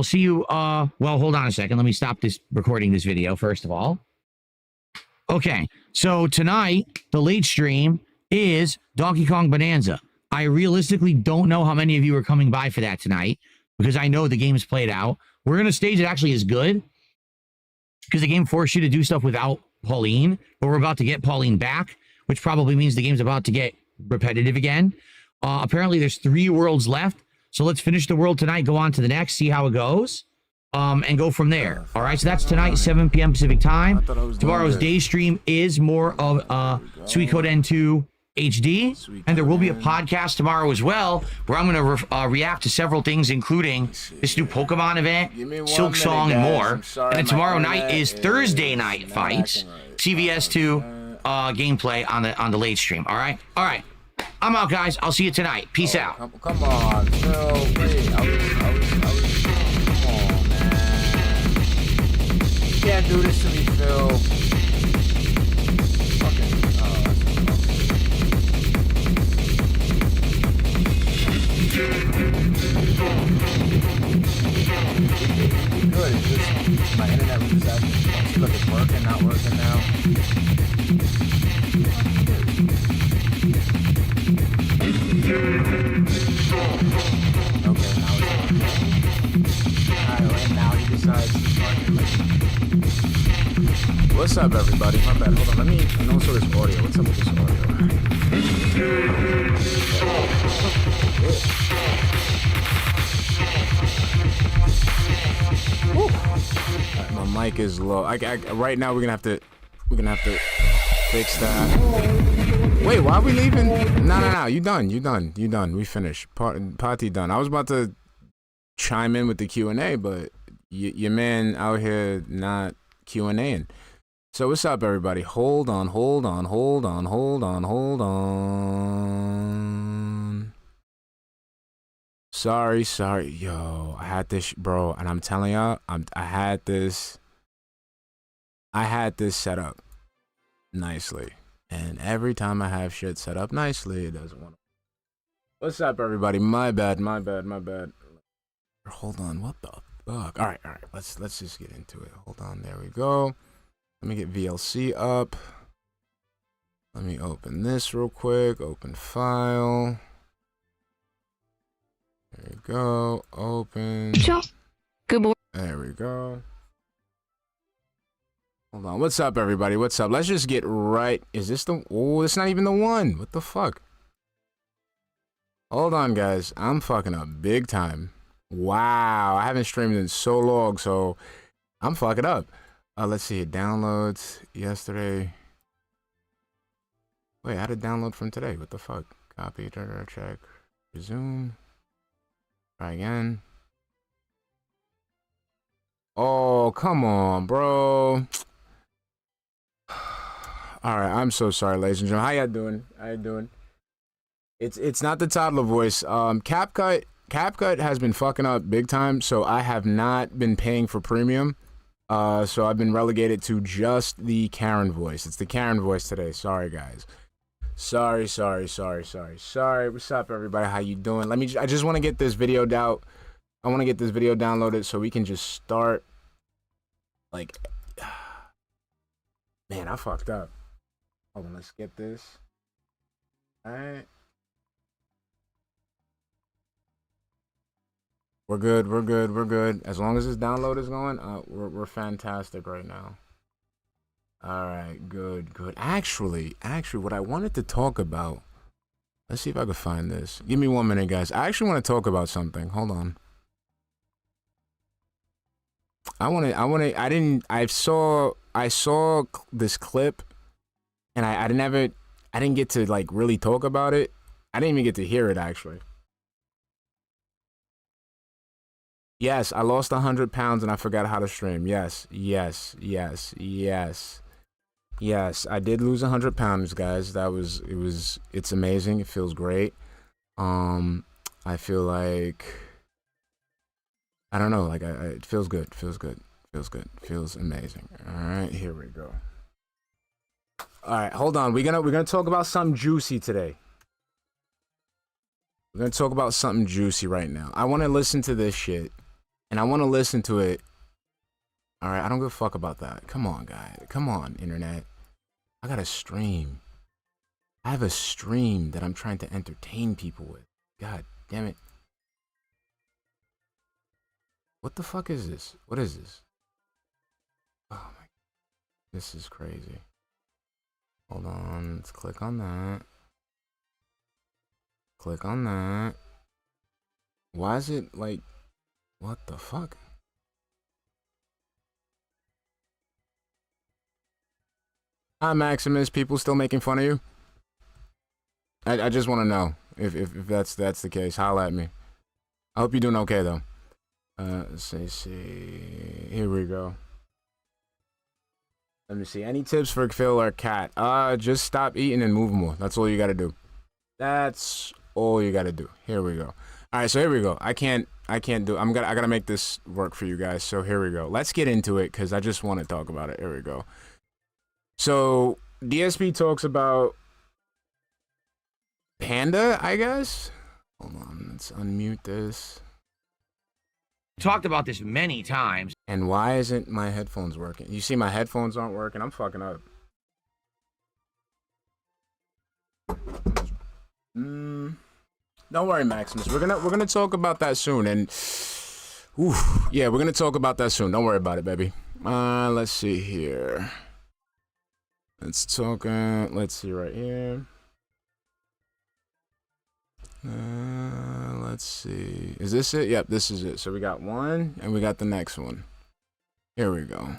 we'll see you. Well, hold on a second. Let me stop this recording this video first of all. Okay, so tonight the late stream is Donkey Kong Bonanza. I realistically don't know how many of you are coming by for that tonight because I know the game's played out. We're in a stage that actually is good because the game forced you to do stuff without Pauline, but we're about to get Pauline back, which probably means the game's about to get repetitive again. Apparently there's 3 worlds left, so let's finish the world tonight, go on to the next, see how it goes, and go from there. All right, so that's tonight, 7 p.m. Pacific time. Tomorrow's day stream is more of Sweet Code N2 HD, and there will be a podcast tomorrow as well, where I'm going to react to several things, including this new Pokemon event, Silk Song, and more. And then tomorrow night is Thursday Night Fights, CVS2 gameplay on the late stream. All right, I'm out, guys. I'll see you tonight. Peace out. Come on, Phil. Wait, I was. Come on, man. You can't do this to me, Phil. Fucking. Good. It's just my internet reception. Look, it's working, not working now. Okay, now it's working. Alright, now he decides to start. What's up, everybody? My bad. Hold on, let me. And also this audio. What's up with this audio? Right, my mic is low. Right now we're gonna have to fix that. Wait, why are we leaving? No. You done. We finished. Party done. I was about to chime in with the Q&A, but your man out here not Q&A'ing. So what's up, everybody? Hold on. Sorry. Yo, I had this, bro, and I'm telling y'all, I had this set up nicely. And every time I have shit set up nicely, it doesn't want to. What's up, everybody? My bad. Hold on, what the fuck? All right. Let's just get into it. Hold on, there we go. Let me get VLC up. Let me open this real quick. Open file. There we go. Open. Good morning. There we go. Hold on. What's up, everybody? What's up? Let's just get right. Is this the... Oh, it's not even the one. What the fuck? Hold on, guys. I'm fucking up big time. Wow. I haven't streamed in so long, so I'm fucking up. Let's see. Downloads yesterday. Wait, I had a download from today. What the fuck? Copy, check, resume. Try again. Oh, come on, bro. All right, I'm so sorry, ladies and gentlemen. How y'all doing? It's not the toddler voice. CapCut has been fucking up big time, so I have not been paying for premium. So I've been relegated to just the Karen voice. It's the Karen voice today. Sorry, guys. Sorry. What's up, everybody? How you doing? I just want to get this video out. I want to get this video downloaded so we can just start. Like, man, I fucked up. Hold on, let's get this. All right. We're good. As long as this download is going, we're fantastic right now. All right, good. Actually, what I wanted to talk about, let's see if I can find this. Give me 1 minute, guys. I actually want to talk about something. Hold on. I saw this clip, and I didn't get to like really talk about it. I didn't even get to hear it, actually. Yes, I lost 100 pounds and I forgot how to stream. Yes. I did lose 100 pounds, guys. It's amazing. It feels great. I feel like, I don't know, like it feels good. Feels amazing. All right, here we go. All right, hold on. We're gonna talk about something juicy today. We're gonna talk about something juicy right now. I want to listen to this shit. and I want to listen to it. All right, I don't give a fuck about that. Come on, guys. Come on, internet. I got a stream. I have a stream that I'm trying to entertain people with. God damn it. What the fuck is this? What is this? Oh my. This is crazy. Hold on. Let's click on that. Click on that. Why is it like, what the fuck? Hi, Maximus. People still making fun of you? I just want to know if that's the case. Holla at me. I hope you're doing okay though. Let's see. Here we go. Let me see. Any tips for Phil or Cat? Just stop eating and move more. That's all you gotta do. That's all you gotta do. Here we go. All right, so here we go. I can't do. I gotta make this work for you guys. So here we go. Let's get into it because I just want to talk about it. Here we go. So DSP talks about Panda, I guess. Hold on, let's unmute this. Talked about this many times. And why isn't my headphones working? You see my headphones aren't working. I'm fucking up. Don't worry, Maximus. We're gonna talk about that soon. And yeah, we're gonna talk about that soon. Don't worry about it, baby. Let's see here. Let's talk. Let's see right here. Let's see. Is this it? Yep, this is it. So we got one, and we got the next one. Here we go.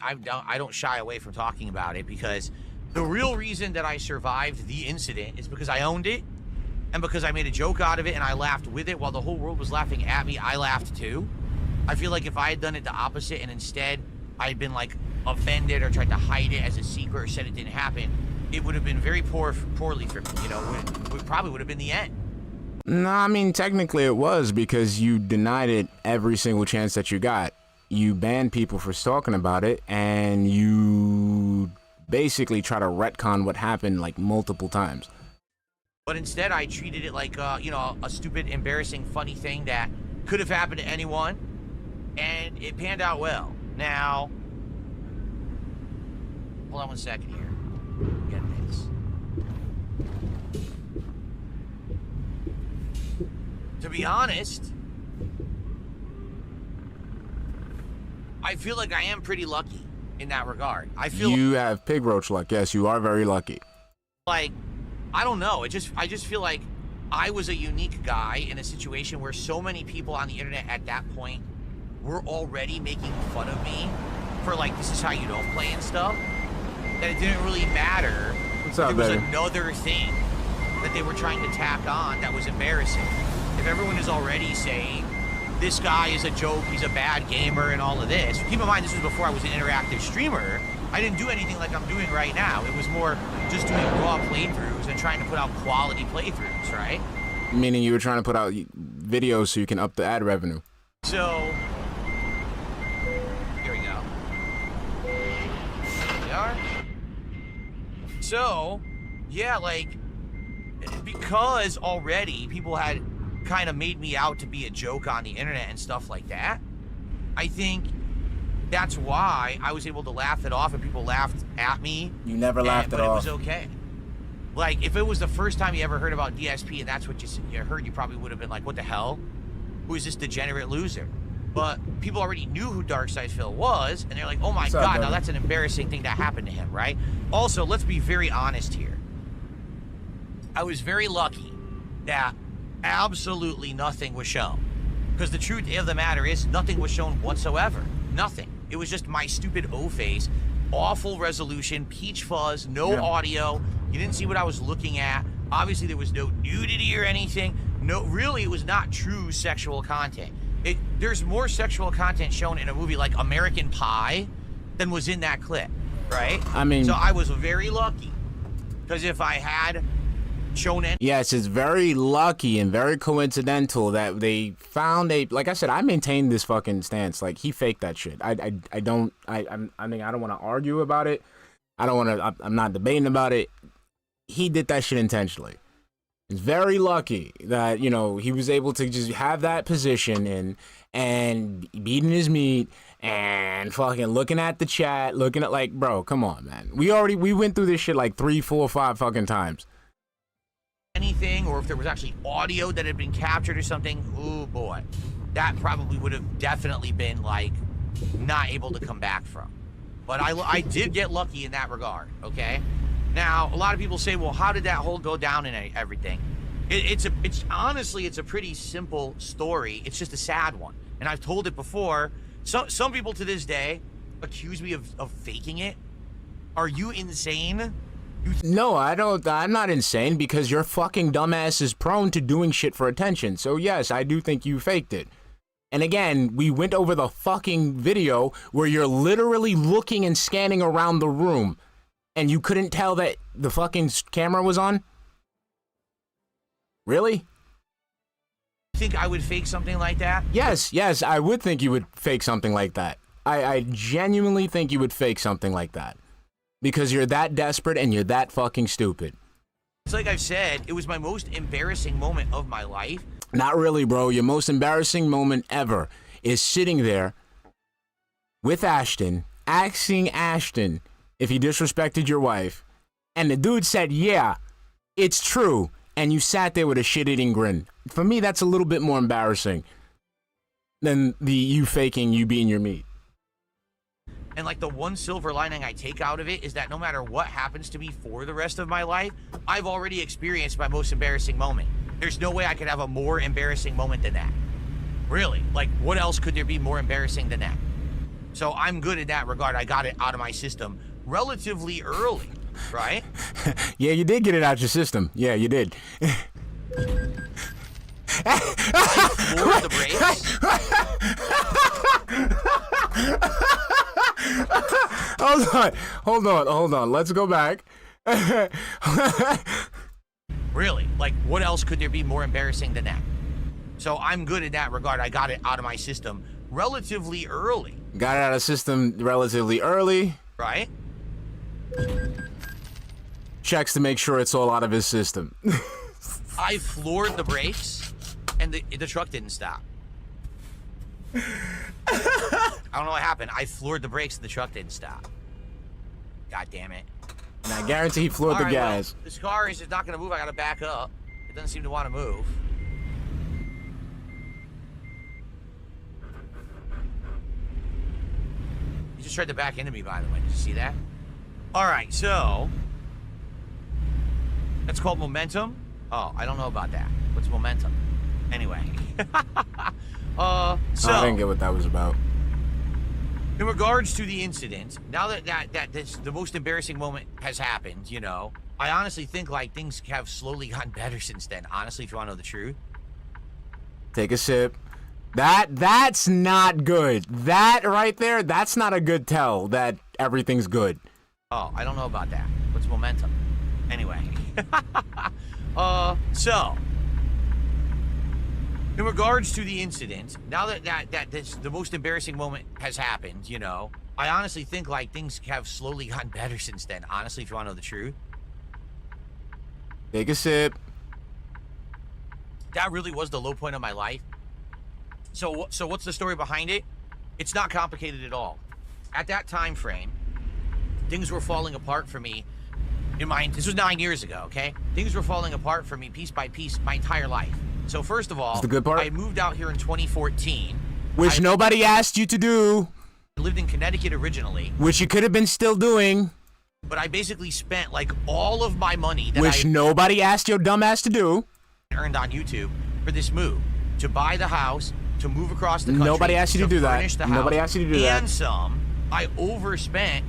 I don't shy away from talking about it because the real reason that I survived the incident is because I owned it and because I made a joke out of it and I laughed with it while the whole world was laughing at me. I laughed too. I feel like if I had done it the opposite and instead I had been like offended or tried to hide it as a secret or said it didn't happen, it would have been very poorly for me. You know, it probably would have been the end. No, I mean, technically it was because you denied it every single chance that you got. You banned people for talking about it, and you basically try to retcon what happened like multiple times. But instead, I treated it like, you know, a stupid, embarrassing, funny thing that could have happened to anyone, and it panned out well. Now, hold on one second here. Get this. To be honest, I feel like I am pretty lucky in that regard. I feel you have pig roach luck. Yes, you are very lucky. like, I don't know. I just feel like I was a unique guy in a situation where so many people on the internet at that point were already making fun of me for like, this is how you don't play and stuff, that it didn't really matter. What's up, there was baby? another thing that they were trying to tack on that was embarrassing. If everyone is already saying, this guy is a joke, he's a bad gamer, and all of this. Keep in mind, this was before I was an interactive streamer. I didn't do anything like I'm doing right now. It was more just doing raw playthroughs and trying to put out quality playthroughs, right? Meaning you were trying to put out videos so you can up the ad revenue. So, here we go. Here we are. So, yeah, like, because already people had kind of made me out to be a joke on the internet and stuff like that, I think that's why I was able to laugh it off and people laughed at me. You never laughed it off. But it was okay. Like, if it was the first time you ever heard about DSP and that's what you heard, you probably would have been like, what the hell? Who is this degenerate loser? But people already knew who darksydephil was, and they're like, oh my God, now that's an embarrassing thing that happened to him, right? Also, let's be very honest here. I was very lucky that absolutely nothing was shown. Because the truth of the matter is, nothing was shown whatsoever. Nothing. It was just my stupid O-face, awful resolution, peach fuzz, no audio. You didn't see what I was looking at. Obviously, there was no nudity or anything. No, really, it was not true sexual content. There's more sexual content shown in a movie like American Pie than was in that clip, right? I mean, so I was very lucky. Because if I had shown any... Yes, it's very lucky and very coincidental that they found a... Like I said, I maintain this fucking stance. Like, he faked that shit. I mean, I don't want to argue about it. I don't want to... I'm not debating about it. He did that shit intentionally. It's very lucky that, you know, he was able to just have that position and beating his meat and fucking looking at the chat, looking at, like, bro, come on, man. We went through this shit like 3, 4, 5 fucking times. Anything, or if there was actually audio that had been captured or something, oh boy, that probably would have definitely been like not able to come back from. But I did get lucky in that regard, okay? Now, a lot of people say, well, how did that whole go down and everything? It's honestly, it's a pretty simple story. It's just a sad one. And I've told it before. Some people to this day accuse me of faking it. Are you insane? No, I don't. I'm not insane, because your fucking dumbass is prone to doing shit for attention. So yes, I do think you faked it. And again, we went over the fucking video where you're literally looking and scanning around the room. And you couldn't tell that the fucking camera was on? Really? You think I would fake something like that? Yes, I would think you would fake something like that. I genuinely think you would fake something like that. Because you're that desperate and you're that fucking stupid. It's like I've said, it was my most embarrassing moment of my life. Not really, bro. Your most embarrassing moment ever is sitting there with Ashton, asking Ashton if he disrespected your wife, and the dude said, yeah, it's true, and you sat there with a shit-eating grin. For me, that's a little bit more embarrassing than the you faking you being your meat. And like the one silver lining I take out of it is that no matter what happens to me for the rest of my life, I've already experienced my most embarrassing moment. There's no way I could have a more embarrassing moment than that. Really, like what else could there be more embarrassing than that? So I'm good in that regard. I got it out of my system relatively early, right? Yeah, you did get it out your system. Yeah, you did. Floored the brakes. Hold on. Let's go back. Really, like what else could there be more embarrassing than that? So I'm good in that regard. I got it out of my system relatively early. Got it out of system relatively early. Right? Checks to make sure it's all out of his system. I floored the brakes, and the truck didn't stop. I don't know what happened. I floored the brakes, and the truck didn't stop. God damn it. And I guarantee he floored the gas. Well, this car is just not going to move. I got to back up. It doesn't seem to want to move. He just tried to back into me, by the way. Did you see that? All right, so that's called momentum. Oh, I don't know about that. What's momentum? Anyway. I didn't get what that was about. In regards to the incident, now that the most embarrassing moment has happened, you know, I honestly think like things have slowly gotten better since then. Honestly, if you want to know the truth. Take a sip. That's not good. That right there, that's not a good tell that everything's good. Oh, I don't know about that. What's momentum? Anyway. So in regards to the incident, now that the most embarrassing moment has happened, you know, I honestly think like things have slowly gotten better since then. Honestly, if you want to know the truth. Take a sip. That really was the low point of my life. So what's the story behind it? It's not complicated at all. At that time frame, things were falling apart for me. This was 9 years ago, okay? Things were falling apart for me piece by piece my entire life. So first of all, that's the good part. I moved out here in 2014. Which nobody asked you to do. I lived in Connecticut originally. Which you could have been still doing. But I basically spent like all of my money that which nobody asked your dumb ass to do. Earned on YouTube for this move. To buy the house, to move across the country. Nobody asked you to do that. Nobody asked you to do that. And some. I overspent,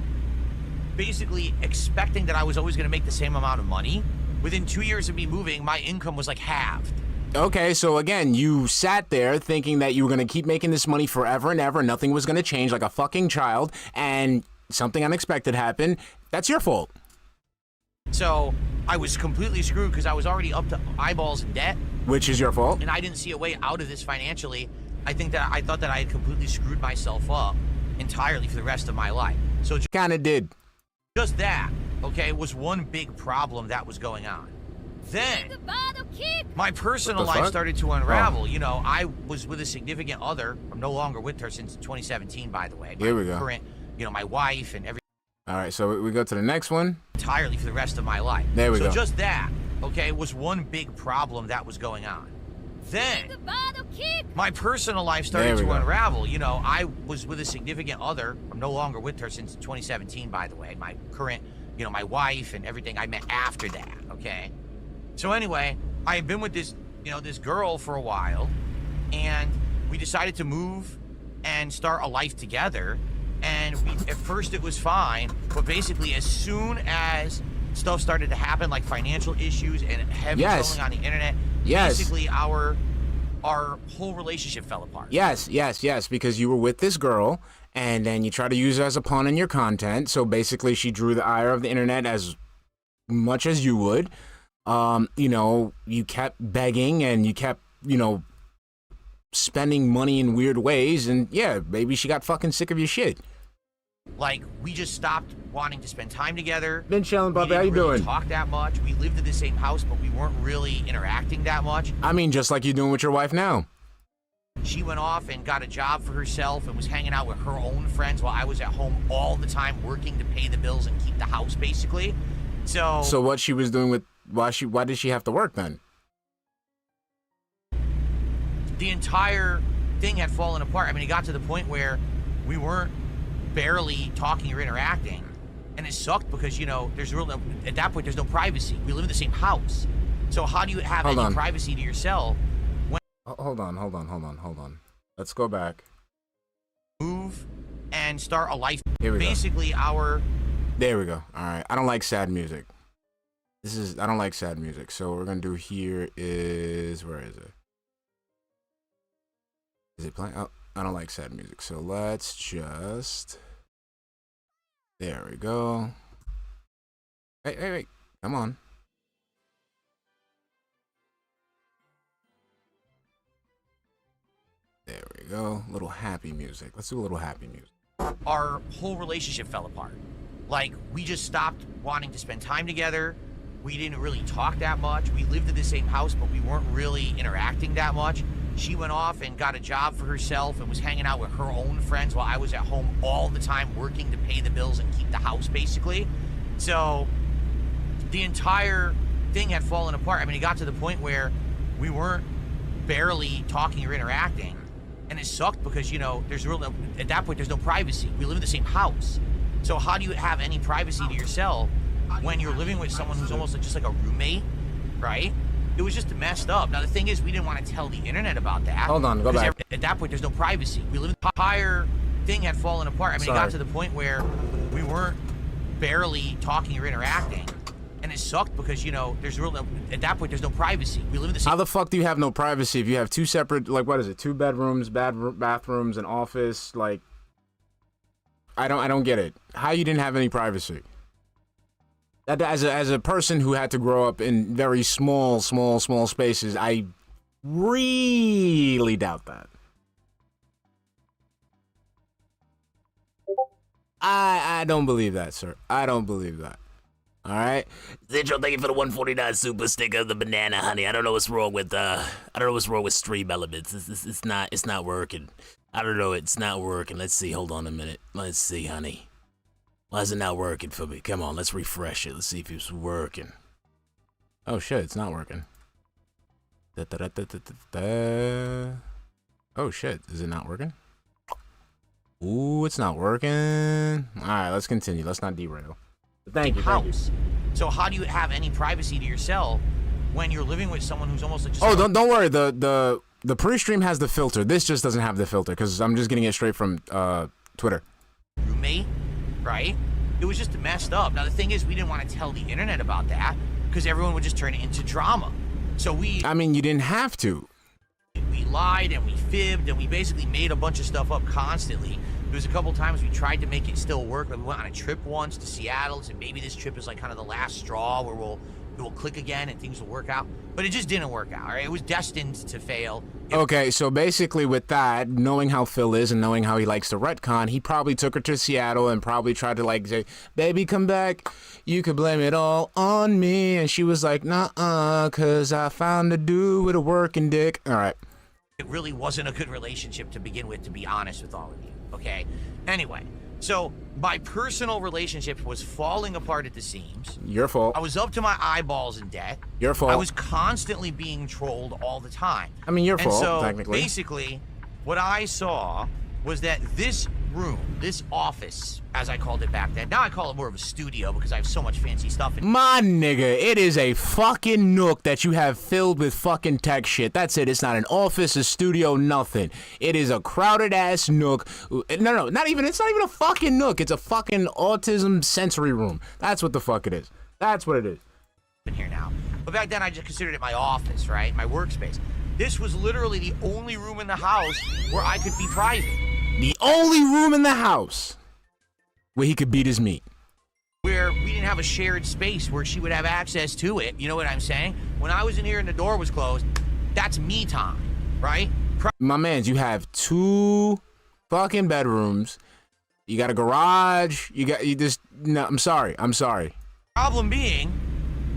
basically expecting that I was always going to make the same amount of money. Within 2 years of me moving, my income was like halved. Okay, so again, you sat there thinking that you were going to keep making this money forever and ever. Nothing was going to change, like a fucking child, and something unexpected happened. That's your fault. So I was completely screwed because I was already up to eyeballs in debt. Which is your fault. And I didn't see a way out of this financially. I thought that I had completely screwed myself up entirely for the rest of my life. So kind of did. Just that, okay, was one big problem that was going on. Then my personal What the life fuck? started to unravel. You know, I was with a significant other. I'm no longer with her since 2017, by the way. Here we go. Current, you know, my wife and everything. All right, so we go to the next one. Entirely for the rest of my life. There we go. So just that, okay, was one big problem that was going on. Then my personal life started to unravel. You know, I was with a significant other. I'm no longer with her since 2017, by the way. My current, you know, my wife and everything I met after that, okay? So anyway, I had been with this, you know, this girl for a while, and we decided to move and start a life together. And at first it was fine, but basically as soon as stuff started to happen, like financial issues and heavy trolling on the internet, basically our whole relationship fell apart. Yes, because you were with this girl, and then you tried to use her as a pawn in your content. So basically, she drew the ire of the internet as much as you would. You know, you kept begging, and you kept, you know, spending money in weird ways, and yeah, maybe she got fucking sick of your shit. Like, we just stopped wanting to spend time together. Been chilling, Bubba. How you We didn't really doing? talk that much. We lived in the same house, but we weren't really interacting that much. I mean, just like you're doing with your wife now. She went off and got a job for herself and was hanging out with her own friends while I was at home all the time working to pay the bills and keep the house, basically. So what she was doing with why did she have to work then? the entire thing had fallen apart. I mean, it got to the point where we weren't barely talking or interacting, and it sucked because, you know, at that point there's no privacy. We live in the same house, so how do you have any privacy to yourself when Hold on. Let's go back. move and start a life? Here we go. Basically There we go. All right. I don't like sad music. I don't like sad music. So what we're going to do here is, where is it? Is it playing? Oh, I don't like sad music. So let's just, there we go. Wait. Come on. There we go. Little happy music. Let's do a little happy music. our whole relationship fell apart. Like, we just stopped wanting to spend time together. We didn't really talk that much. We lived in the same house, but we weren't really interacting that much. She went off and got a job for herself and was hanging out with her own friends while I was at home all the time working to pay the bills and keep the house, basically. So the entire thing had fallen apart. I mean, it got to the point where we weren't barely talking or interacting. And it sucked because, you know, at that point, there's no privacy. We live in the same house. So how do you have any privacy to yourself when you're living with someone who's almost just like a roommate, right? It was just messed up. Now, the thing is, we didn't want to tell the internet about that. Hold on, go back. At that point, there's no privacy. The entire thing had fallen apart. I mean, it got to the point where we weren't barely talking or interacting. And it sucked because, you know, at that point, there's no privacy. We live in the same... How the fuck do you have no privacy if you have two separate, like, what is it, 2 bedrooms, bathrooms, an office? Like, I don't get it. How you didn't have any privacy? As a person who had to grow up in very small spaces, I really doubt that. I don't believe that, sir. I don't believe that. All right, Zitro, thank you for the 149 super sticker, the banana, honey. I don't know what's wrong with Stream Elements. It's not working. I don't know, it's not working. Let's see. Hold on a minute. Let's see, honey. Why is it not working for me? Come on, let's refresh it. Let's see if it's working. Oh shit, it's not working. Oh shit, is it not working? Ooh, it's not working. All right, let's continue. Let's not derail. Thank you. House. So how do you have any privacy to yourself when you're living with someone who's almost just... Oh, don't worry. The pre-stream has the filter. This just doesn't have the filter because I'm just getting it straight from Twitter. Roommate, right? It was just messed up. Now the thing is, we didn't want to tell the internet about that because everyone would just turn it into drama. So I mean, you didn't have to. We lied and we fibbed and we basically made a bunch of stuff up constantly. There was a couple times we tried to make it still work. Like we went on a trip once to Seattle, and maybe this trip is like kind of the last straw where we'll it will click again and things will work out. But it just didn't work out. All right? It was destined to fail. Okay, so basically with that, knowing how Phil is and knowing how he likes to retcon, he probably took her to Seattle and probably tried to like say, baby, come back. You could blame it all on me. And she was like, nah, cause I found a dude with a working dick. All right. It really wasn't a good relationship to begin with, to be honest with all of you, okay? Anyway, so my personal relationship was falling apart at the seams. Your fault. I was up to my eyeballs in debt. Your fault. I was constantly being trolled all the time. I mean, your fault, so technically. Basically, what I saw was that this room, this office, as I called it back then, now I call it more of a studio because I have so much fancy stuff in it. My nigga, it is a fucking nook that you have filled with fucking tech shit. That's it. It's not an office, a studio, nothing. It is a crowded ass nook. No, not even. It's not even a fucking nook. It's a fucking autism sensory room. That's what the fuck it is. That's what it is. In here now, but back then I just considered it my office, right? My workspace. This was literally the only room in the house where I could be private. The only room in the house where he could beat his meat. Where we didn't have a shared space where she would have access to it. You know what I'm saying? When I was in here and the door was closed, that's me time, right? My mans, you have 2 fucking bedrooms. You got a garage. No, I'm sorry. Problem being,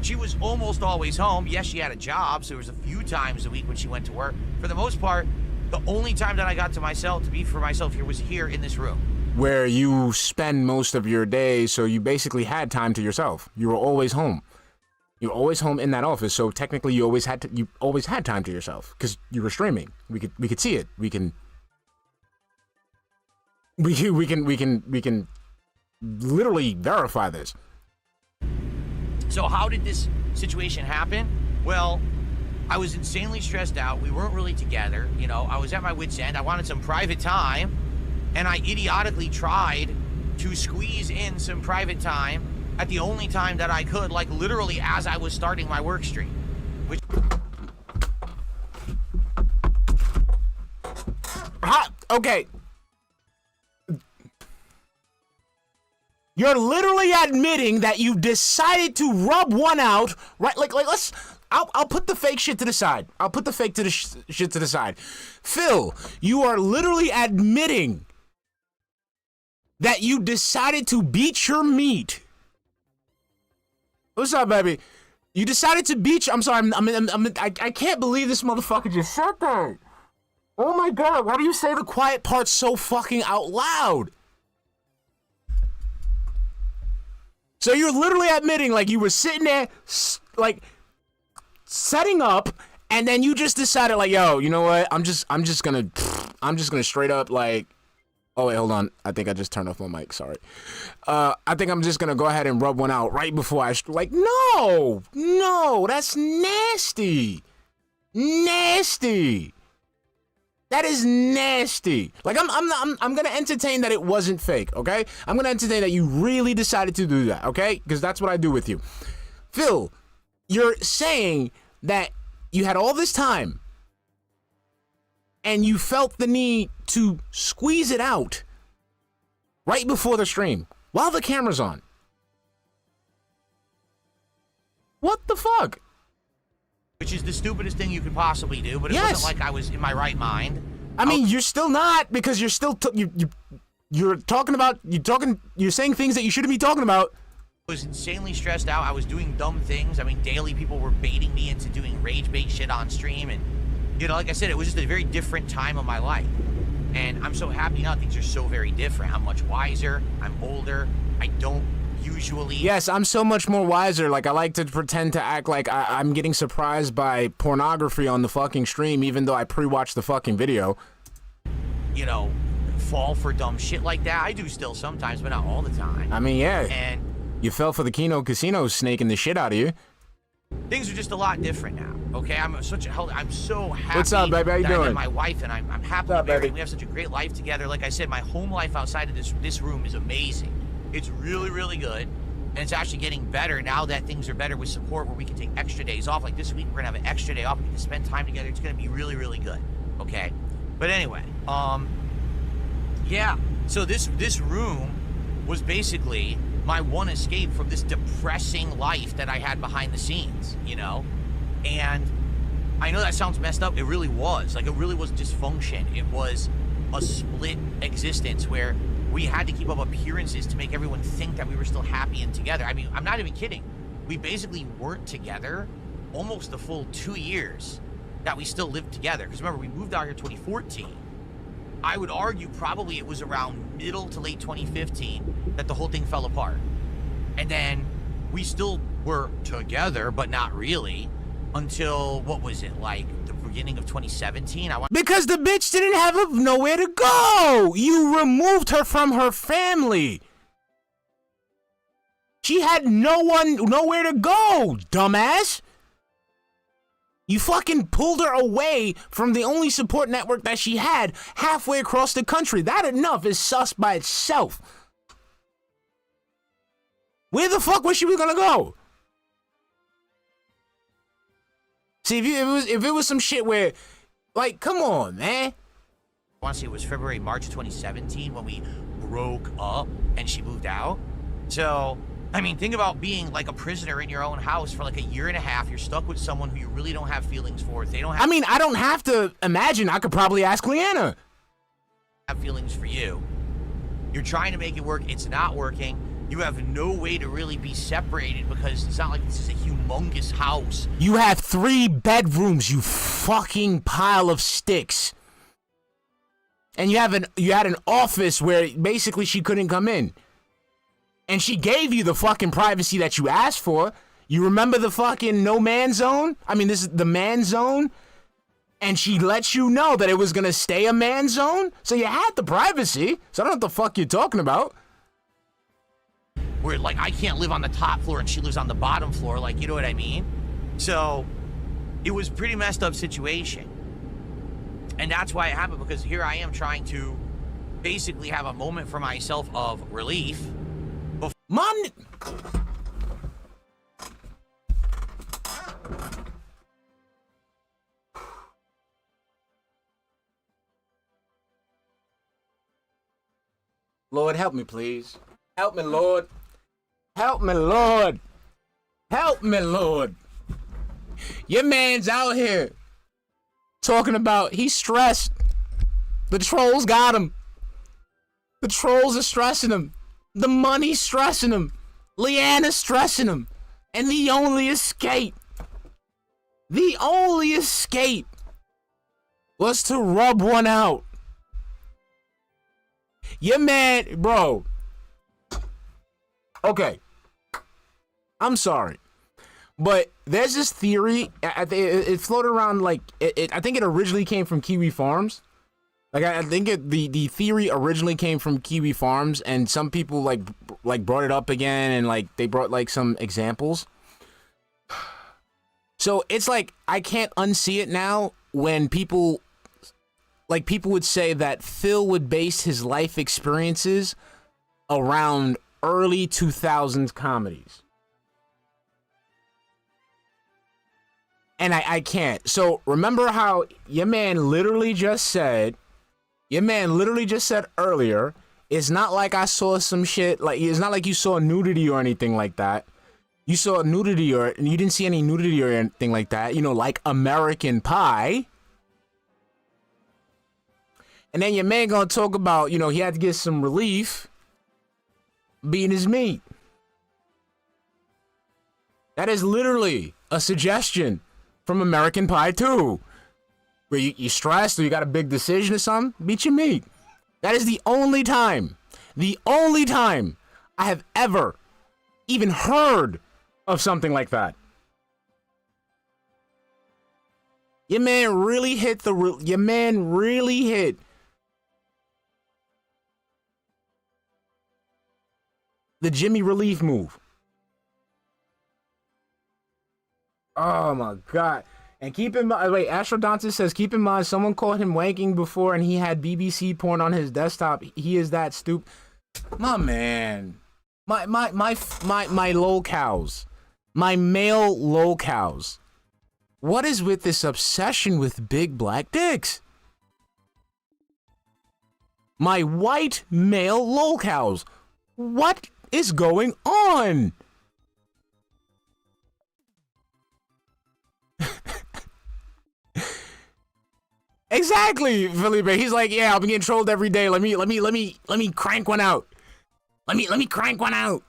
she was almost always home. Yes, she had a job, so there was a few times a week when she went to work. For the most part, the only time that I got to myself, to be for myself here, was here in this room. Where you spend most of your day, so you basically had time to yourself. You were always home. You were always home in that office, so technically you always had time to yourself because you were streaming. We could see it. We can literally verify this. So how did this situation happen? Well, I was insanely stressed out. We weren't really together. You know, I was at my wit's end. I wanted some private time, and I idiotically tried to squeeze in some private time at the only time that I could, like literally as I was starting my work stream. Which... Okay. You're literally admitting that you decided to rub one out, right? Like I'll put the fake shit to the side. I'll put the fake shit to the side. Phil, you are literally admitting that you decided to beat your meat. What's up, baby? You decided to beat. I'm sorry. I can't believe this motherfucker just said that. Oh my god! Why do you say the quiet part so fucking out loud? So you're literally admitting, like, you were sitting there, like, setting up, and then you just decided, like, yo, you know what? I'm just gonna straight up, like, oh wait, hold on. I think I just turned off my mic. Sorry. I think I'm just gonna go ahead and rub one out right before I like. No, that's nasty. Nasty. That is nasty. Like I'm gonna entertain that it wasn't fake, okay? I'm gonna entertain that you really decided to do that, okay? Because that's what I do with you. Phil, you're saying that you had all this time and you felt the need to squeeze it out right before the stream while the camera's on. What the fuck? Which is the stupidest thing you could possibly do, but it wasn't like I was in my right mind. I mean, you're still not, because you're still you're saying things that you shouldn't be talking about. I was insanely stressed out. I was doing dumb things. I mean, daily people were baiting me into doing rage bait shit on stream, and you know, like I said, it was just a very different time of my life. And I'm so happy now. Things are so very different. I'm much wiser. I'm older. I don't usually. Yes, I'm so much more wiser. Like, I like to pretend to act like I'm getting surprised by pornography on the fucking stream, even though I pre-watched the fucking video. You know, fall for dumb shit like that. I do still sometimes, but not all the time. I mean, yeah. And you fell for the Kino Casino snaking the shit out of you. Things are just a lot different now. Okay, I'm so happy. What's up, baby? How you that I doing? met my wife, and I'm happily What's up, married. baby? We have such a great life together. Like I said, my home life outside of this room is amazing. It's really, really good, and it's actually getting better now that things are better with support, where we can take extra days off. Like this week, we're gonna have an extra day off. We can spend time together. It's gonna be really, really good. Okay, but anyway, yeah. So this room was basically my one escape from this depressing life that I had behind the scenes, you know? And I know that sounds messed up. It really was. Like, it really was dysfunction. It was a split existence where we had to keep up appearances to make everyone think that we were still happy and together. I mean, I'm not even kidding. We basically weren't together almost the full 2 years that we still lived together. Because remember, we moved out here 2014. I would argue probably it was around middle to late 2015 that the whole thing fell apart. And then we still were together, but not really, until, what was it, like the beginning of 2017? Because the bitch didn't have nowhere to go. You removed her from her family. She had nowhere to go, dumbass. You fucking pulled her away from the only support network that she had halfway across the country. That enough is sus by itself. Where the fuck was she gonna go? See, if it was some shit where, like, come on, man. I want to say it was February, March 2017 when we broke up and she moved out. So, I mean, think about being like a prisoner in your own house for like a year and a half. You're stuck with someone who you really don't have feelings for. They don't have. I mean, I don't have to imagine. I could probably ask Leanna. Have feelings for you. You're trying to make it work. It's not working. You have no way to really be separated because it's not like this is a humongous house. You have 3 bedrooms, you fucking pile of sticks. And you had an office where basically she couldn't come in. And she gave you the fucking privacy that you asked for. You remember the fucking no man zone? I mean, this is the man zone. And she let you know that it was gonna stay a man zone. So you had the privacy. So I don't know what the fuck you're talking about. Where, like, I can't live on the top floor and she lives on the bottom floor. Like, you know what I mean? So it was pretty messed up situation. And that's why it happened, because here I am trying to basically have a moment for myself of relief. Man. Lord, help me, please. Help me, Lord. Help me, Lord. Help me, Lord. Your man's out here talking about he's stressed. The trolls got him. The trolls are stressing him. The money's stressing him. Leanna's stressing him. And the only escape was to rub one out. Your man, bro. Okay. I'm sorry. But there's this theory. It floated around like, I think it originally came from Kiwi Farms. Like, I think the theory originally came from Kiwi Farms, and some people like brought it up again, and like they brought like some examples. So it's like I can't unsee it now when people would say that Phil would base his life experiences around early 2000s comedies. And I can't. So remember how your man literally just said earlier, it's not like I saw some shit, like it's not like you saw nudity or anything like that. You saw nudity and you didn't see any nudity or anything like that, you know, like American Pie. And then your man gonna talk about, you know, he had to get some relief beating his meat. That is literally a suggestion from American Pie 2. Where you stressed or you got a big decision or something, beat your meat. That is the only time I have ever even heard of something like that. Your man really hit the Jimmy Relief move. Oh my God. And keep in mind, wait, Astrodontis says, keep in mind, someone called him wanking before and he had BBC porn on his desktop. He is that stupid. My man. My lolcows. My male lolcows. What is with this obsession with big black dicks? My white male lolcows. What is going on? Exactly, Felipe. He's like, yeah, I'm getting trolled every day. Let me crank one out. Let me crank one out.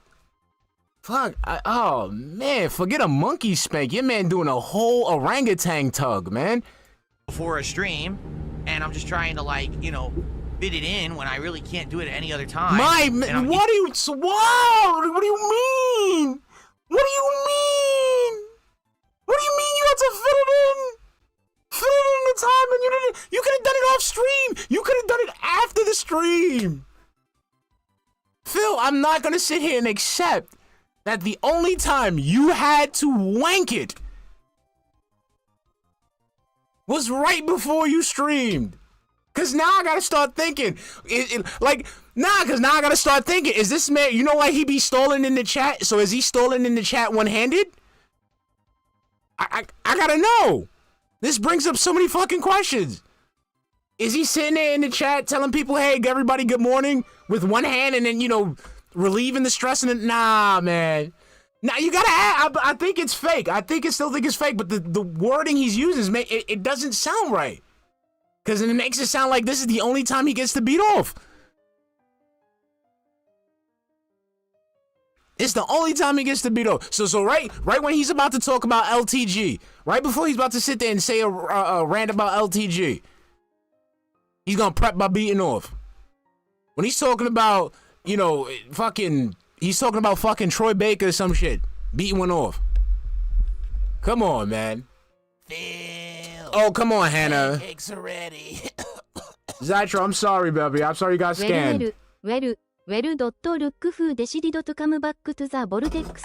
Fuck. Oh man, forget a monkey spank. Your man doing a whole orangutan tug, man. Before a stream, and I'm just trying to, like, you know, fit it in when I really can't do it at any other time. What do you? Whoa! What do you mean? What do you mean? What do you mean you have to fit it in? Fit it in the time, and you didn't. You could have done it off stream. You could have done it after the stream. Phil, I'm not gonna sit here and accept that the only time you had to wank it was right before you streamed. Cause now I gotta start thinking, cause now I gotta start thinking, is this man, you know, like he be stalling in the chat? So is he stalling in the chat one-handed? I gotta know. This brings up so many fucking questions. Is he sitting there in the chat telling people, hey, everybody, good morning, with one hand, and then, you know, relieving the stress? And nah, man. Now you gotta add. I think it's fake. Still think it's fake. But the wording he's using, it doesn't sound right. Because it makes it sound like this is the only time he gets to beat off. It's the only time he gets to beat off. So right when he's about to talk about LTG, right before he's about to sit there and say a rant about LTG, he's gonna prep by beating off. When he's talking about, you know, he's talking about fucking Troy Baker or some shit, beating one off. Come on, man. Phil. Oh, come on, Hannah. Pancakes are ready. Zytro, I'm sorry, baby. I'm sorry you got scanned. Well.look.come back to the vortex.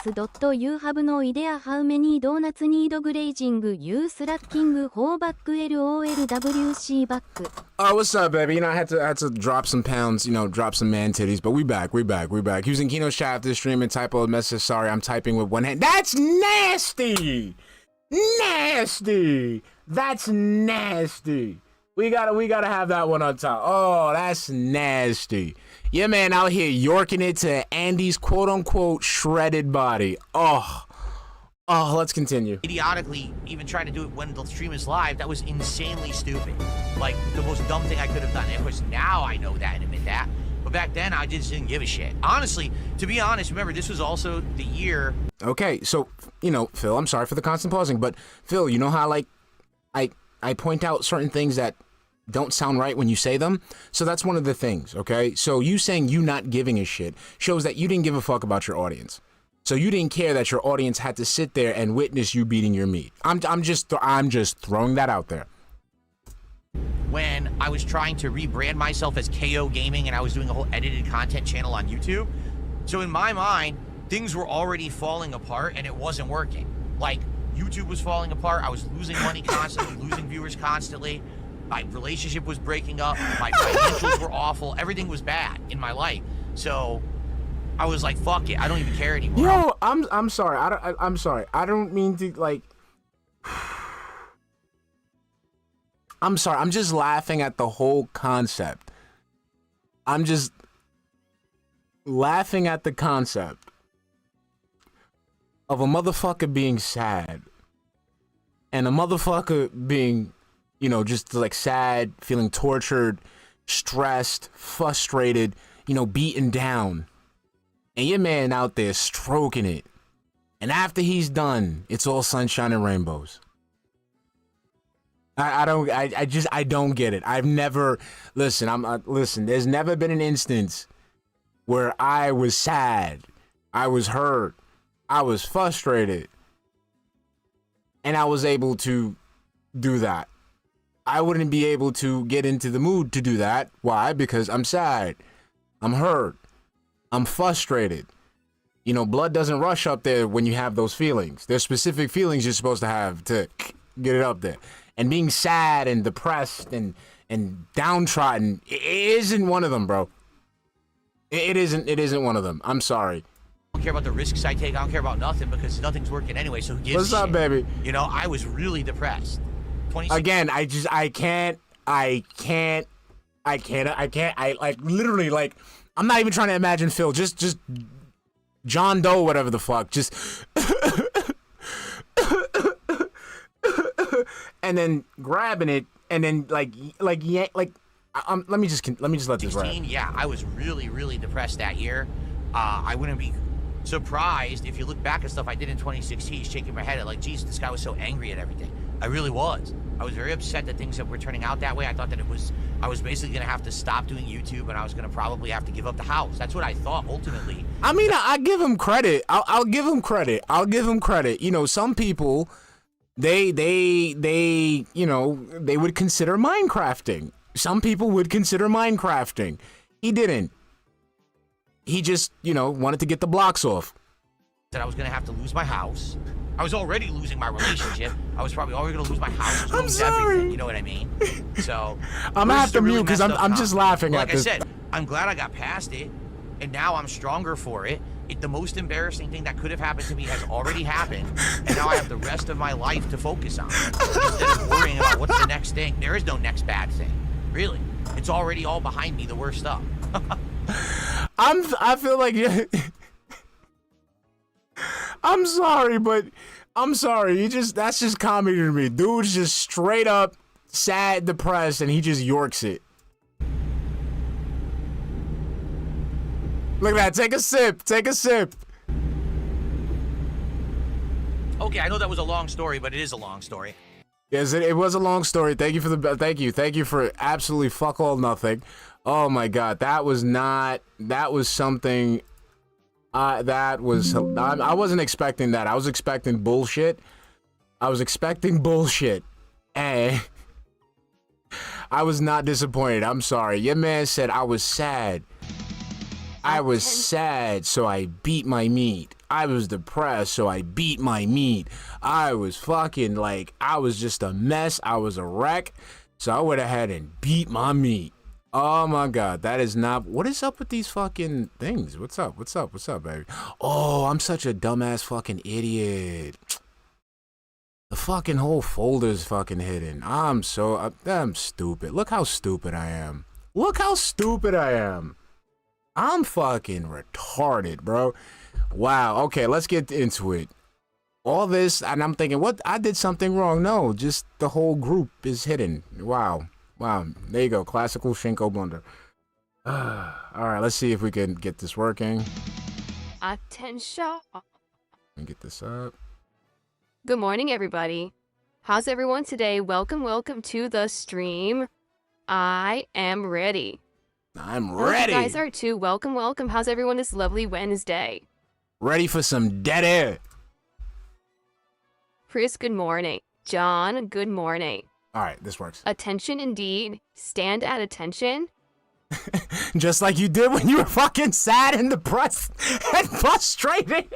You have no idea how many donuts need glazing. You slacking. Ho back LOLWC back. Oh, what's up, baby? You know, I had to drop some pounds, you know, drop some man titties, but we back. Using Kino's chat after the stream and typo a message. Sorry, I'm typing with one hand. That's nasty. Nasty. That's nasty. We gotta have that one on top. Oh, that's nasty. Yeah, man, out here yorking it to Andy's quote-unquote shredded body. Oh, let's continue. Idiotically, even trying to do it when the stream is live, that was insanely stupid. Like, the most dumb thing I could have done. And of course, now I know that and admit that. But back then, I just didn't give a shit. Honestly, to be honest, remember, this was also the year... Okay, so, you know, Phil, I'm sorry for the constant pausing, but Phil, you know how, like, I point out certain things that don't sound right when you say them? So that's one of the things, okay? So you saying you not giving a shit shows that you didn't give a fuck about your audience. So you didn't care that your audience had to sit there and witness you beating your meat. I'm just throwing that out there. When I was trying to rebrand myself as KO Gaming and I was doing a whole edited content channel on YouTube. So in my mind, things were already falling apart and it wasn't working. Like, YouTube was falling apart. I was losing money constantly, losing viewers constantly. My relationship was breaking up. My financials were awful. Everything was bad in my life. So I was like, fuck it. I don't even care anymore. Yo, I'm sorry. I'm sorry. I don't mean to, like... I'm sorry. I'm just laughing at the whole concept. I'm just laughing at the concept of a motherfucker being sad and a motherfucker being, you know, just like sad, feeling tortured, stressed, frustrated, you know, beaten down. And your man out there stroking it. And after he's done, it's all sunshine and rainbows. I don't get it. I've never, listen, there's never been an instance where I was sad, I was hurt, I was frustrated, and I was able to do that. I wouldn't be able to get into the mood to do that. Why? Because I'm sad, I'm hurt, I'm frustrated. You know, blood doesn't rush up there when you have those feelings. There's specific feelings you're supposed to have to get it up there. And being sad and depressed and downtrodden, it isn't one of them, bro. It isn't one of them. I'm sorry. I don't care about the risks I take. I don't care about nothing because nothing's working anyway. So who gives What's a up, shit? baby? You know, I was really depressed. Again, I like literally, like, I'm not even trying to imagine Phil. Just John Doe, whatever the fuck, just and then grabbing it and then let me just let this ride. 16, yeah, I was really depressed that year. I wouldn't be surprised if you look back at stuff I did in 2016, shaking my head at like, geez, this guy was so angry at everything. I really was. I was very upset that things that were turning out that way. I thought that I was basically gonna have to stop doing YouTube, and I was gonna probably have to give up the house. That's what I thought ultimately. I mean, I give him credit. I'll give him credit. I'll give him credit. You know, some people, they you know, they would consider Minecrafting. Some people would consider Minecrafting. He didn't. He just, you know, wanted to get the blocks off. That I was gonna have to lose my house. I was already losing my relationship. I was probably already gonna lose my house. I was gonna lose everything. You know what I mean? So I'm gonna have to mute because I'm just laughing at this. Like I said, I'm glad I got past it, and now I'm stronger for it. The most embarrassing thing that could have happened to me has already happened, and now I have the rest of my life to focus on instead of worrying about what's the next thing. There is no next bad thing, really. It's already all behind me. The worst stuff. I feel like I'm sorry, but I'm sorry. That's just comedy to me. Dude's just straight up sad, depressed, and he just yorks it. Look at that. Take a sip. Take a sip. Okay, I know that was a long story, but it is a long story. Yes, it was a long story. Thank you for the thank you for absolutely fuck all nothing. Oh my god, that was something. I wasn't expecting that. I was expecting bullshit. And I was not disappointed. I'm sorry. Your man said I was sad. I was sad, so I beat my meat. I was depressed, so I beat my meat. I was fucking like, I was just a mess. I was a wreck, so I went ahead and beat my meat. Oh my god, that is not. What is up with these fucking things? What's up, baby? Oh, I'm such a dumbass fucking idiot. The fucking whole folder's fucking hidden. I'm stupid. Look how stupid I am. I'm fucking retarded, bro. Wow. Okay, let's get into it. All this, and I'm thinking, what? I did something wrong. No, just the whole group is hidden. Wow. There you go. Classical Shinko blunder. All right, let's see if we can get this working. Attention. And get this up. Good morning, everybody. How's everyone today? Welcome to the stream. I am ready. I'm ready. You guys are too. Welcome. How's everyone this lovely Wednesday? Ready for some dead air. Chris, good morning. John, good morning. All right, this works. Attention indeed. Stand at attention. Just like you did when you were fucking sad and depressed and frustrated.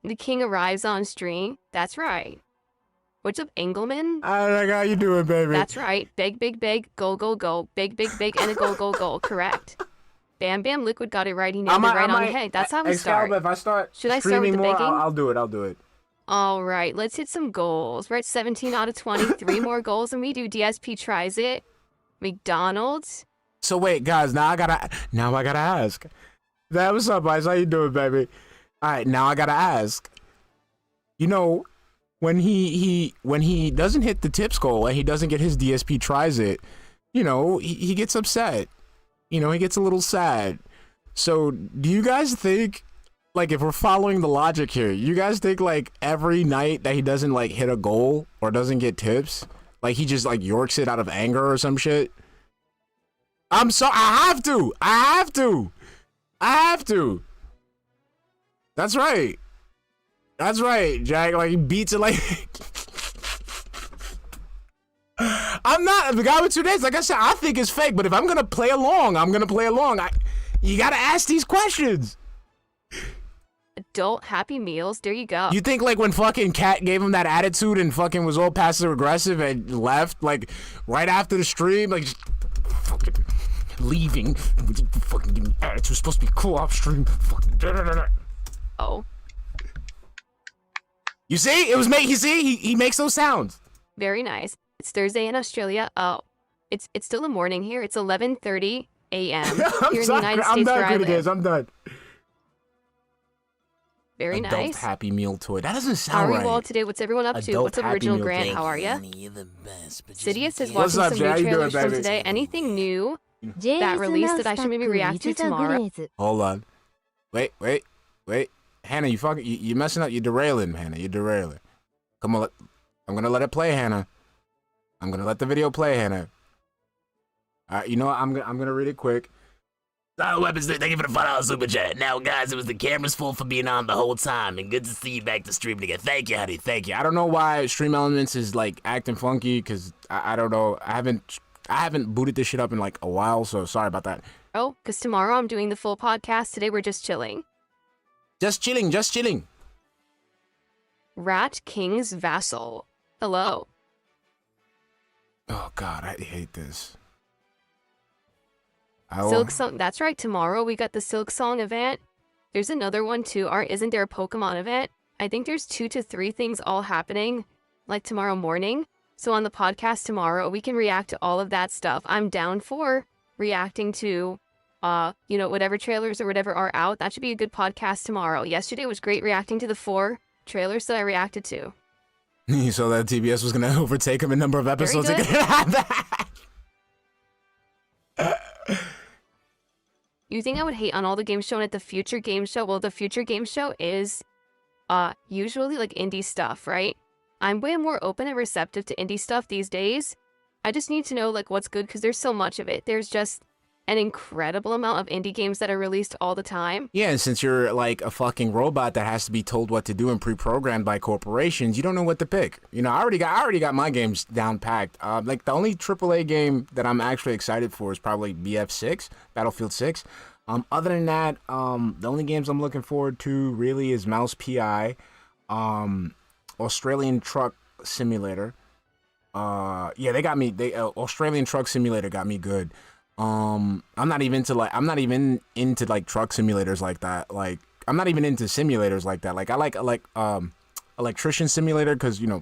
The king arrives on stream. That's right. What's up, Engelman? How you doing, baby? That's right. Big, go. Big, and a go. Correct. Bam, Liquid got it right. He nailed it right on the head. That's how we start. If I start Should I start with the more, begging? I'll do it. All right, let's hit some goals. We're at 17 out of 20. 3 more goals, and we do. DSP tries it. McDonald's. So wait, guys. Now I gotta ask. What's up, guys? How you doing, baby? All right, now I gotta ask. You know, when he doesn't hit the tips goal and he doesn't get his DSP tries it, you know, he gets upset. You know, he gets a little sad. So do you guys think, like, if we're following the logic here, you guys think, like, every night that he doesn't, like, hit a goal or doesn't get tips, like, he just, like, yorks it out of anger or some shit? I'm sorry. I have to. That's right, Jack. Like, he beats it like... I'm not the guy with 2 days. Like I said, I think it's fake. But if I'm gonna play along, you gotta ask these questions. Adult Happy Meals. There you go. You think, like, when fucking Cat gave him that attitude and fucking was all passive aggressive and left, like, right after the stream, like, just fucking leaving, fucking giving attitude. It's supposed to be cool off stream. Oh. You see, it was he makes those sounds. Very nice. It's Thursday in Australia. Oh. It's still the morning here. It's 11:30 a.m. I'm here in the sorry. United I'm States done, where I Pretty live. Gaze. I'm done. Very Adult nice. Happy Meal toy. That doesn't How sound are right. you all today? What's everyone up to? Adult What's up, Happy Original Meal Grant? thing. How are ya? You're the best, but just Sidious be is careful. watching up, some Jay? new How you doing, trailers from baby? today. Anything new? ジェイ That ズ release ナウ that I スタ should ッ maybe ク react ウ to ィズ・ザ・グ tomorrow? レーズ Hold on. Wait. Hannah, you messing up. You're derailing, Hannah. You're derailing. Come on. I'm gonna let it play, Hannah. I'm gonna let the video play, Hannah. All right, you know what? I'm gonna read it quick. Weapons, thank you for the $5 super chat. Now, guys, it was the camera's fault for being on the whole time, and good to see you back to streaming again. Thank you, honey. Thank you. I don't know why Stream Elements is like acting funky because I don't know. I haven't booted this shit up in like a while, so sorry about that. Oh, because tomorrow I'm doing the full podcast. Today we're just chilling. Just chilling. Rat King's Vassal. Hello. Oh God, I hate this. Silk Song. That's right. Tomorrow we got the Silk Song event. There's another one too. Isn't there a Pokemon event? I think there's 2 to 3 things all happening, like tomorrow morning. So on the podcast tomorrow, we can react to all of that stuff. I'm down for reacting to, whatever trailers or whatever are out. That should be a good podcast tomorrow. Yesterday was great reacting to the 4 trailers that I reacted to. You saw that TBS was gonna overtake him in number of episodes. good. You think I would hate on all the game show and at the future game show? Well, the future game show is usually like indie stuff, right? I'm way more open and receptive to indie stuff these days. I just need to know like what's good because there's so much of it. There's just an incredible amount of indie games that are released all the time. Yeah, and since you're like a fucking robot that has to be told what to do and pre-programmed by corporations, you don't know what to pick. You know, I already got my games down packed. Like the only AAA game that I'm actually excited for is probably BF6, Battlefield 6. Other than that, the only games I'm looking forward to really is Mouse PI, Australian Truck Simulator. They got me. Australian Truck Simulator got me good. I'm not even into like truck simulators like that. Like I'm not even into simulators like that. Like I like electrician simulator because I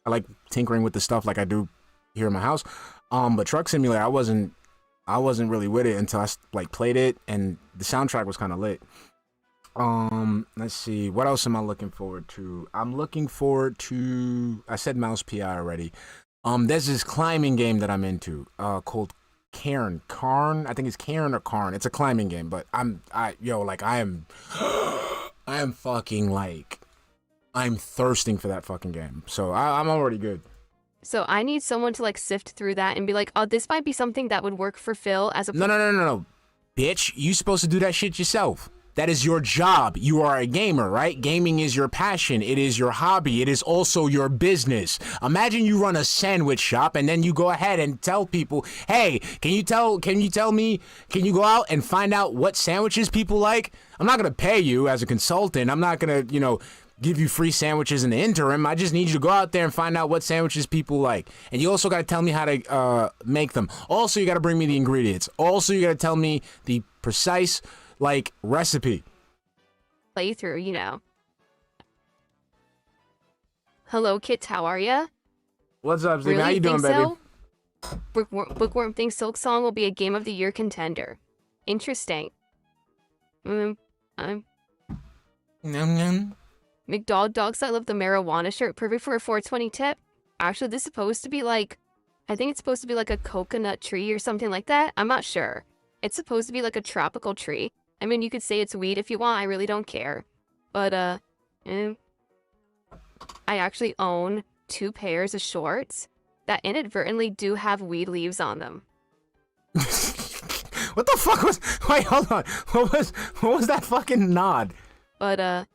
like tinkering with the stuff like I do here in my house. But truck simulator I wasn't really with it until I played it and the soundtrack was kind of lit. Let's see, what else am I looking forward to? I said Mouse PI already. There's this climbing game that I'm into, called Karn. I think it's Karn or Karn. It's a climbing game, but I am fucking like, I'm thirsting for that fucking game. So I'm already good. So I need someone to like sift through that and be like, oh, this might be something that would work for Phil as a... No. Bitch, you supposed to do that shit yourself. That is your job. You are a gamer, right? Gaming is your passion. It is your hobby. It is also your business. Imagine you run a sandwich shop and then you go ahead and tell people, hey, can you go out and find out what sandwiches people like? I'm not going to pay you as a consultant. I'm not going to, give you free sandwiches in the interim. I just need you to go out there and find out what sandwiches people like. And you also got to tell me how to make them. Also, you got to bring me the ingredients. Also, you got to tell me the precise recipe. Playthrough, Hello, Kit. How are ya? What's up, Zeke? Really How you doing, think baby? so? Bookworm thinks Silk Song will be a Game of the Year contender. Interesting. McDog Dogs I love the marijuana shirt. Perfect for a 420 tip. Actually, this is supposed to be I think it's supposed to be like a coconut tree or something like that. I'm not sure. It's supposed to be like a tropical tree. I mean, you could say it's weed if you want. I really don't care. But, I actually own 2 pairs of shorts that inadvertently do have weed leaves on them. What the fuck was... Wait, hold on. What was that fucking nod? But, I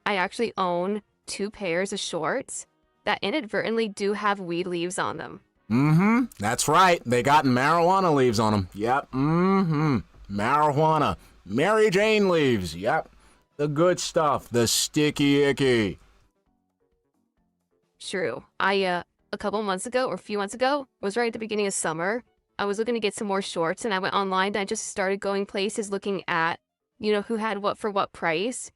actually own 2 pairs of shorts that inadvertently do have weed leaves on them. Mm-hmm. That's right. They got marijuana leaves on them. Yep. Mm-hmm. Marijuana. Mary Jane leaves. Yep. The good stuff. The sticky icky. True. A couple months ago or a few months ago, it was right at the beginning of summer. I was looking to get some more shorts and I went online and I just started going places looking at, who had what for what price.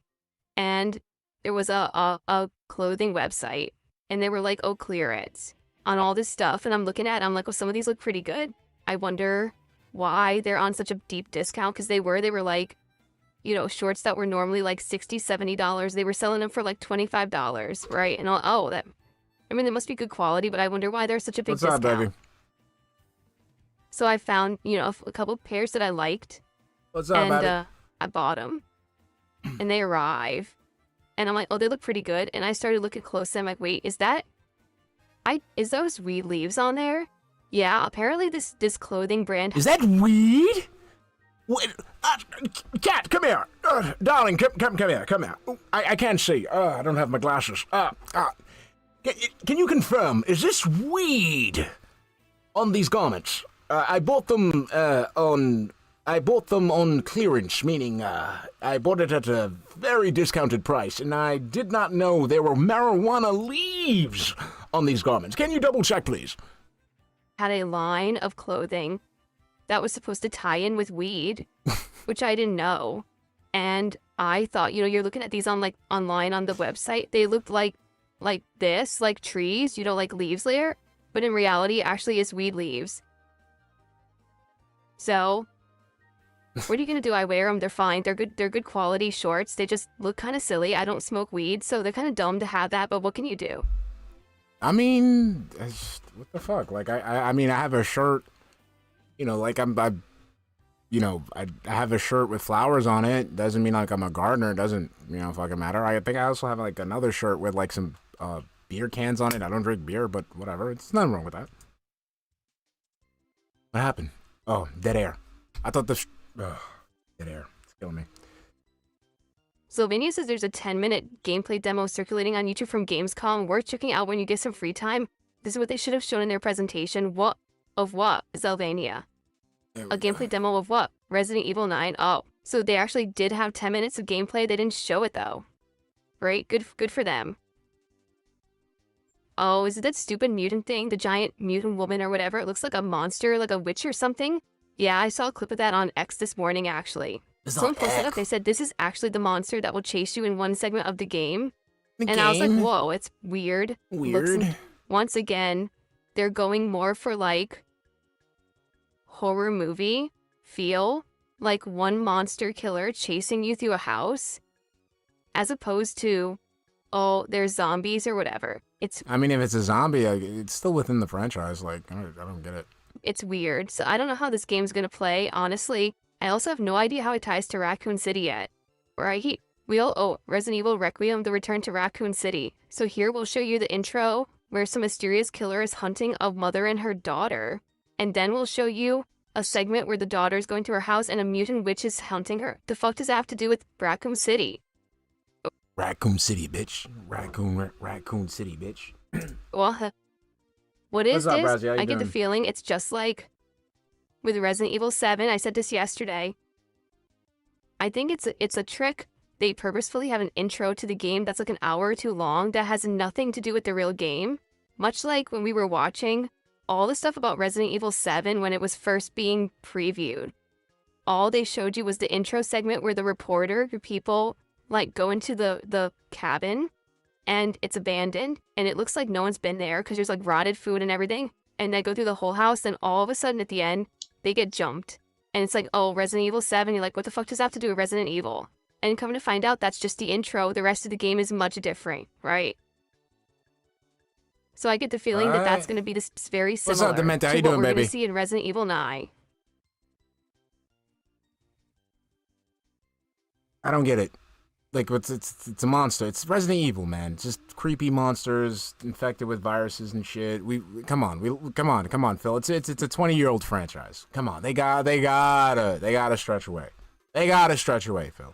And there was a clothing website and they were like, oh, clear it. on all this stuff, and I'm looking at it, I'm like, well, some of these look pretty good. I wonder why they're on such a deep discount, because they were like, you know, shorts that were normally like $60, $70. They were selling them for like $25, right? And I mean, they must be good quality, but I wonder why they're such a big What's discount. up, baby? So I found, you know, a couple pairs that I liked. What's up, baby? And I bought them. And they arrive. And I'm like, oh, they look pretty good. And I started looking close. I'm like, wait, is those weed leaves on there? Yeah, apparently this clothing brand. Is that weed? Wait, cat, come here. Darling, come here, come here. I can't see. I don't have my glasses. Can you confirm, is this weed on these garments? I bought them on clearance, meaning I bought it at a very discounted price, and I did not know there were marijuana leaves on these garments. Can you double check, please? Had a line of clothing that was supposed to tie in with weed, which I didn't know. And I thought, you know, you're looking at these online on the website. They looked like this, like trees, you know, like leaves there. But in reality, it actually is weed leaves. So, what are you gonna do? I wear them. They're fine. They're good quality shorts. They just look kind of silly. I don't smoke weed, so they're kind of dumb to have that. But what can you do? I mean, what the fuck? Like, I mean, I have a shirt, you know, like I have a shirt with flowers on it. Doesn't mean like I'm a gardener. It doesn't, you know, fucking matter. I think I also have like another shirt with like some beer cans on it. I don't drink beer, but whatever. It's nothing wrong with that. What happened? Oh, dead air. I thought dead air. It's killing me. Sylvania says there's a 10-minute gameplay demo circulating on YouTube from Gamescom. Worth checking out when you get some free time. This is what they should have shown in their presentation. What? Sylvania? A gameplay demo of what? Resident Evil 9? Oh, so they actually did have 10 minutes of gameplay. They didn't show it though. Right? Good for them. Oh, is it that stupid mutant thing? The giant mutant woman or whatever? It looks like a monster, like a witch or something. Yeah, I saw a clip of that on X this morning actually. Someone posted up, they said this is actually the monster that will chase you in one segment of the game. I was like, whoa, it's weird. Once again, they're going more for like horror movie feel, like one monster killer chasing you through a house, as opposed to, oh, there's zombies or whatever. I mean, if it's a zombie, it's still within the franchise. Like, I don't get it. It's weird. So I don't know how this game's gonna play, honestly. I also have no idea how it ties to Raccoon City yet. Right? Resident Evil Requiem, the return to Raccoon City. So here we'll show you the intro where some mysterious killer is hunting a mother and her daughter. And then we'll show you a segment where the daughter is going to her house and a mutant witch is hunting her. The fuck does that have to do with Raccoon City? Raccoon City, bitch. Raccoon City, bitch. Well, what is What's up, this? Brazzy? How you I get the doing? feeling it's just like with Resident Evil 7. I said this yesterday. I think it's a trick. They purposefully have an intro to the game that's like an hour or too long that has nothing to do with the real game. Much like when we were watching all the stuff about Resident Evil 7 when it was first being previewed. All they showed you was the intro segment where the reporter, the people, like go into the cabin and it's abandoned and it looks like no one's been there because there's like rotted food and everything. And they go through the whole house and all of a sudden at the end, they get jumped. And it's like, oh, Resident Evil 7. You're like, what the fuck does that have to do with Resident Evil? And come to find out, that's just the intro. The rest of the game is much different, right? So I get the feeling that that's going to be this very similar What's up, Dementa? How to you what doing, we're going baby? to see in Resident Evil 9. I don't get it. Like, it's a monster. It's Resident Evil, man. It's just creepy monsters infected with viruses and shit. Come on, Phil. It's a 20-year-old franchise. Come on, they gotta stretch away. They gotta stretch away, Phil.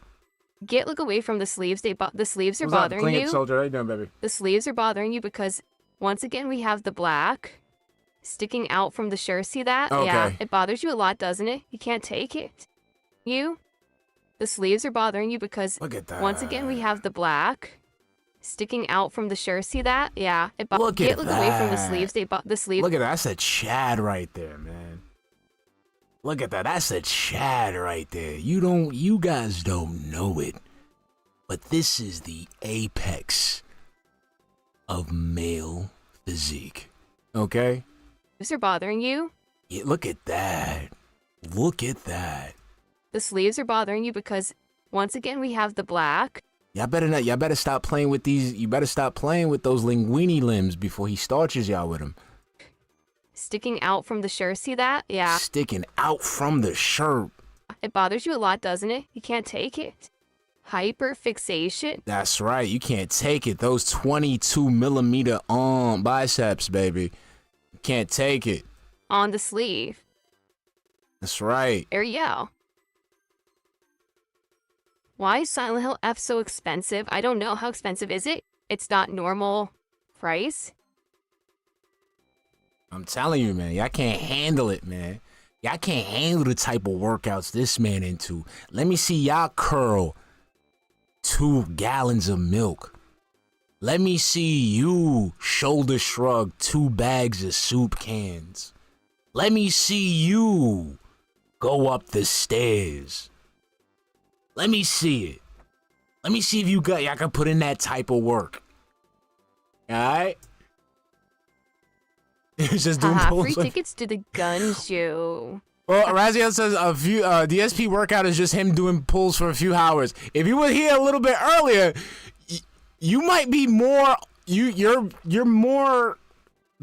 Look away from the sleeves. The sleeves are What's up, bothering Clean It you. Soldier? How you doing, baby? The sleeves are bothering you because once again we have the black sticking out from the shirt. See that? Okay. Yeah, it bothers you a lot, doesn't it? You can't take it. The sleeves are bothering you because Look at that. once again we have the black sticking out from the shirt. See that? Yeah, Look at look away from the that. sleeves. The sleeves. Look at that. That's a Chad right there, man. Look at that. That's a Chad right there. You guys don't know it, but this is the apex of male physique. Okay? Sleeves are bothering you. Yeah, look at that. Look at that. The sleeves are bothering you because once again we have the black. Y'all better stop playing with these. You better stop playing with those linguini limbs before he starches y'all with them. Sticking out from the shirt. See that? Yeah. Sticking out from the shirt. It bothers you a lot, doesn't it? You can't take it. Hyperfixation. That's right. You can't take it. Those 22 millimeter biceps, baby. You can't take it. On the sleeve. That's right. Ariel. Why is Silent Hill F so expensive? I don't know. How expensive is it? It's not normal price. I'm telling you, man. Y'all can't handle it, man. Y'all can't handle the type of workouts this man into. Let me see y'all curl 2 gallons of milk. Let me see you shoulder shrug 2 bags of soup cans. Let me see you go up the stairs. Let me see it. Let me see if y'all can put in that type of work. Alright? It's just doing Haha, pulls free like- tickets to the gun show. Well, Raziel says a few DSP workout is just him doing pulls for a few hours. If you were here a little bit earlier, you might be more you're more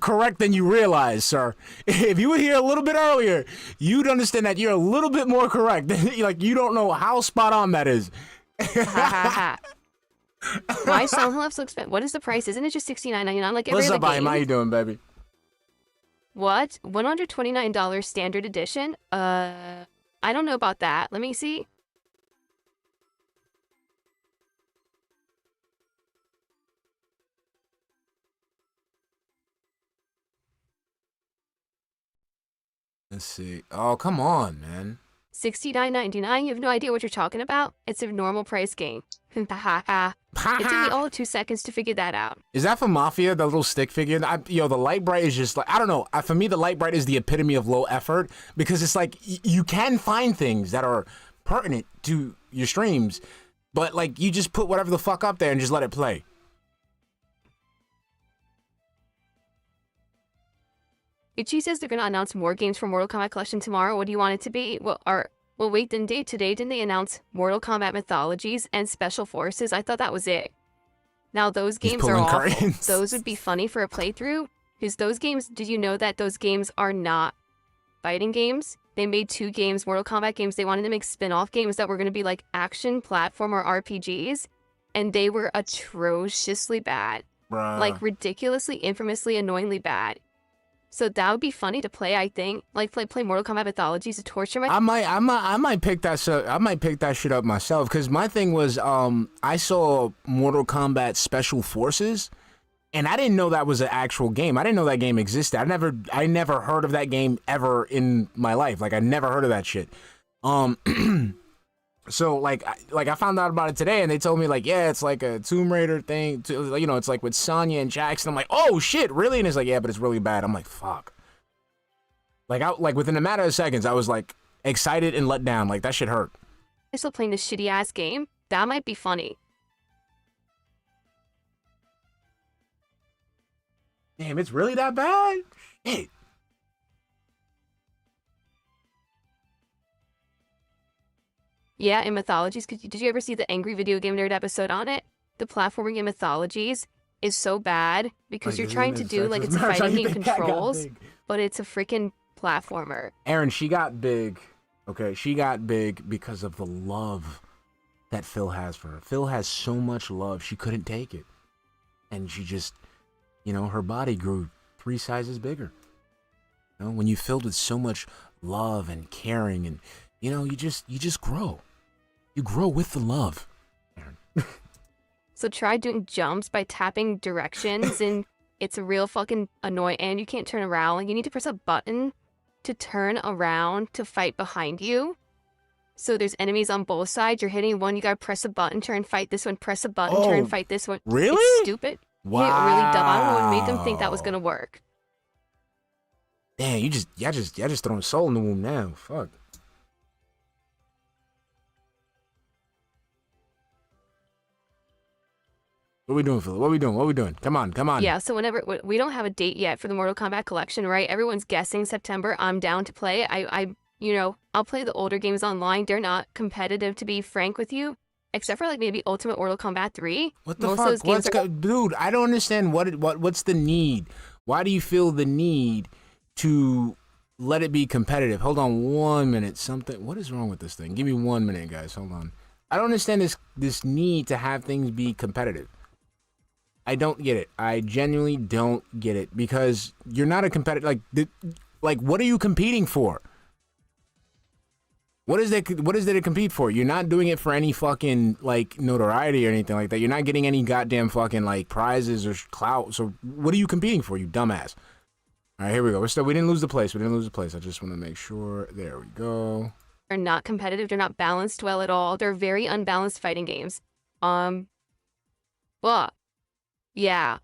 correct than you realize, sir. If you were here a little bit earlier, you'd understand that you're a little bit more correct. Like you don't know how spot on that is. Why is Silent Hill F so expensive? What is the price? Isn't it just $69.99 like every What's other up, Aim? game? How you doing, baby? What? $129 standard edition? I don't know about that. Let me see. Let's see. Oh, come on, man. $69.99? You have no idea what you're talking about? It's a normal price game. It took me all of 2 seconds to figure that out. Is that for Mafia, the little stick figure? The Light Bright is just like, I don't know. For me, the Light Bright is the epitome of low effort because it's like you can find things that are pertinent to your streams, but like you just put whatever the fuck up there and just let it play. Ichi says they're going to announce more games for Mortal Kombat Collection tomorrow. What do you want it to be? Well, wait, today didn't they announce Mortal Kombat Mythologies and Special Forces? I thought that was it. Now, those He's games are pulling awful. curtains. Those would be funny for a playthrough. Because those games, did you know that those games are not fighting games? They made 2 games, Mortal Kombat games. They wanted to make spin-off games that were going to be like action, platform, or RPGs. And they were atrociously bad. Bruh. Like ridiculously, infamously, annoyingly bad. So that would be funny to play, I think. Like play Mortal Kombat Mythologies to torture my. I might pick that shit up myself because my thing was I saw Mortal Kombat Special Forces, and I didn't know that was an actual game. I didn't know that game existed. I never heard of that game ever in my life. Like I never heard of that shit. So like I found out about it today, and they told me like, yeah, it's like a Tomb Raider thing. It's like with Sonya and Jackson. I'm like, oh shit, really? And it's like, yeah, but it's really bad. I'm like, fuck. Like within a matter of seconds, I was like excited and let down. Like that shit hurt. I'm still playing this shitty ass game. That might be funny. Damn, it's really that bad? Shit. Yeah, in Mythologies, did you ever see the Angry Video Game Nerd episode on it? The platforming in Mythologies is so bad because you're trying to do like it's a fighting game controls, but it's a freaking platformer. Aaron, she got big. Okay, she got big because of the love that Phil has for her. Phil has so much love, she couldn't take it. And she just, her body grew 3 sizes bigger. When you're filled with so much love and caring and, you just grow. You grow with the love, Aaron. So try doing jumps by tapping directions and it's a real fucking annoying, and you can't turn around. Like you need to press a button to turn around to fight behind you. So there's enemies on both sides. You're hitting one, you gotta press a button, turn, fight this one, press a button, turn, fight this one. Really? It's stupid. Wow. Yeah, really dumb. I don't know what made them think that was gonna work. Damn, y'all just throwing soul in the womb now. Fuck. What we doing, Phil? What we doing? What we doing? Come on, come on. Yeah, so whenever we don't have a date yet for the Mortal Kombat collection, right? Everyone's guessing September. I'm down to play. I'll play the older games online. They're not competitive, to be frank with you, except for like maybe Ultimate Mortal Kombat 3. What the Most of fuck? those games Dude, I don't understand what's the need. Why do you feel the need to let it be competitive? Hold on 1 minute. What is wrong with this thing? Give me 1 minute, guys. Hold on. I don't understand this need to have things be competitive. I don't get it. I genuinely don't get it, because you're not a competitor. Like, what are you competing for? What is there to compete for? You're not doing it for any fucking like notoriety or anything like that. You're not getting any goddamn fucking like prizes or clout. So what are you competing for, you dumbass? All right, here we go. We didn't lose the place. I just want to make sure. There we go. are not competitive. They're not balanced well at all. They're very unbalanced fighting games. Well, yeah.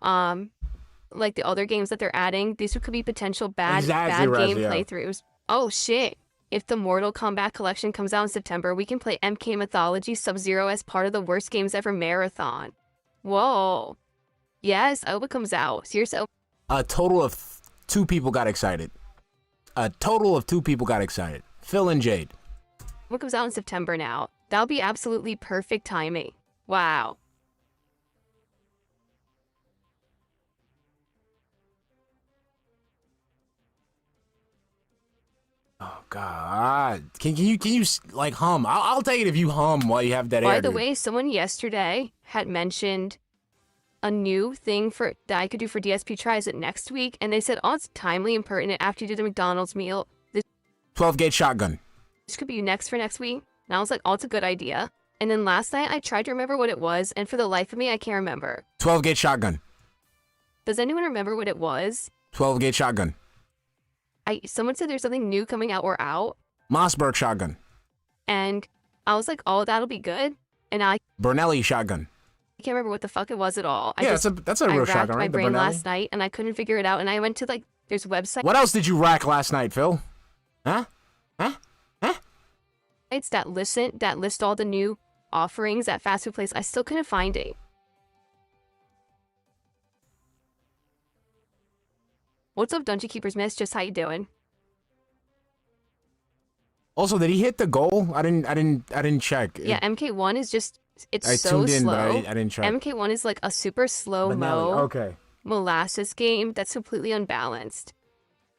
Like the other games that they're adding, these could be potential bad game playthroughs. Oh shit. If the Mortal Kombat collection comes out in September, we can play MK Mythology Sub-Zero as part of the Worst Games Ever marathon. Whoa. Yes, I hope it comes out. Seriously. A total of 2 people got excited. Phil and Jade. What comes out in September now? That'll be absolutely perfect timing. Wow. Oh God! Can you like hum? I'll take it if you hum while you have that air. By the way, someone yesterday had mentioned a new thing that I could do for DSP tries it next week, and they said, "Oh, it's timely and pertinent after you do the McDonald's meal. 12-gauge shotgun. This could be next for next week." And I was like, "Oh, it's a good idea." And then last night I tried to remember what it was, and for the life of me, I can't remember. 12-gauge shotgun. Does anyone remember what it was? 12-gauge shotgun. Someone said there's something new coming out or out. Mossberg shotgun. And I was like, oh, that'll be good. And I Bernelli shotgun. can't remember what the fuck it was at all. That's a real shotgun, right? My brain last night, and I couldn't figure it out. And I went to there's a website. What else did you rack last night, Phil? Huh? It's that list all the new offerings at fast food place. I still couldn't find it. What's up, Dungeon Keepers Miss? Just how you doing? Also, did he hit the goal? I didn't check. Yeah, MK1 is just I so tuned in, slow. but I didn't check. MK1 is like a super slow-mo Okay. molasses game that's completely unbalanced.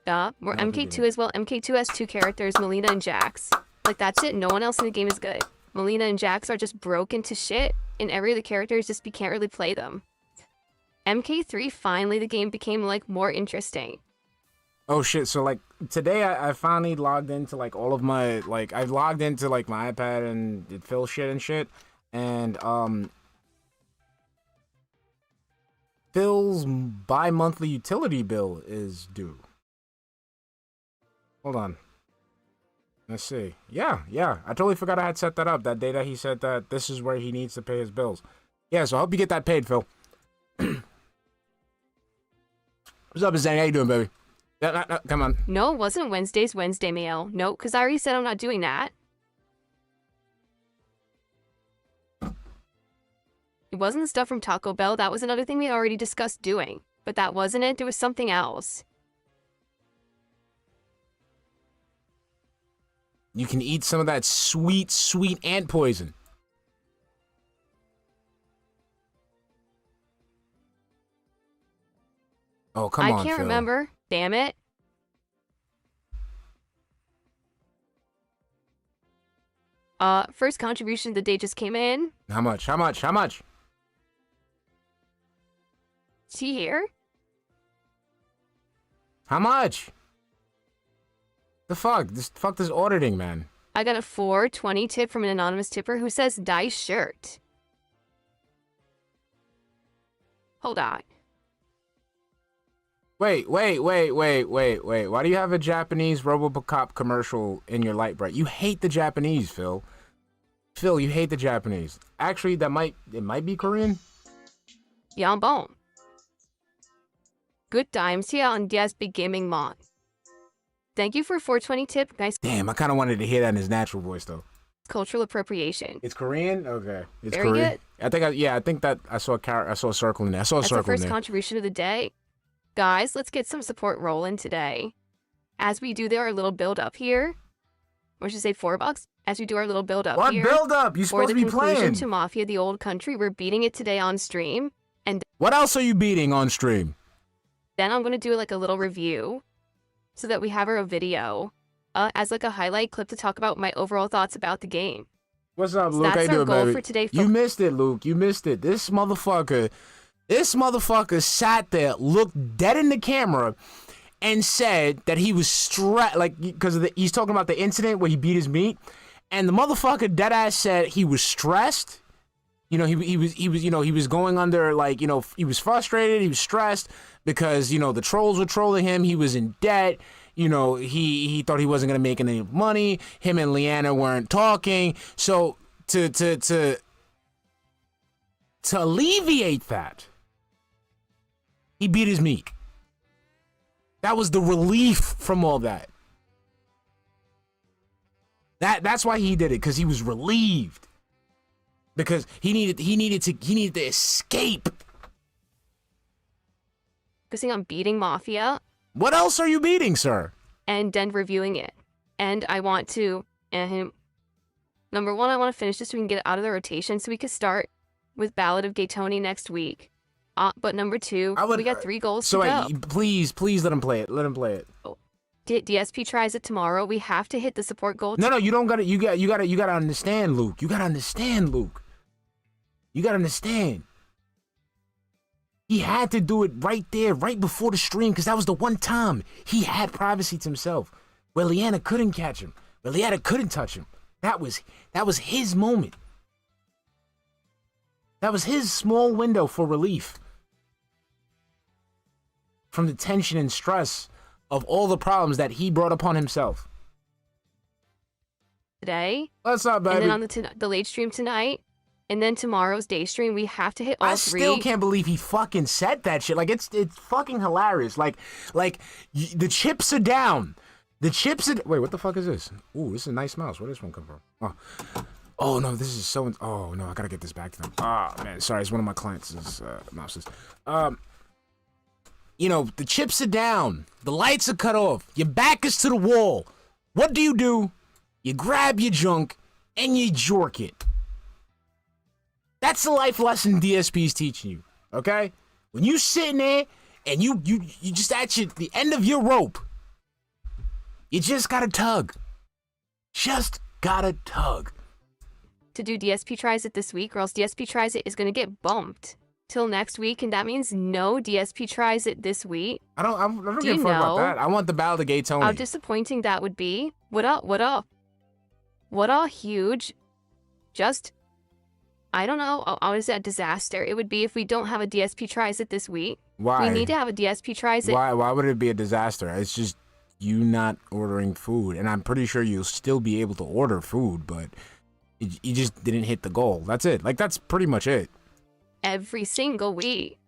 Yeah, or MK2 as well. MK2 has 2 characters, Melina and Jax. Like, that's it. No one else in the game is good. Melina and Jax are just broken to shit, and every of the characters just, you can't really play them. MK3, finally, the game became, more interesting. Oh, shit. So, today I finally logged into, all of my, I logged into, my iPad and did Phil shit and shit. And, Phil's bi-monthly utility bill is due. Hold on. Let's see. Yeah. I totally forgot I had set that up. That day that he said that this is where he needs to pay his bills. Yeah, so I hope you get that paid, Phil. What's up, Zane? How you doing, baby? No, come on. No, it wasn't Wednesday mail. No, because I already said I'm not doing that. It wasn't the stuff from Taco Bell. That was another thing we already discussed doing. But that wasn't it. There was something else. You can eat some of that sweet, sweet ant poison. Oh, come on, I can't Phil. remember. Damn it. First contribution of the day just came in. How much? Is he here? How much? The fuck? Fuck this auditing, man. I got a 420 tip from an anonymous tipper who says Dice shirt. Hold on. Wait. Why do you have a Japanese RoboCop commercial in your light bright? You hate the Japanese, Phil. Phil, you hate the Japanese. Actually, it might be Korean. Yambon. Good times here on dspgaming Mon. Thank you for 420 tip. Nice. Damn, I kind of wanted to hear that in his natural voice, though. Cultural appropriation. It's Korean? Okay. It's Very Korean. good. I think that I saw I saw a circle in there. I saw a That's the circle in first there. contribution of the day. Guys, let's get some support rolling today. As we do our little build up here, or should I say $4? As we do our little build up What here. build up? You For supposed the to be conclusion playing. to Mafia the Old Country, we're beating it today on stream. And What else are you beating on stream? then I'm going to do like a little review so that we have our video as like a highlight clip to talk about my overall thoughts about the game. What's up, So Luke? How that's you our doing, goal baby? for today. You missed it, Luke. You missed it. This motherfucker sat there, looked dead in the camera, and said that he was stressed, like, because he's talking about the incident where he beat his meat, and the motherfucker dead ass said he was stressed. You know, he was going under, like, you know, he was frustrated, he was stressed because, you know, the trolls were trolling him, he was in debt, you know, he thought he wasn't gonna make any money, him and Leanna weren't talking, so to alleviate that, he beat his meat. That was the relief from all that. That's why he did it, because he was relieved. Because he needed to escape. Focusing on beating Mafia What else are you beating, sir? and then reviewing it. And I want to, number one, I want to finish this so we can get it out of the rotation so we can start with Ballad of Gaytoni next week. But number two, we got 3 goals So to go. wait, please let him play it. Let him play it. DSP tries it tomorrow. We have to hit the support goal. No, you don't got to. You got to understand, Luke. You got to understand, Luke. You got to understand. He had to do it right there, right before the stream, because that was the one time he had privacy to himself, where Leanna couldn't catch him, where Leanna couldn't touch him. That was his moment. That was his small window for relief from the tension and stress of all the problems that he brought upon himself. Today, What's up, baby? and then on the late stream tonight, and then tomorrow's day stream, we have to hit all I 3. still can't believe he fucking said that shit. Like, it's fucking hilarious. Like the chips are down. The chips are... Wait, what the fuck is this? Ooh, this is a nice mouse. Where does this one come from? Oh no, this is so... Oh, no, I gotta get this back to them. Ah, man, sorry, it's one of my clients' mouses. You know, the chips are down. The lights are cut off. Your back is to the wall. What do? You grab your junk and you jork it. That's the life lesson DSP's teaching you, okay? When you sitting there and you just at the end of your rope, you just gotta tug. Just gotta tug. To do DSP tries it this week, or else DSP tries it is going to get bumped till next week, and that means no DSP tries it this week. I don't Do give a you fuck about know that. I want the Ballad of Gaytoni. how disappointing that would be? What a huge, just, I don't know, I would say a disaster it would be if we don't have a DSP tries it this week. Why? We need to have a DSP tries it. Why would it be a disaster? It's just you not ordering food, and I'm pretty sure you'll still be able to order food, but you just didn't hit the goal. That's it. Like, that's pretty much it. Every single week.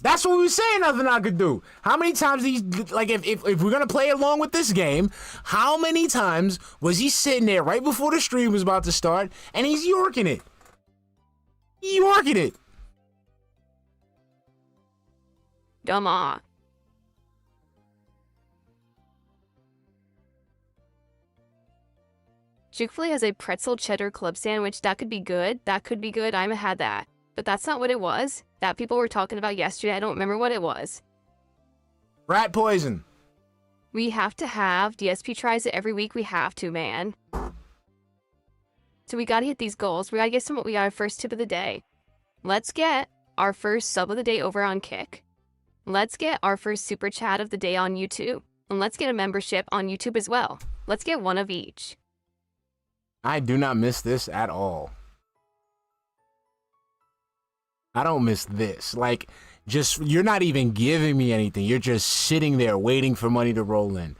That's what we were saying nothing I could do. How many times if we're gonna play along with this game, how many times was he sitting there right before the stream was about to start and he's yorking it? Yorking it. Dumb ah. Chick-fil-A has a pretzel cheddar club sandwich. That could be good. That could be good. I haven't had that. But that's not what it was. That people were talking about yesterday. I don't remember what it was. Rat poison. We have to have DSP tries it every week. We have to, man. So we gotta hit these goals. We gotta get we got our first tip of the day. Let's get our first sub of the day over on Kick. Let's get our first super chat of the day on YouTube. And let's get a membership on YouTube as well. Let's get one of each. I do not miss this at all. I don't miss this. Like, you're not even giving me anything. You're just sitting there waiting for money to roll in.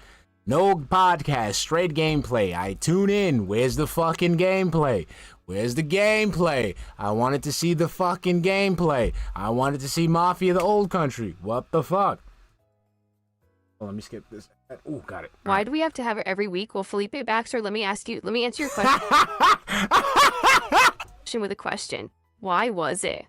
No podcast, straight gameplay. I tune in. Where's the fucking gameplay? Where's the gameplay? I wanted to see the fucking gameplay. I wanted to see Mafia the Old Country. What the fuck? Oh, let me skip this. Ooh, got it. Why do we have to have it every week? Well, Felipe Baxter, let me answer your question with a question. Why was it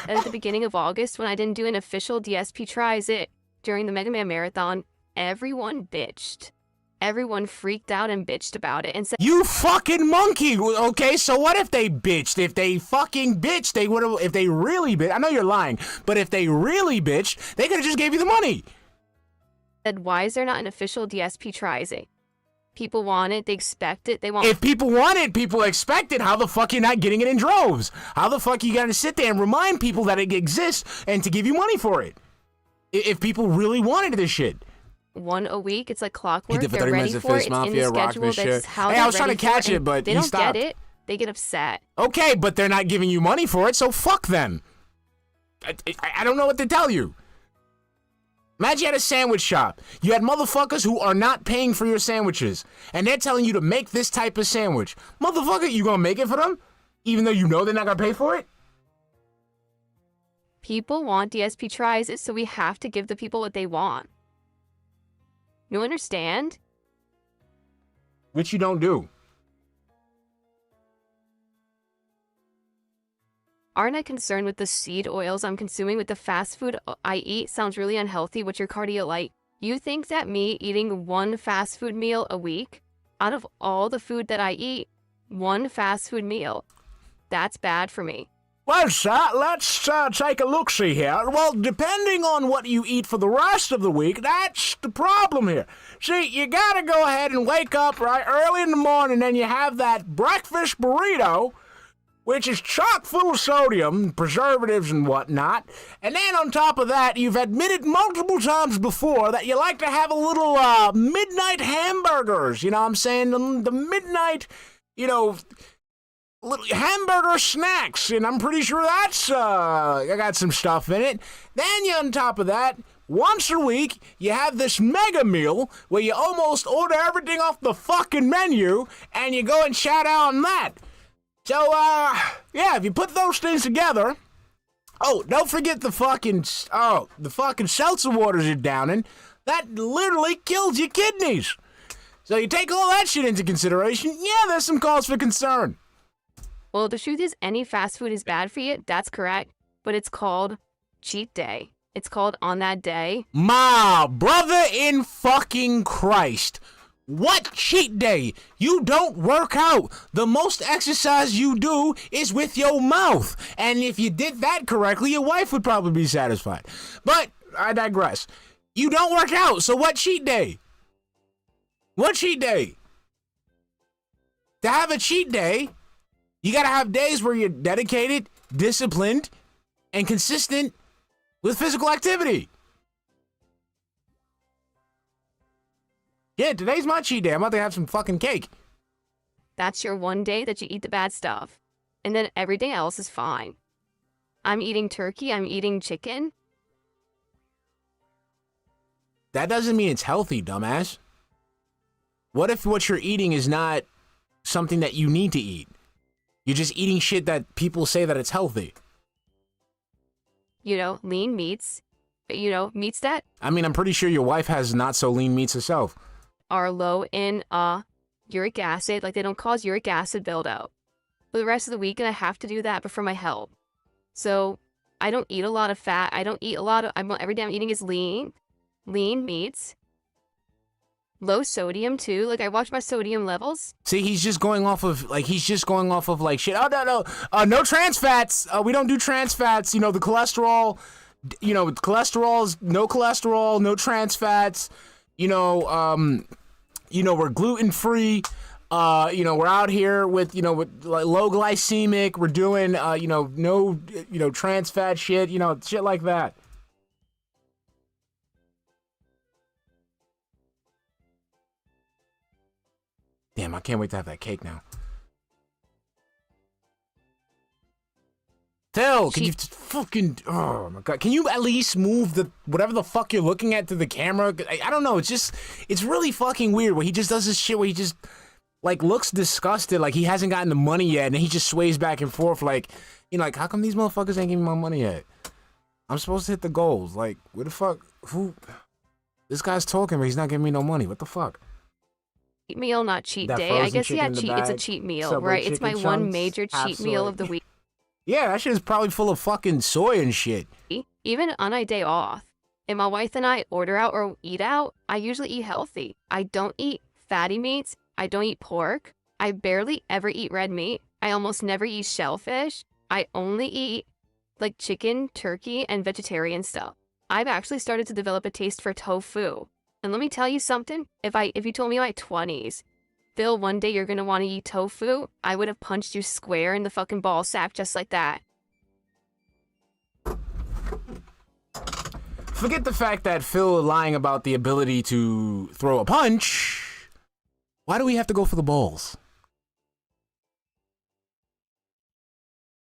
that at the beginning of August, when I didn't do an official DSP tries it during the Mega Man Marathon, everyone bitched. Everyone freaked out and bitched about it and said, You fucking monkey! Okay, so what if they bitched? If they fucking bitched, they would have. If they really bitched, I know you're lying, but if they really bitched, they could have just gave you the money. why is there not an official DSP tries it? People want it, they expect it, they want. If people want it, people expect it. How the fuck you not getting it in droves? How the fuck you gotta sit there and remind people that it exists and to give you money for it? If people really wanted this shit. one a week, it's like clockwork. He did for They're 30 ready minutes of for it. Fist It's in Mafia, the rock schedule. this That's shit. how Hey, they're I was trying ready to for catch it, and but they he don't stopped. get it. They get upset. Okay, but they're not giving you money for it, so fuck them. I don't know what to tell you. Imagine you had a sandwich shop. You had motherfuckers who are not paying for your sandwiches, and they're telling you to make this type of sandwich. Motherfucker, you gonna make it for them? Even though you know they're not gonna pay for it? People want DSP tries it, so we have to give the people what they want. You understand? Which you don't do. Aren't I concerned with the seed oils I'm consuming with the fast food I eat? Sounds really unhealthy. What's your cardio like? You think that me eating one fast food meal a week, out of all the food that I eat, one fast food meal, that's bad for me? Well, sir, let's take a look-see here. Well, depending on what you eat for the rest of the week, that's the problem here. See, you gotta go ahead and wake up right early in the morning, and you have that breakfast burrito, which is chock full of sodium, preservatives and whatnot. And then on top of that, you've admitted multiple times before that you like to have a little midnight hamburgers. You know what I'm saying? The midnight, little hamburger snacks. And I'm pretty sure that's, I got some stuff in it. Then on top of that, once a week, you have this mega meal where you almost order everything off the fucking menu and you go and shout out on that. So, yeah, if you put those things together, don't forget the fucking seltzer waters you're downing. That literally kills your kidneys. So you take all that shit into consideration, yeah, there's some cause for concern. Well, the truth is any fast food is bad for you. That's correct. But it's called cheat day. It's called on that day. My brother in fucking Christ. What cheat day? You don't work out. The most exercise you do is with your mouth. And if you did that correctly, your wife would probably be satisfied. But I digress. You don't work out, so what cheat day? What cheat day? To have a cheat day, you gotta have days where you're dedicated, disciplined, and consistent with physical activity. Yeah, today's my cheat day. I'm about to have some fucking cake. That's your one day that you eat the bad stuff. And then everything else is fine. I'm eating turkey. I'm eating chicken. That doesn't mean it's healthy, dumbass. What if what you're eating is not something that you need to eat? You're just eating shit that people say that it's healthy. Lean meats. Meats that I mean, I'm pretty sure your wife has not so lean meats herself. are low in uric acid. Like, they don't cause uric acid buildup. For the rest of the week, and I have to do that, but for my health. So I don't eat a lot of fat. I don't eat a lot of. Every day I'm eating is lean meats. Low sodium too. Like, I watch my sodium levels. See, he's just going off of shit. Oh no, no trans fats. We don't do trans fats. The cholesterol. Cholesterol's no cholesterol, no trans fats. We're gluten free. We're out here with like low glycemic. We're doing no trans fat shit. Shit like that. Damn, I can't wait to have that cake now. Phil, can you fucking... Oh, my God. Can you at least move whatever the fuck you're looking at to the camera? I don't know. It's really fucking weird where he just does this shit where he just, looks disgusted, like he hasn't gotten the money yet, and he just sways back and forth how come these motherfuckers ain't giving me my money yet? I'm supposed to hit the goals. Where the fuck? This guy's talking, but he's not giving me no money. What the fuck? Cheat meal, not cheat That day. I frozen guess, chicken in the it's a bag, cheat meal, Subway right? It's my chicken one chunks, major cheat half meal soy. of the week. Yeah, that shit is probably full of fucking soy and shit. Even on a day off. If my wife and I order out or eat out, I usually eat healthy. I don't eat fatty meats. I don't eat pork. I barely ever eat red meat. I almost never eat shellfish. I only eat like chicken, turkey, and vegetarian stuff. I've actually started to develop a taste for tofu. And let me tell you something, if you told me in my 20s, Phil, one day you're gonna want to eat tofu, I would have punched you square in the fucking ball sack just like that. Forget the fact that Phil lying about the ability to throw a punch. Why do we have to go for the balls?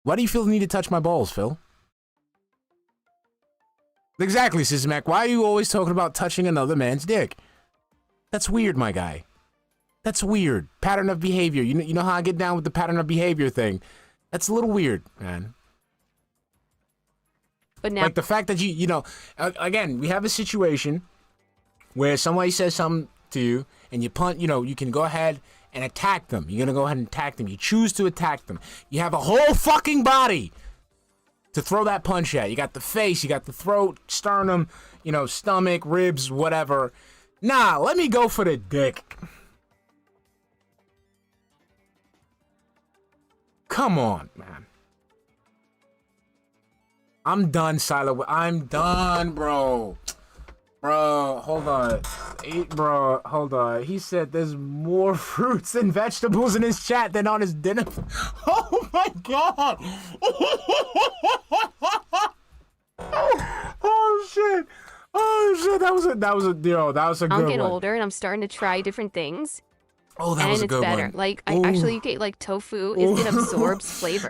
Why do you feel the need to touch my balls, Phil? Exactly, Sismac. Why are you always talking about touching another man's dick? That's weird, my guy. That's weird. Pattern of behavior. You know how I get down with the pattern of behavior thing? That's a little weird, man. But now, Like the fact that you know, again, we have a situation where somebody says something to you and you punt, you can go ahead and attack them. You're going to go ahead and attack them. You choose to attack them. You have a whole fucking body to throw that punch at. You got the face, you got the throat, sternum, stomach, ribs, whatever. Nah, let me go for the dick. Come on, man. I'm done, Silo. I'm done, bro. Bro, hold on. Bro, hold on. He said there's more fruits and vegetables in his chat than on his dinner. Oh my god. Oh shit. Oh shit. That was a good I'm one. getting older and I'm starting to try different things. Oh, that was a and good it's better. one. Like, I actually get, like, tofu, it absorbs flavor.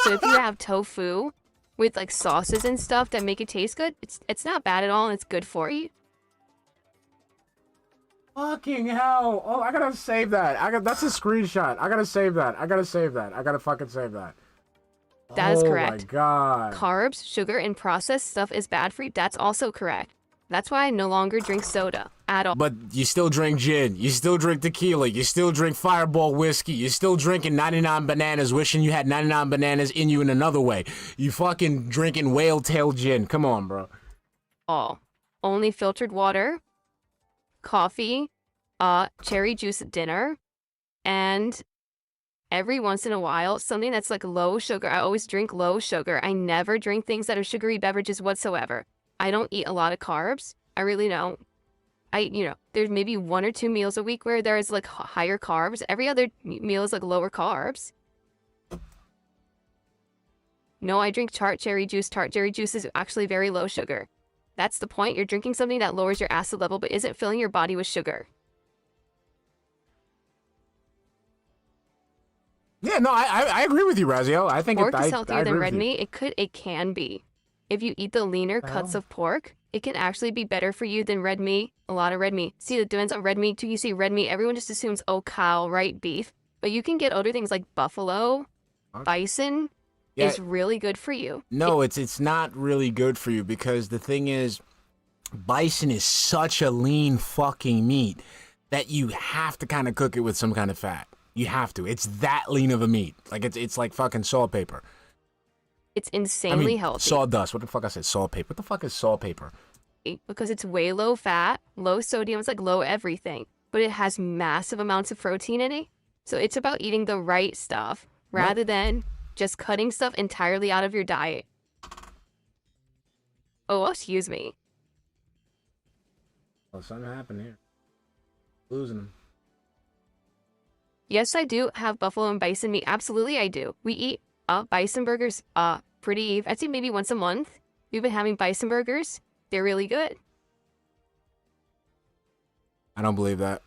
So if you have tofu with, like, sauces and stuff that make it taste good, it's not bad at all, and it's good for you. Fucking hell. Oh, I gotta save that. That's a screenshot. I gotta save that. I gotta fucking save that. That is correct. Oh my god. Carbs, sugar, and processed stuff is bad for you. That's also correct. That's why I no longer drink soda at all. But you still drink gin. You still drink tequila. You still drink Fireball whiskey. You're still drinking 99 bananas, wishing you had 99 bananas in you in another way. You fucking drinking whale tail gin. Come on, bro. All. Only filtered water, coffee, cherry juice at dinner, and every once in a while, something that's like low sugar. I always drink low sugar. I never drink things that are sugary beverages whatsoever. I don't eat a lot of carbs. I really don't. There's maybe 1 or 2 meals a week where there's like higher carbs. Every other meal is like lower carbs. No, I drink tart cherry juice. Tart cherry juice is actually very low sugar. That's the point. You're drinking something that lowers your acid level but isn't filling your body with sugar. Yeah, no, I agree with you, Raziel. I think Pork I is healthier agree than with red you. meat. It can be. If you eat the leaner cuts of pork, it can actually be better for you than red meat. A lot of red meat. See, the difference on red meat too. You see red meat, everyone just assumes, oh, cow, right, beef. But you can get other things like buffalo, bison. Yeah. Is really good for you. No, it's not really good for you because the thing is, bison is such a lean fucking meat that you have to kind of cook it with some kind of fat. You have to. It's that lean of a meat. Like it's like fucking sawpaper. It's insanely healthy. Sawdust. What the fuck I said? Sawpaper. What the fuck is sawpaper? Because it's way low fat, low sodium, it's like low everything. But it has massive amounts of protein in it. So it's about eating the right stuff rather than just cutting stuff entirely out of your diet. Oh, excuse me. Oh, something happened here. Losing them. Yes, I do have buffalo and bison meat. Absolutely, I do. We eat bison burgers I'd say maybe once a month. We've been having bison burgers. They're really good. I don't believe that.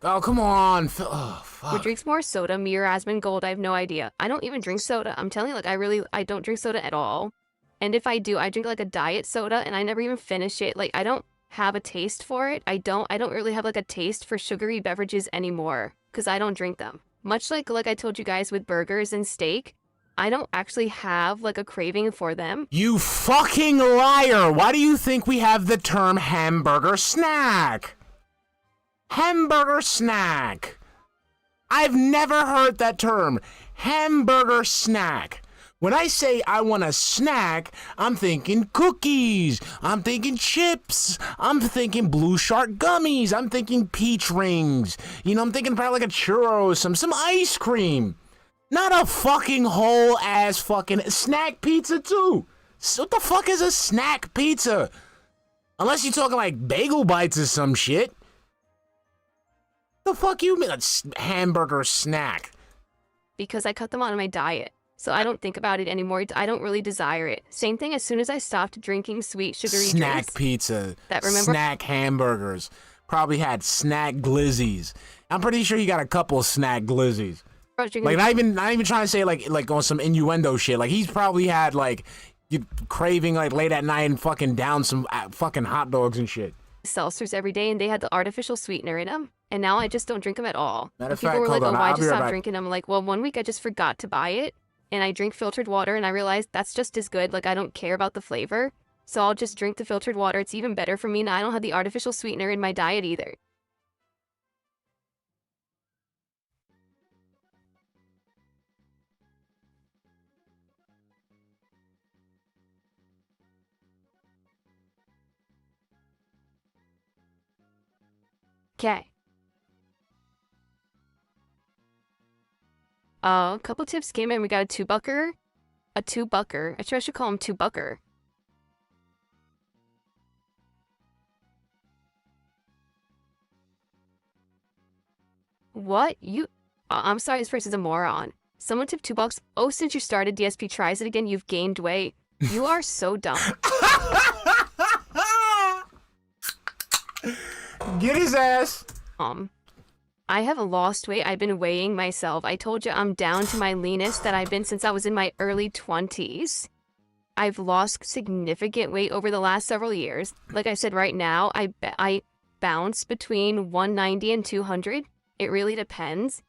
Oh, come on. Oh, fuck. Who drinks more soda, me or Asmon Gold? I have no idea. I don't even drink soda. I'm telling you, like, I don't drink soda at all. And if I do, I drink like a diet soda and I never even finish it. Like, I don't have a taste for it. I don't really have like a taste for sugary beverages anymore because I don't drink them. Much like I told you guys with burgers and steak, I don't actually have like a craving for them. You fucking liar! Why do you think we have the term hamburger snack? Hamburger snack. I've never heard that term. Hamburger snack. When I say I want a snack, I'm thinking cookies. I'm thinking chips. I'm thinking Blue Shark gummies. I'm thinking peach rings. You know, I'm thinking probably like a churro, some ice cream. Not a fucking whole ass fucking snack pizza too. So what the fuck is a snack pizza? Unless you're talking like bagel bites or some shit. The fuck you mean a hamburger snack? Because I cut them out of my diet. So I don't think about it anymore. I don't really desire it. Same thing as soon as I stopped drinking sweet sugary Snack drinks. pizza. That remember snack hamburgers. Probably had snack glizzies. I'm pretty sure you got a couple snack glizzies. I was drinking Like not even trying to say like on some innuendo shit. Like he's probably had like you craving like late at night and fucking down some fucking hot dogs and shit. seltzers every day and they had the artificial sweetener in them. And now I just don't drink them at all. Matter And of people fact, were like, hold oh, on, why'd I'll you be right stop back. drinking them? I'm like, well, one week I just forgot to buy it. And I drink filtered water and I realized that's just as good. Like, I don't care about the flavor. So I'll just drink the filtered water. It's even better for me. And I don't have the artificial sweetener in my diet either. Okay. A couple tips came in. We got a two-bucker. A two-bucker. I should call him two-bucker. What? You... I'm sorry, this person's a moron. Someone tipped $2. Oh, since you started DSP tries it again, you've gained weight. You are so dumb. Get his ass. I have lost weight. I've been weighing myself. I told you I'm down to my leanest that I've been since I was in my early 20s. I've lost significant weight over the last several years. Like I said, right now, I bounce between 190 and 200. It really depends.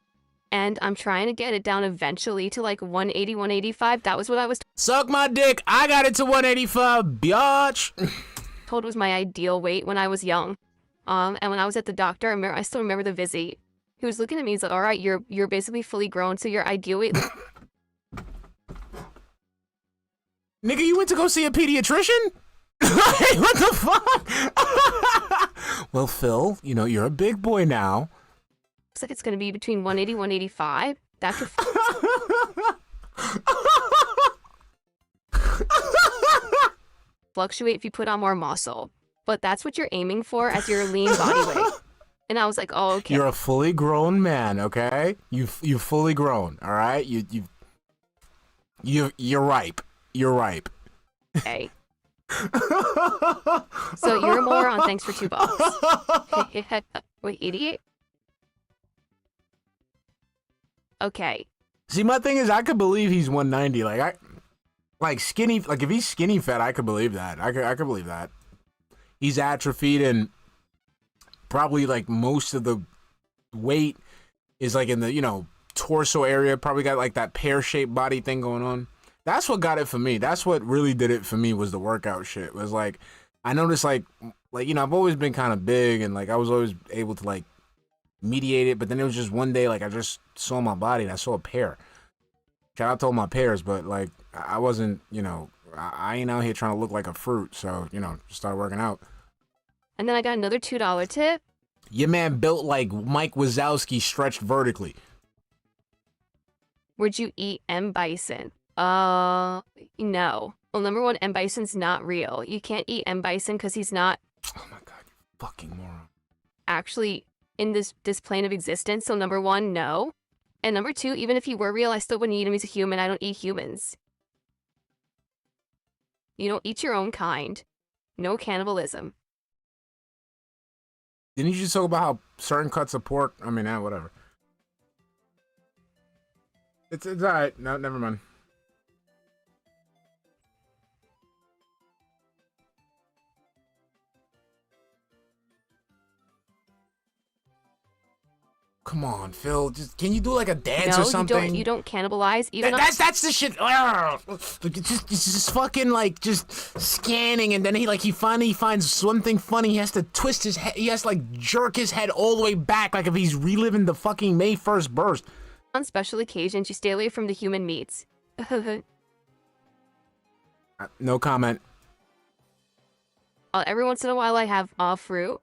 And I'm trying to get it down eventually to like 180, 185. That was what I was Suck my dick. I got it to 185, biatch. told was my ideal weight when I was young. And when I was at the doctor, I still remember the visit. He was looking at me. He's like, "All right, you're basically fully grown, so your ideal weight." Nigga, you went to go see a pediatrician? Like, what the fuck? Well, Phil, you know, you're a big boy now. Looks like it's gonna be between 180, 185. That could fluctuate if you put on more muscle. But that's what you're aiming for as your lean body weight. And I was like, oh, okay. You're a fully grown man, okay? You fully grown, all right? You're ripe. You're ripe. Okay. So you're a moron. Thanks for $2. Wait, idiot? Okay. See, my thing is, I could believe he's 190. Like skinny. Like if he's skinny fat, I could believe that. I could believe that. He's atrophied and probably like most of the weight is like in the, you know, torso area. Probably got like that pear-shaped body thing going on. That's what got it for me. That's what really did it for me was the workout shit. Was like, I noticed like, you know, I've always been kind of big and like I was always able to like mediate it. But then it was just one day, like I just saw my body and I saw a pear. Shout out to all my pears, but like I wasn't, you know, I ain't out here trying to look like a fruit. So, you know, just start working out. And then I got another $2 tip. Your man built like Mike Wazowski stretched vertically. Would you eat M. Bison? No. Well, number one, M. Bison's not real. You can't eat M. Bison because he's not Oh my God, you fucking moron. actually in this plane of existence. So number one, no. And number two, even if he were real, I still wouldn't eat him. He's a human. I don't eat humans. You don't eat your own kind. No cannibalism. Didn't you just talk about how certain cuts of pork? I mean, whatever. It's all right. No, never mind. Come on, Phil. Just can you do like a dance No, or something? you don't cannibalize. Even That's the shit. It's just fucking like just scanning, and then he finally finds something funny. He has to twist his head. He has to like jerk his head all the way back, like if he's reliving the fucking May 1st burst. on special occasions, you stay away from the human meats. No comment. Every once in a while, I have fruit.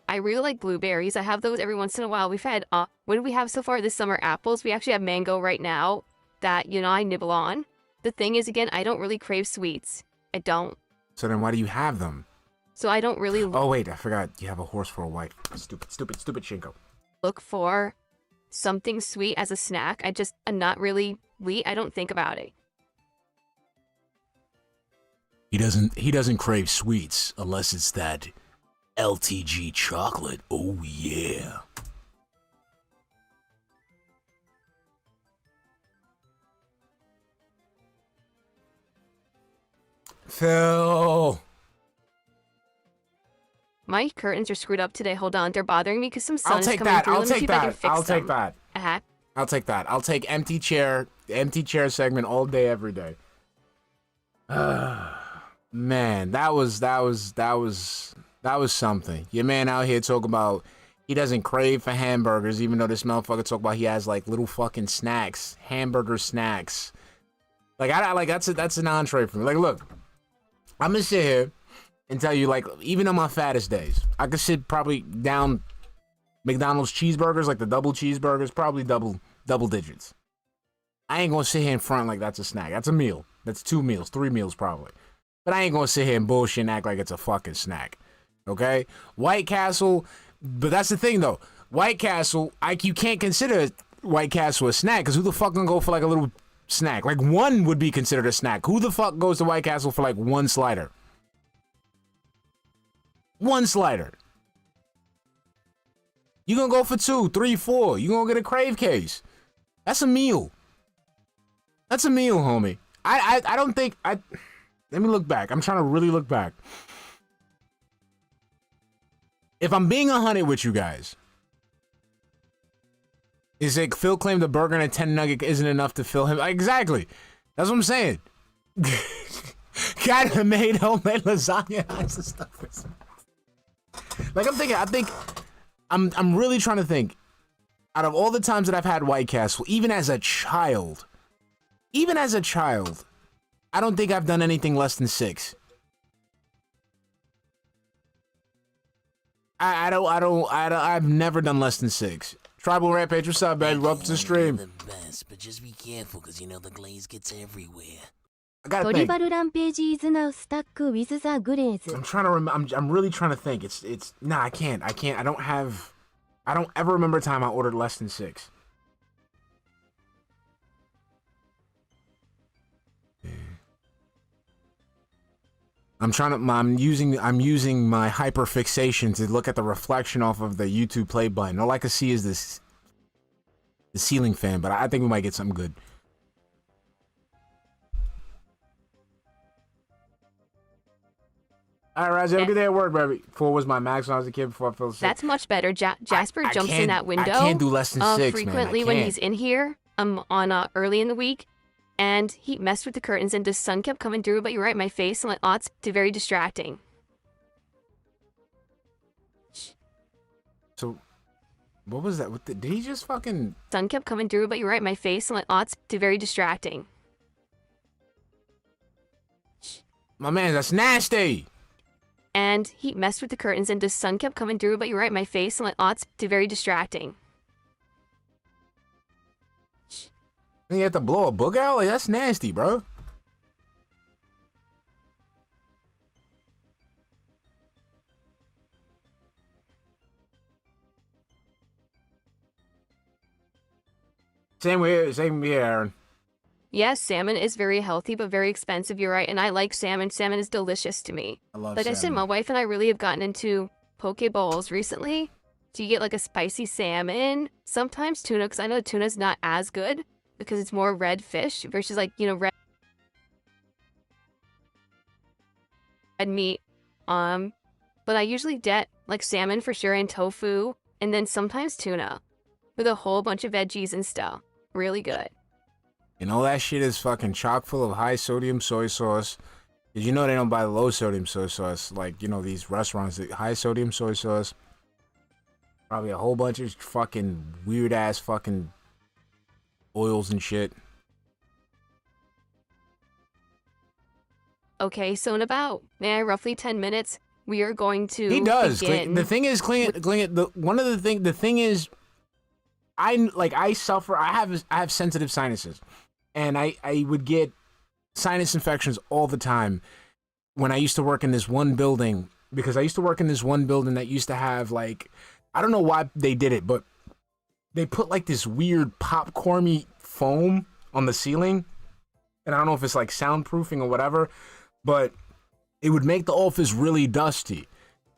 I really like blueberries. I have those every once in a while. We've had, what do we have so far this summer? Apples. We actually have mango right now that, I nibble on. The thing is, again, I don't really crave sweets. I don't. So then why do you have them? So I don't really Oh, wait, I forgot. You have a horse for a wife. Stupid Shinko. look for something sweet as a snack. I'm not really sweet. I don't think about it. He doesn't crave sweets unless it's that LTG chocolate. Oh yeah. Phil. My curtains are screwed up today. Hold on. They're bothering me because some sun I'll is take coming that. through. I'll Let me see take if I can that. fix I'll take them. that. Uh-huh. I'll take that. I'll take empty chair segment all day, every day. Man, that was something. Your man out here talking about he doesn't crave for hamburgers, even though this motherfucker talk about he has like little fucking snacks, hamburger snacks. Like I like that's an entree for me. Like, look, I'm gonna sit here and tell you, like, even on my fattest days, I could sit probably down McDonald's cheeseburgers, like the double cheeseburgers, probably double digits. I ain't gonna sit here in front like that's a snack. That's a meal. That's 2 meals, 3 meals probably. But I ain't gonna sit here and bullshit and act like it's a fucking snack. Okay? White Castle, but that's the thing though. White Castle, you can't consider White Castle a snack, because who the fuck gonna go for like a little snack? Like one would be considered a snack. Who the fuck goes to White Castle for like one slider? One slider. You gonna go for 2, 3, 4. You gonna get a crave case. That's a meal. That's a meal, homie. I don't think let me look back. I'm trying to really look back. If I'm being 100 with you guys, is it Phil claimed a burger and a 10 nugget isn't enough to fill him? Exactly. That's what I'm saying. Guy that made homemade lasagna and stuff. Like I'm really trying to think. Out of all the times that I've had White Castle, even as a child, I don't think I've done anything less than 6. I've never done less than 6. Tribal Rampage, what's up, baby? Welcome to the stream. The best, but just be careful, because the glaze gets everywhere. I gotta トリ think. バルランページ is now stuck with the glaze. I'm trying to remember. I'm really trying to think. Nah, I can't. I don't ever remember a time I ordered less than 6. I'm using my hyperfixation to look at the reflection off of the YouTube play button. All I can see is the ceiling fan, but I think we might get something good. All right, Raz, have a good day at work, baby. 4 was my max when I was a kid before I fell asleep. That's much better. Jasper I jumps in can't- that window. I can't do less than 6, frequently man. I when can't. he's in here. On early in the week, and he messed with the curtains, and the sun kept coming through, but you're right, my face, and like, it's very distracting. So, what was that? Did he just fucking... Sun kept coming through, but you're right, my face, and like, it's very distracting. My man, that's nasty. And he messed with the curtains, and the sun kept coming through, but you're right, my face, and like, it's very distracting. And you have to blow a book out? Like, that's nasty, bro. Same here, Aaron. Yes, salmon is very healthy, but very expensive, you're right, and I like salmon. Salmon is delicious to me. I love Like I said, salmon. my wife and I really have gotten into poke bowls recently. So you get like a spicy salmon, sometimes tuna, because I know tuna's not as good because it's more red fish versus like, red meat. But I usually get like salmon for sure and tofu, and then sometimes tuna. with a whole bunch of veggies and stuff. Really good. And all that shit is fucking chock full of high sodium soy sauce. Did you know they don't buy low sodium soy sauce? Like, you know, these restaurants, that high sodium soy sauce. Probably a whole bunch of fucking weird ass fucking oils and shit. Okay, so in about roughly 10 minutes, we are going to He does. begin. The thing is, the thing is, I suffer. I have sensitive sinuses, and I would get sinus infections all the time when I used to work in this one building, because I used to work in this one building that used to have, like, I don't know why they did it, but they put like this weird popcorny foam on the ceiling, and I don't know if it's like soundproofing or whatever, but it would make the office really dusty,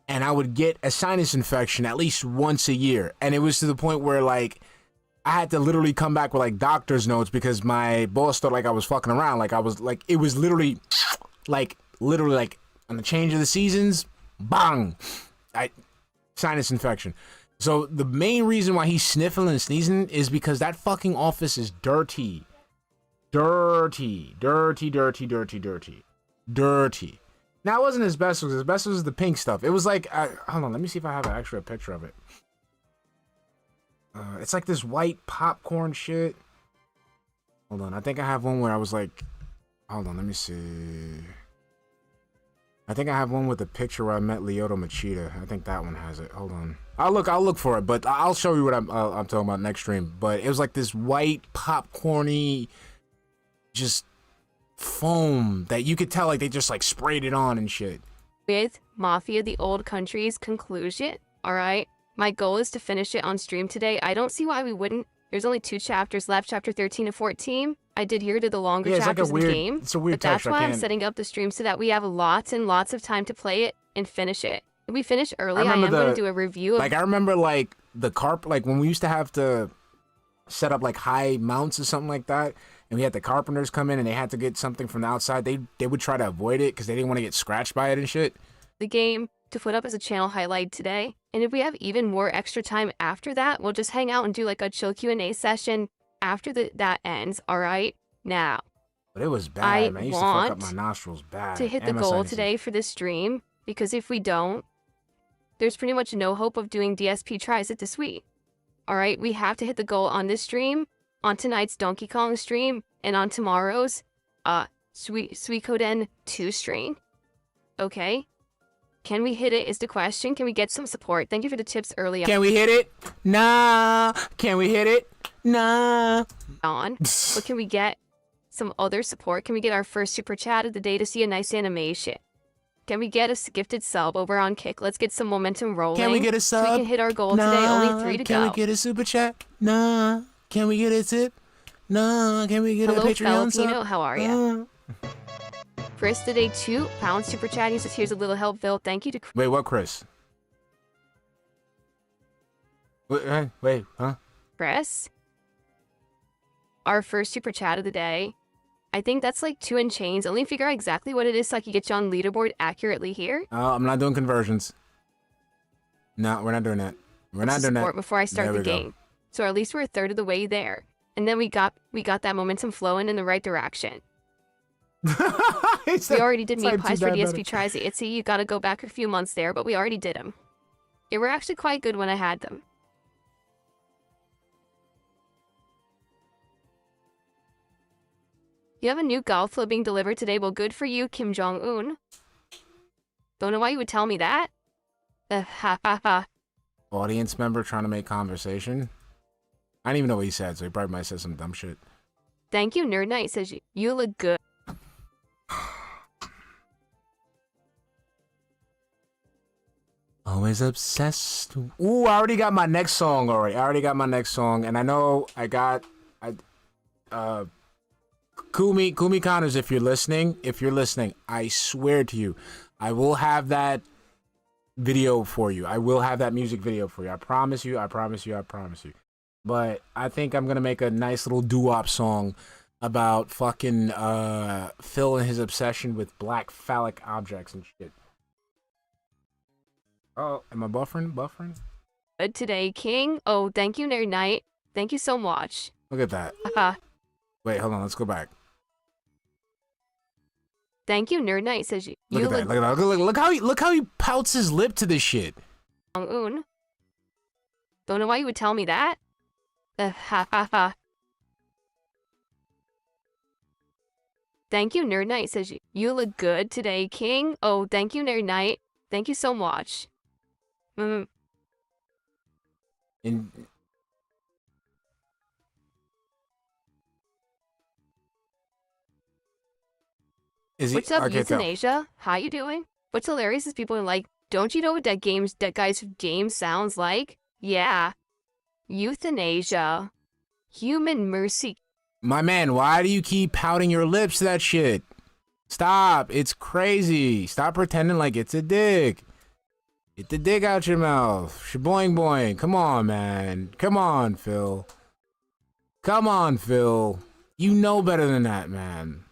and I would get a sinus infection at least once a year, and it was to the point where, like, I had to literally come back with like doctor's notes because my boss thought like I was fucking around. Like, I was like, it was literally like on the change of the seasons, bang, sinus infection. So the main reason why he's sniffling and sneezing is because that fucking office is dirty. Dirty. Now, it wasn't asbestos. Asbestos is the pink stuff. It was like, hold on, let me see if I have actually a picture of it. It's like this white popcorn shit. Hold on, I think I have one where I was like, hold on, let me see. I think I have one with a picture where I met Lyoto Machida. I think that one has it. Hold on, I'll look for it, but I'll show you what I'm talking about next stream. But it was like this white popcorny, just foam that you could tell like they just like sprayed it on and shit. With Mafia the Old Country's conclusion, alright? My goal is to finish it on stream today. I don't see why we wouldn't. There's only 2 chapters left, chapter 13 and 14. I did hear to the longer Yeah, it's chapters like of the game. It's a weird But that's texture. why I I'm can't. setting up the stream so that we have lots and lots of time to play it and finish it. If we finish early, I am remember going the- to do a review of Like, I remember like the like when we used to have to set up like high mounts or something like that, and we had the carpenters come in and they had to get something from the outside. They would try to avoid it because they didn't want to get scratched by it and shit. the game to put up as a channel highlight today. And if we have even more extra time after that, we'll just hang out and do like a chill Q&A session after that ends, all right? Now, But it was I bad, man. I used to fuck up want my nostrils bad. to hit the and my goal sinuses. today for this stream, because if we don't, there's pretty much no hope of doing DSP tries it this week. All right, we have to hit the goal on this stream, on tonight's Donkey Kong stream, and on tomorrow's Suikoden 2 stream. Okay? Can we hit it is the question. Can we get some support? Thank you for the tips early Can we hit it? Nah. Can we hit it? Nah. on. But can we get some other support? Can we get our first super chat of the day to see a nice animation? Can we get a gifted sub over on Kick? Let's get some momentum rolling. Can we get a sub? So we can hit our goal today. Only 3 to Can go. we get a super chat? Nah. Can we get a tip? Nah. Can we get Hello, a Patreon Filipino. sub? How are you? Chris today, £2 super chat. He says, here's a little help, Phil. Thank you to Wait, what, Chris? Wait, huh? Chris. Our first super chat of the day. I think that's like 2 in chains. Only figure out exactly what it is so I can get you on leaderboard accurately here. I'm not doing conversions. No, we're not doing that. We're not doing Support that. before I start There the we go. game. So at least we're a third of the way there. And then we got that momentum flowing in the right direction. We already did meat pies for DSP tries. Itsy, you gotta go back a few months there, but we already did them. They were actually quite good when I had them. You have a new golf flow being delivered today. Well, good for you, Kim Jong-un. Don't know why you would tell me that. Ha ha ha. Audience member trying to make conversation. I didn't even know what he said, so he probably might have said some dumb shit. Thank you, Nerd Knight says you look good. Always obsessed. Ooh, I already got my next song already. I already got my next song, and I know Kumi Connors, if you're listening, I swear to you, I will have that video for you. I will have that music video for you. I promise you. But I think I'm gonna make a nice little doo-wop song about fucking Phil and his obsession with black phallic objects and shit. Oh, am I buffering? good today, King. Oh, thank you, Nerd Knight. Thank you so much. Look at that. Haha. Wait, hold on. Let's go back. Thank you, Nerd Knight says you. Look You at that. Look at that. Look how he pouts his lip to this shit. Un. Don't know why you would tell me that. Ha ha ha. Thank you, Nerd Knight says you. You look good today, King. Oh, thank you, Nerd Knight. Thank you so much. And is he? What's up, Okay, tell. euthanasia? How you doing? What's hilarious is people are like, don't you know what that guy's game sounds like? Yeah. Euthanasia. Human mercy. My man, why do you keep pouting your lips to that shit? Stop. It's crazy. Stop pretending like it's a dick. Get the dick out your mouth. Shaboing boing. Come on, man. Come on, Phil. Come on, Phil. You know better than that, man.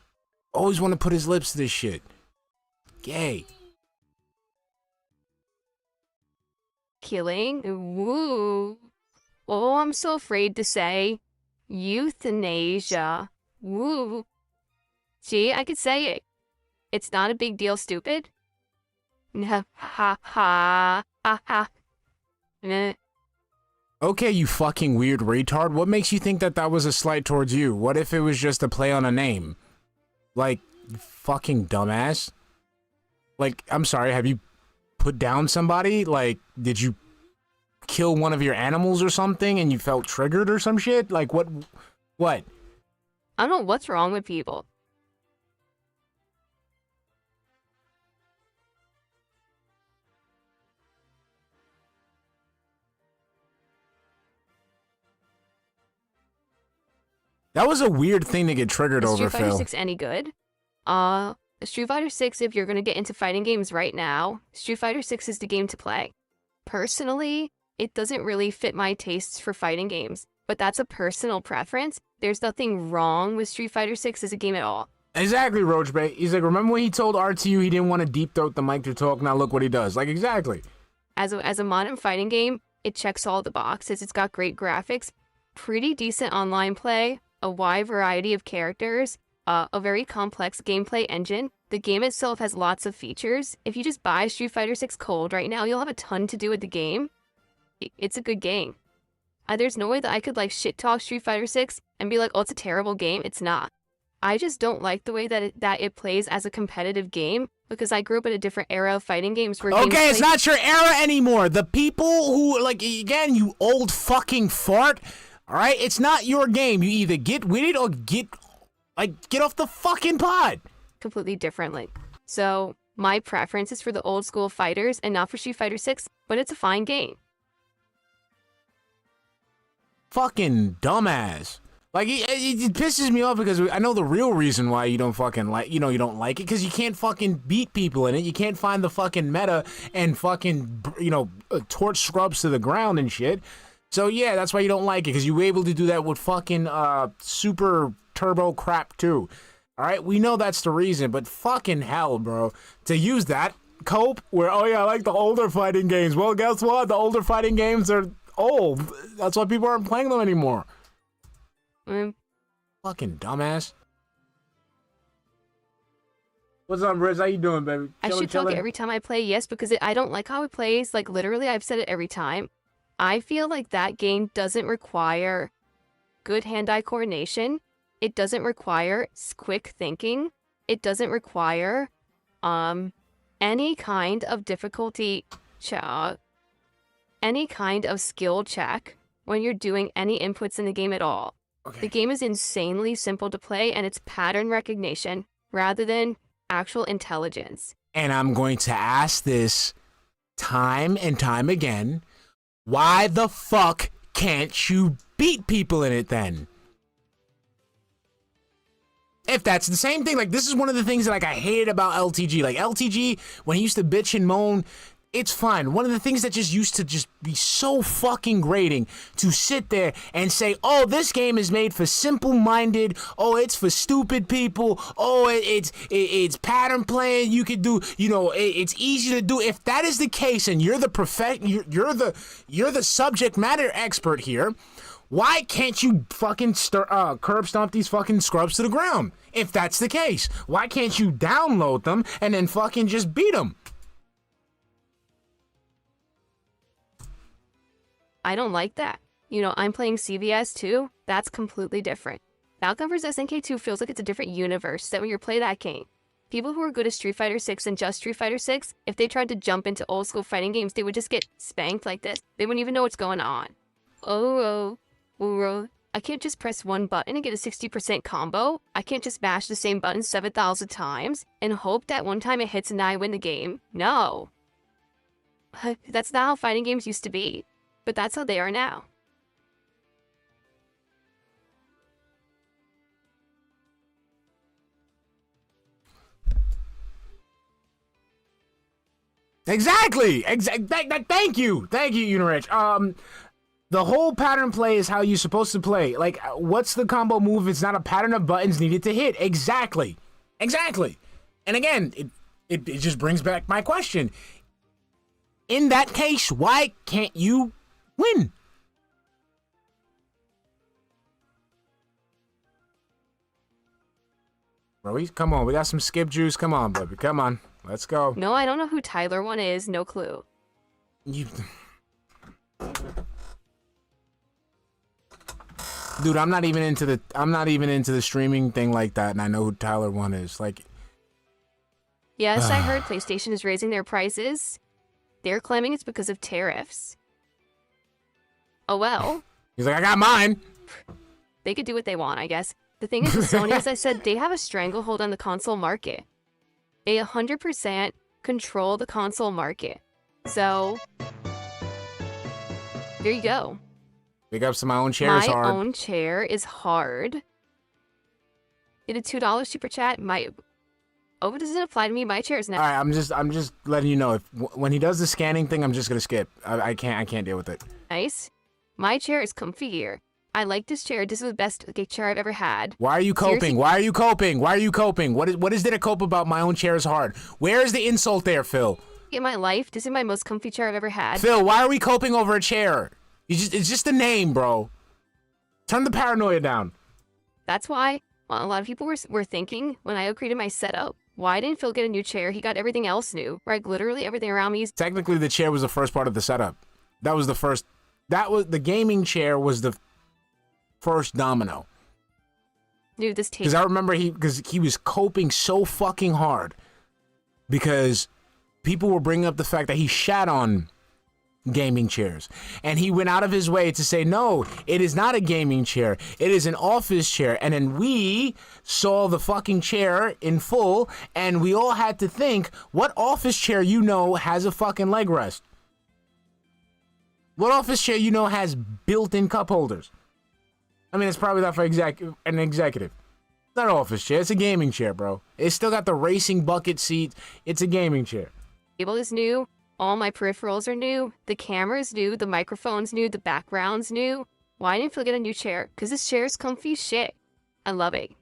Always want to put his lips to this shit. Gay. Killing. Woo. Oh, I'm so afraid to say. Euthanasia. Woo. See, I could say it. It's not a big deal, stupid. Ha ha ha ha ha. Meh. Okay, you fucking weird retard. What makes you think that that was a slight towards you? What if it was just a play on a name? Like, fucking dumbass. Like, I'm sorry, have you put down somebody? Like, did you kill one of your animals or something and you felt triggered or some shit? Like, what? What? I don't know what's wrong with people. That was a weird thing to get triggered Is over, Street Fighter Phil. 6 any good? Street Fighter 6, if you're gonna get into fighting games right now, Street Fighter 6 is the game to play. Personally, it doesn't really fit my tastes for fighting games, but that's a personal preference. There's nothing wrong with Street Fighter 6 as a game at all. Exactly, Roach Bay. He's like, remember when he told RTU he didn't want to deep throat the mic to talk? Now look what he does. Like, exactly. As a modern fighting game, it checks all the boxes. It's got great graphics, pretty decent online play, a wide variety of characters, a very complex gameplay engine. The game itself has lots of features. If you just buy Street Fighter 6 cold right now, you'll have a ton to do with the game. It's a good game. There's no way that I could like shit talk Street Fighter 6 and be like, oh, it's a terrible game. It's not. I just don't like the way that it plays as a competitive game because I grew up in a different era of fighting games where Okay, it's not your era anymore. The people who, like, again, you old fucking fart. All right, it's not your game. You either get with it or get off the fucking pod. completely differently. So my preference is for the old school fighters and not for Street Fighter 6, but it's a fine game. Fucking dumbass. Like, it pisses me off because I know the real reason why you don't fucking like, you don't like it, because you can't fucking beat people in it. You can't find the fucking meta and fucking, torch scrubs to the ground and shit. So yeah, that's why you don't like it, because you were able to do that with fucking super turbo crap too. All right, we know that's the reason, but fucking hell, bro, to use that cope where, oh yeah, I like the older fighting games. Well, guess what? The older fighting games are old. That's why people aren't playing them anymore. Fucking dumbass. What's up, Riz? How you doing, baby? I should talk every time I play, yes, because I don't like how it plays. Like, literally, I've said it every time. I feel like that game doesn't require good hand-eye coordination. It doesn't require quick thinking. It doesn't require any kind of difficulty any kind of skill check when you're doing any inputs in the game at all. Okay. The game is insanely simple to play, and it's pattern recognition rather than actual intelligence. And I'm going to ask this time and time again. Why the fuck can't you beat people in it then? If that's the same thing, like, this is one of the things that, like, I hated about LTG. Like, LTG, when he used to bitch and moan, It's fine. One of the things that just used to just be so fucking grating to sit there and say, oh, this game is made for simple-minded. Oh, it's for stupid people. Oh, it's pattern playing. You could do, you know, it's easy to do. If that is the case, and you're the you're the subject matter expert here, why can't you fucking curb stomp these fucking scrubs to the ground? If that's the case, why can't you download them and then fucking just beat them? I don't like that. You know, I'm playing CVS too. That's completely different. Falcon vs. SNK2 feels like it's a different universe that when you play that game. People who are good at Street Fighter 6 and just Street Fighter 6, if they tried to jump into old school fighting games, they would just get spanked like this. They wouldn't even know what's going on. I can't just press one button and get a 60% combo. I can't just mash the same button 7,000 times and hope that one time it hits and I win the game. No. That's not how fighting games used to be. But that's how they are now. Exactly. Thank you, Unirich. The whole pattern play is how you're supposed to play. Like, what's the combo move? It's not a pattern of buttons needed to hit. Exactly. And again, it just brings back my question. In that case, why can't you win? Bro, come on. We got some skip juice. Come on, baby. Come on. Let's go. No, I don't know who Tyler one is. No clue. Dude, I'm not even into the streaming thing like that, and I know who Tyler one is. Like, yes, I heard PlayStation is raising their prices. They're claiming it's because of tariffs. Oh well. He's like, I got mine. They could do what they want, I guess. The thing is with Sony, as I said, they have a stranglehold on the console market. They 100% control the console market. So, there you go. Big ups to my own chair is hard. My own chair is hard. Did a $2 super chat? Oh, does it apply to me? My chair is not. All right, I'm just letting you know, when he does the scanning thing, I'm just gonna skip. I can't deal with it. Nice. My chair is comfy here. I like this chair. This is the best chair I've ever had. Why are you coping? Seriously? Why are you coping? Why are you coping? What is there to cope about? My own chair is hard. Where is the insult there, Phil? In my life, this is my most comfy chair I've ever had. Phil, why are we coping over a chair? It's just a name, bro. Turn the paranoia down. That's why a lot of people were thinking when I created my setup, why didn't Phil get a new chair? He got everything else new, right? Literally everything around me is... Technically, the chair was the first part of the setup. The gaming chair was the first domino. Dude, this table... Because I remember he was coping so fucking hard because people were bringing up the fact that he shat on gaming chairs, and he went out of his way to say, no, it is not a gaming chair, it is an office chair. And then we saw the fucking chair in full, and we all had to think, what office chair has a fucking leg rest? What office chair has built-in cup holders? I mean, it's probably not for an executive. It's not an office chair, it's a gaming chair, bro. It's still got the racing bucket seat. It's a gaming chair. Table is new. All my peripherals are new. The camera's new. The microphone's new. The background's new. Why didn't Phil get a new chair? Because this chair is comfy shit. I love it.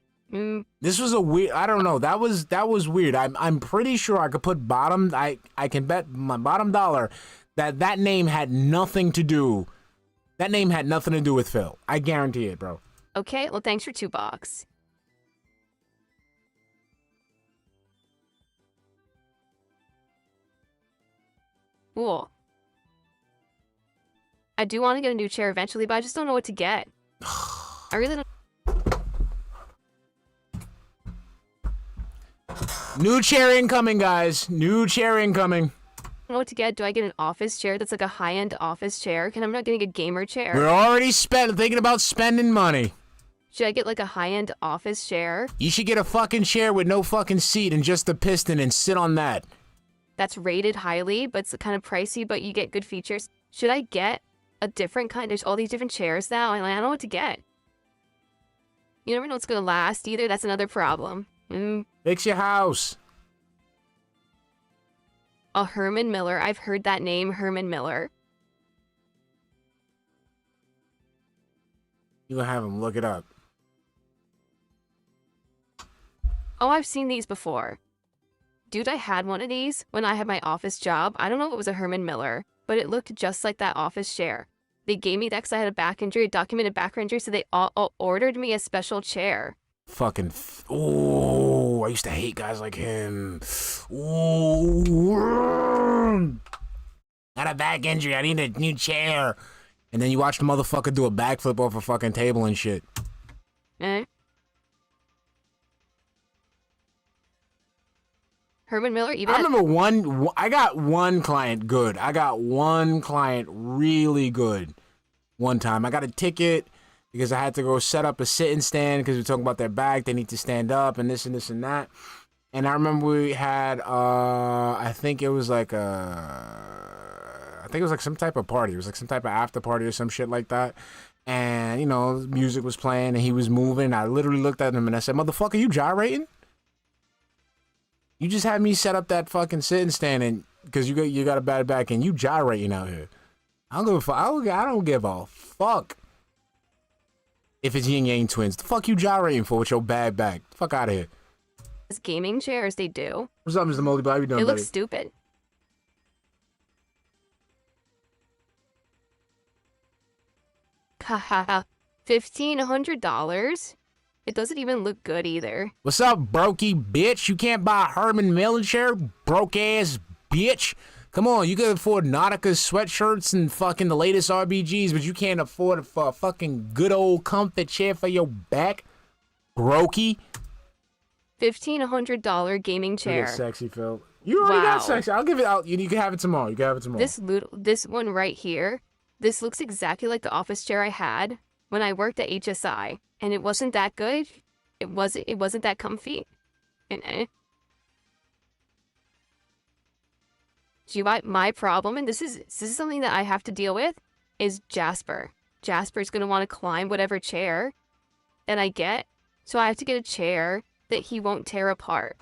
This was a weird... I don't know. That was weird. I'm pretty sure I could put bottom... I can bet my bottom dollar that name had nothing to do... That name had nothing to do with Phil. I guarantee it, bro. Okay, well, thanks for $2. Cool. I do want to get a new chair eventually, but I just don't know what to get. I really don't... New chair incoming, guys. New chair incoming. know what to get. Do I get an office chair that's like a high-end office chair? Because I'm not getting a gamer chair. We're already thinking about spending money. Should I get like a high-end office chair? You should get a fucking chair with no fucking seat and just the piston and sit on that. That's rated highly, but it's kind of pricey, but you get good features. Should I get a different kind? There's all these different chairs now, and I don't know what to get. You never know what's going to last either. That's another problem. Fix your house. A Herman Miller. I've heard that name, Herman Miller. You gonna have him look it up. Oh, I've seen these before. Dude, I had one of these when I had my office job. I don't know if it was a Herman Miller, but it looked just like that office chair. They gave me that because I had a back injury, a documented back injury, so they all ordered me a special chair. Fucking. Oh, I used to hate guys like him. Oh, got a back injury. I need a new chair. And then you watch the motherfucker do a backflip off a fucking table and shit. Eh? Herman Miller, even I remember I got one client good. I got one client really good one time. I got a ticket because I had to go set up a sit-in stand because we're talking about their back. They need to stand up and this and this and that. And I remember we had, I think it was like some type of party. It was like some type of after party or some shit like that. And, you know, music was playing and he was moving. I literally looked at him and I said, motherfucker, you gyrating? You just had me set up that fucking sit-in stand and because you got a bad back and you gyrating out here. I don't give a fuck. I don't give a fuck if it's yin yang twins. The fuck you gyrating for with your bad back? Fuck out of here. gaming chairs, they do. What's up, Mr. Moldy? How you doing, It buddy? looks stupid. Haha. $1,500? It doesn't even look good either. What's up, brokey bitch? You can't buy a Herman Miller chair, broke ass bitch. Come on, you can afford Nautica sweatshirts and fucking the latest RBGs, but you can't afford a fucking good old comfort chair for your back, brokey. $1,500 gaming chair. Sexy, Phil. You already got sexy. I'll give it out. You can have it tomorrow. You can have it tomorrow. This one right here, this looks exactly like the office chair I had when I worked at HSI, and it wasn't that good. It wasn't that comfy. And my problem, and this is something that I have to deal with, is Jasper. Jasper's gonna want to climb whatever chair that I get, so I have to get a chair that he won't tear apart.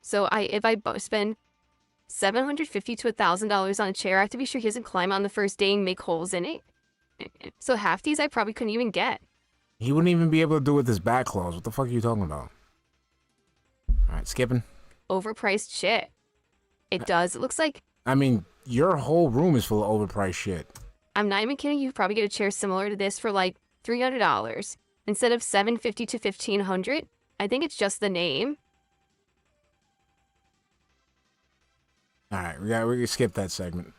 So if I spend $750 to $1,000 on a chair, I have to be sure he doesn't climb on the first day and make holes in it. So half these I probably couldn't even get. He wouldn't even be able to do with his back claws. What the fuck are you talking about? All right, skipping. Overpriced shit. It does. It looks like, I mean, your whole room is full of overpriced shit. I'm not even kidding, you could probably get a chair similar to this for like $300 instead of $750 to $1,500. I think it's just the name. All right, we can skip that segment.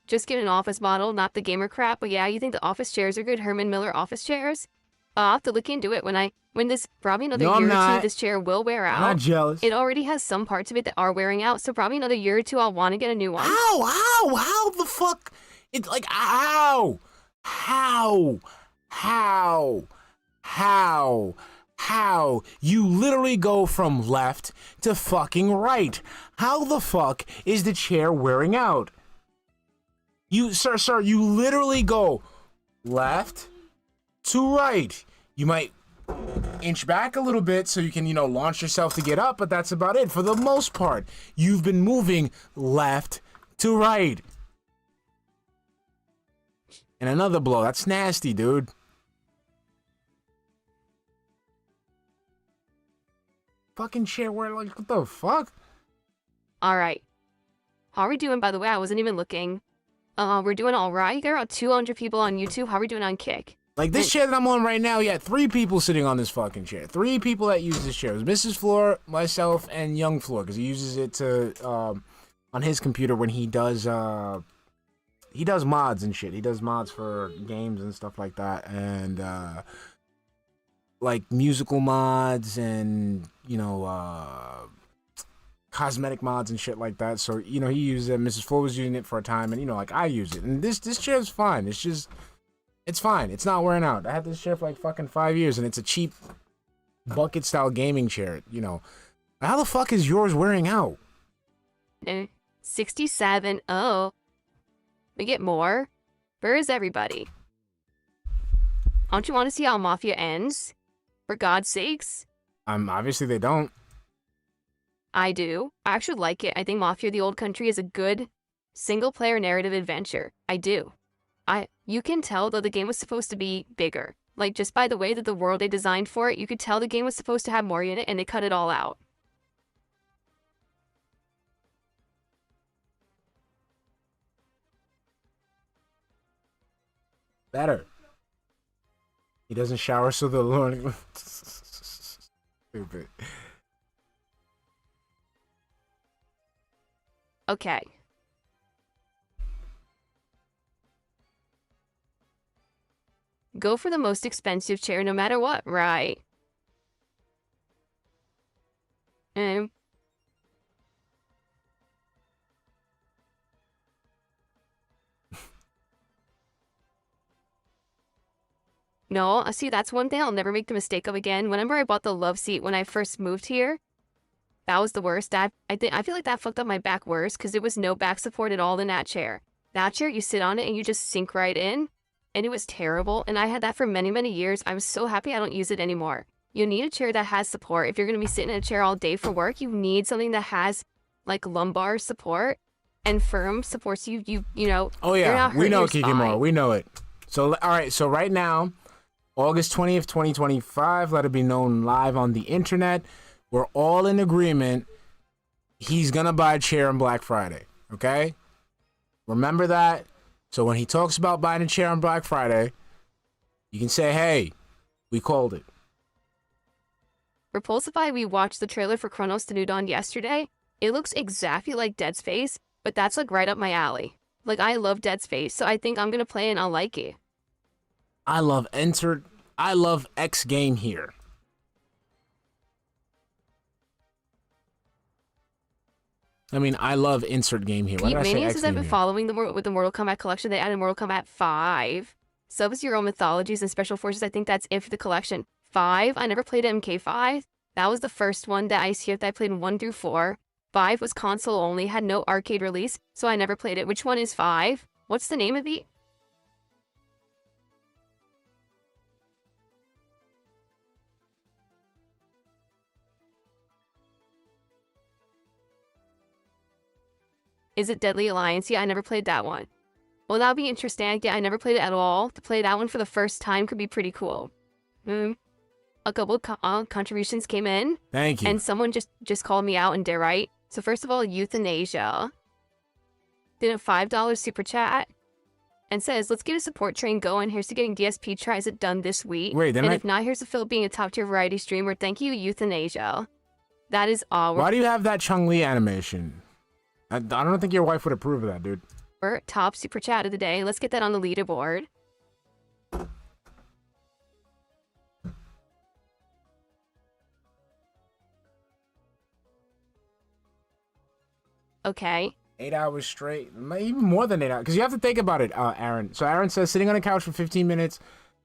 Just get an office model, not the gamer crap. But yeah, you think the office chairs are good? Herman Miller office chairs? I'll have to look into it when this, probably another year or two, this chair will wear out. I'm not jealous. It already has some parts of it that are wearing out, so probably another year or two I'll want to get a new one. How the fuck? It's like, how? You literally go from left to fucking right. How the fuck is the chair wearing out? Sir, you literally go left to right. You might inch back a little bit so you can, launch yourself to get up, but that's about it. For the most part, you've been moving left to right. And another blow. That's nasty, dude. Fucking chair where, like, what the fuck? All right. How are we doing, by the way? I wasn't even looking. We're doing all right. There are 200 people on YouTube. How are we doing on Kick? Like, this chair that I'm on right now, you had 3 people sitting on this fucking chair. 3 people that use this chair. It was Mrs. Fleur, myself, and Young Fleur, because he uses it to, on his computer when he does mods and shit. He does mods for games and stuff like that, and, like, musical mods and, cosmetic mods and shit like that. So, he uses it. Mrs. Fleur was using it for a time, and, like, I use it. And this chair is fine. It's fine. It's not wearing out. I had this chair for, like, fucking 5 years, and it's a cheap bucket-style gaming chair, How the fuck is yours wearing out? 67. Oh. We get more? Where is everybody? Don't you want to see how Mafia ends? For God's sakes. Obviously they don't. I do. I actually like it. I think Mafia the Old Country is a good single-player narrative adventure. I do. You can tell, though, the game was supposed to be bigger. Like, just by the way that the world they designed for it, you could tell the game was supposed to have more in it, and they cut it all out. Better. He doesn't shower, so the Lord. Stupid. Okay. Go for the most expensive chair no matter what, right? And no, see, that's one thing I'll never make the mistake of again. Whenever I bought the love seat when I first moved here, that was the worst. I feel like that fucked up my back worse because there was no back support at all in that chair. That chair, you sit on it and you just sink right in. And it was terrible, and I had that for many, many years. I'm so happy I don't use it anymore. You need a chair that has support. If you're going to be sitting in a chair all day for work, you need something that has, like, lumbar support and firm supports you know. Oh, you're yeah. not We hurting know your Kikimora. spine. We know it. So, all right. So, right now, August 20th, 2025, let it be known live on the internet. We're all in agreement. He's going to buy a chair on Black Friday. Okay? Remember that. So when he talks about buying a chair on Black Friday, you can say, hey, we called it. Repulsify, we watched the trailer for Chronos the New Dawn yesterday. It looks exactly like Dead Space, but that's like right up my alley. Like, I love Dead Space, so I think I'm going to play and I'll like it. I love X game here. I mean, I love insert game here. Why did I say Manias X says I've game been here? following with the Mortal Kombat collection. They added Mortal Kombat 5. Sub-Zero Mythologies and Special Forces. I think that's it for the collection. 5, I never played MK5. That was the first one that I see that I played 1 through 4. 5 was console only, had no arcade release, so I never played it. Which one is 5? What's the name of it? Is it Deadly Alliance? Yeah, I never played that one. Well, that'll be interesting. Yeah, I never played it at all. To play that one for the first time could be pretty cool. A couple of contributions came in. Thank you. And someone just called me out and did right. So first of all, Euthanasia did a $5 super chat and says, let's get a support train going. Here's to getting DSP tries it done this week. Wait, then and if not, here's to Phil being a top tier variety streamer. Thank you, Euthanasia. That is all. Why do you have that Chung-Li animation? I don't think your wife would approve of that, dude. We're top super chat of the day. Let's get that on the leaderboard. Okay. 8 hours straight, even more than 8 hours. Because you have to think about it, Aaron. So Aaron says sitting on a couch for 15 minutes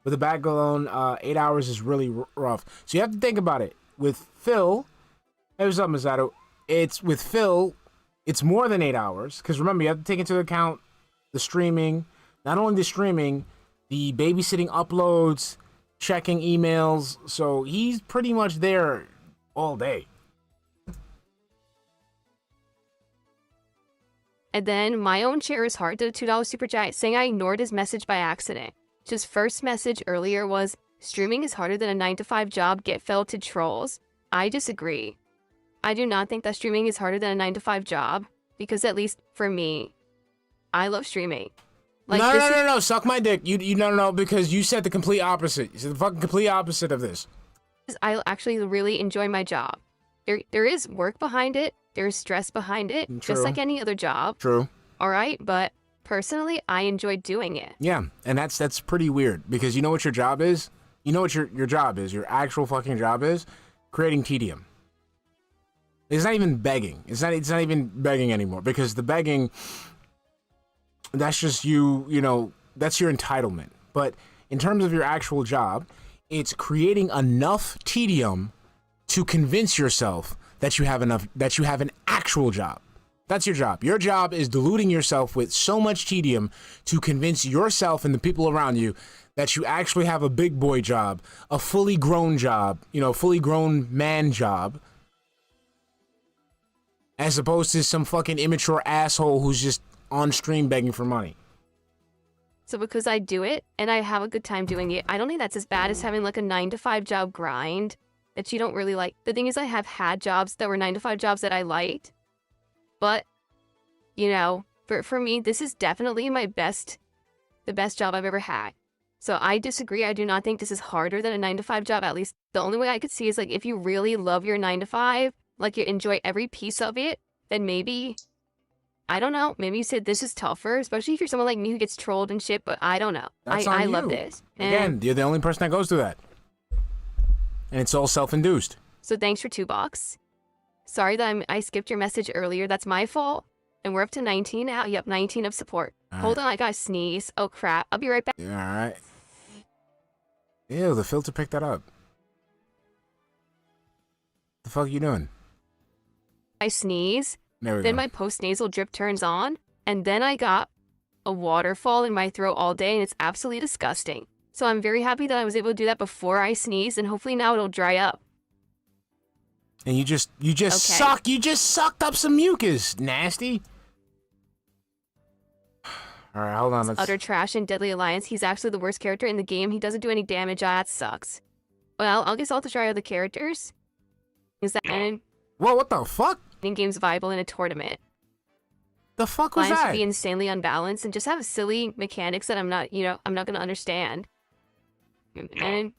with a back alone, 8 hours is really rough. So you have to think about it. With Phil, hey, what's up, Masato? It's with Phil, it's more than 8 hours. Because remember, you have to take into account the streaming. Not only the streaming, the babysitting uploads, checking emails. So he's pretty much there all day. And then my own chair is hard. Did a $2 super chat saying I ignored his message by accident. His first message earlier was, streaming is harder than a 9-to-5 job, get fell to trolls. I disagree. I do not think that streaming is harder than a 9-to-5 job, because at least for me, I love streaming. Like, No, suck my dick. You no, because you said the complete opposite. You said the fucking complete opposite of this. I actually really enjoy my job. There is work behind it. There's stress behind it, True. just like any other job. True. All right, but personally, I enjoy doing it. Yeah, and that's pretty weird because you know what your job is? You know what your job is? Your actual fucking job is? Creating tedium. It's not even begging. It's not even begging anymore because the begging, that's just you know, that's your entitlement. But in terms of your actual job, it's creating enough tedium to convince yourself that you have an actual job. That's your job. Your job is deluding yourself with so much tedium to convince yourself and the people around you that you actually have a big boy job, a fully grown job, you know, fully grown man job. as opposed to some fucking immature asshole who's just on stream begging for money. So because I do it and I have a good time doing it, I don't think that's as bad as having like a 9-to-5 job grind that you don't really like. The thing is, I have had jobs that were 9-to-5 jobs that I liked, but you know, for me, this is definitely the best job I've ever had. So I disagree. I do not think this is harder than a 9-to-5 job. At least the only way I could see is like if you really love your 9-to-5, like you enjoy every piece of it, then maybe, I don't know, maybe you said this is tougher, especially if you're someone like me who gets trolled and shit, but I don't know. That's I on love you. this. Again, you're the only person that goes through that. And it's all self-induced. So thanks for $2. Sorry that I skipped your message earlier. That's my fault. And we're up to 19 now. Yep, 19 of support. All Hold right. on, I gotta sneeze. Oh crap. I'll be right back. Yeah, all right. Ew, the filter picked that up. The fuck are you doing? I sneeze. There we Then go. my post-nasal drip turns on. And then I got a waterfall in my throat all day. And it's absolutely disgusting. So I'm very happy that I was able to do that before I sneezed. And hopefully now it'll dry up. And you just Okay. sucked up some mucus. Nasty. All right, hold on. Let's... Utter trash in Deadly Alliance. He's actually the worst character in the game. He doesn't do any damage. Ah, that sucks. Well, I guess I'll have to try other characters. Is that Whoa, what the fuck? in games viable in a tournament? The fuck was Alliance that? would be insanely unbalanced and just have silly mechanics that I'm not gonna understand. And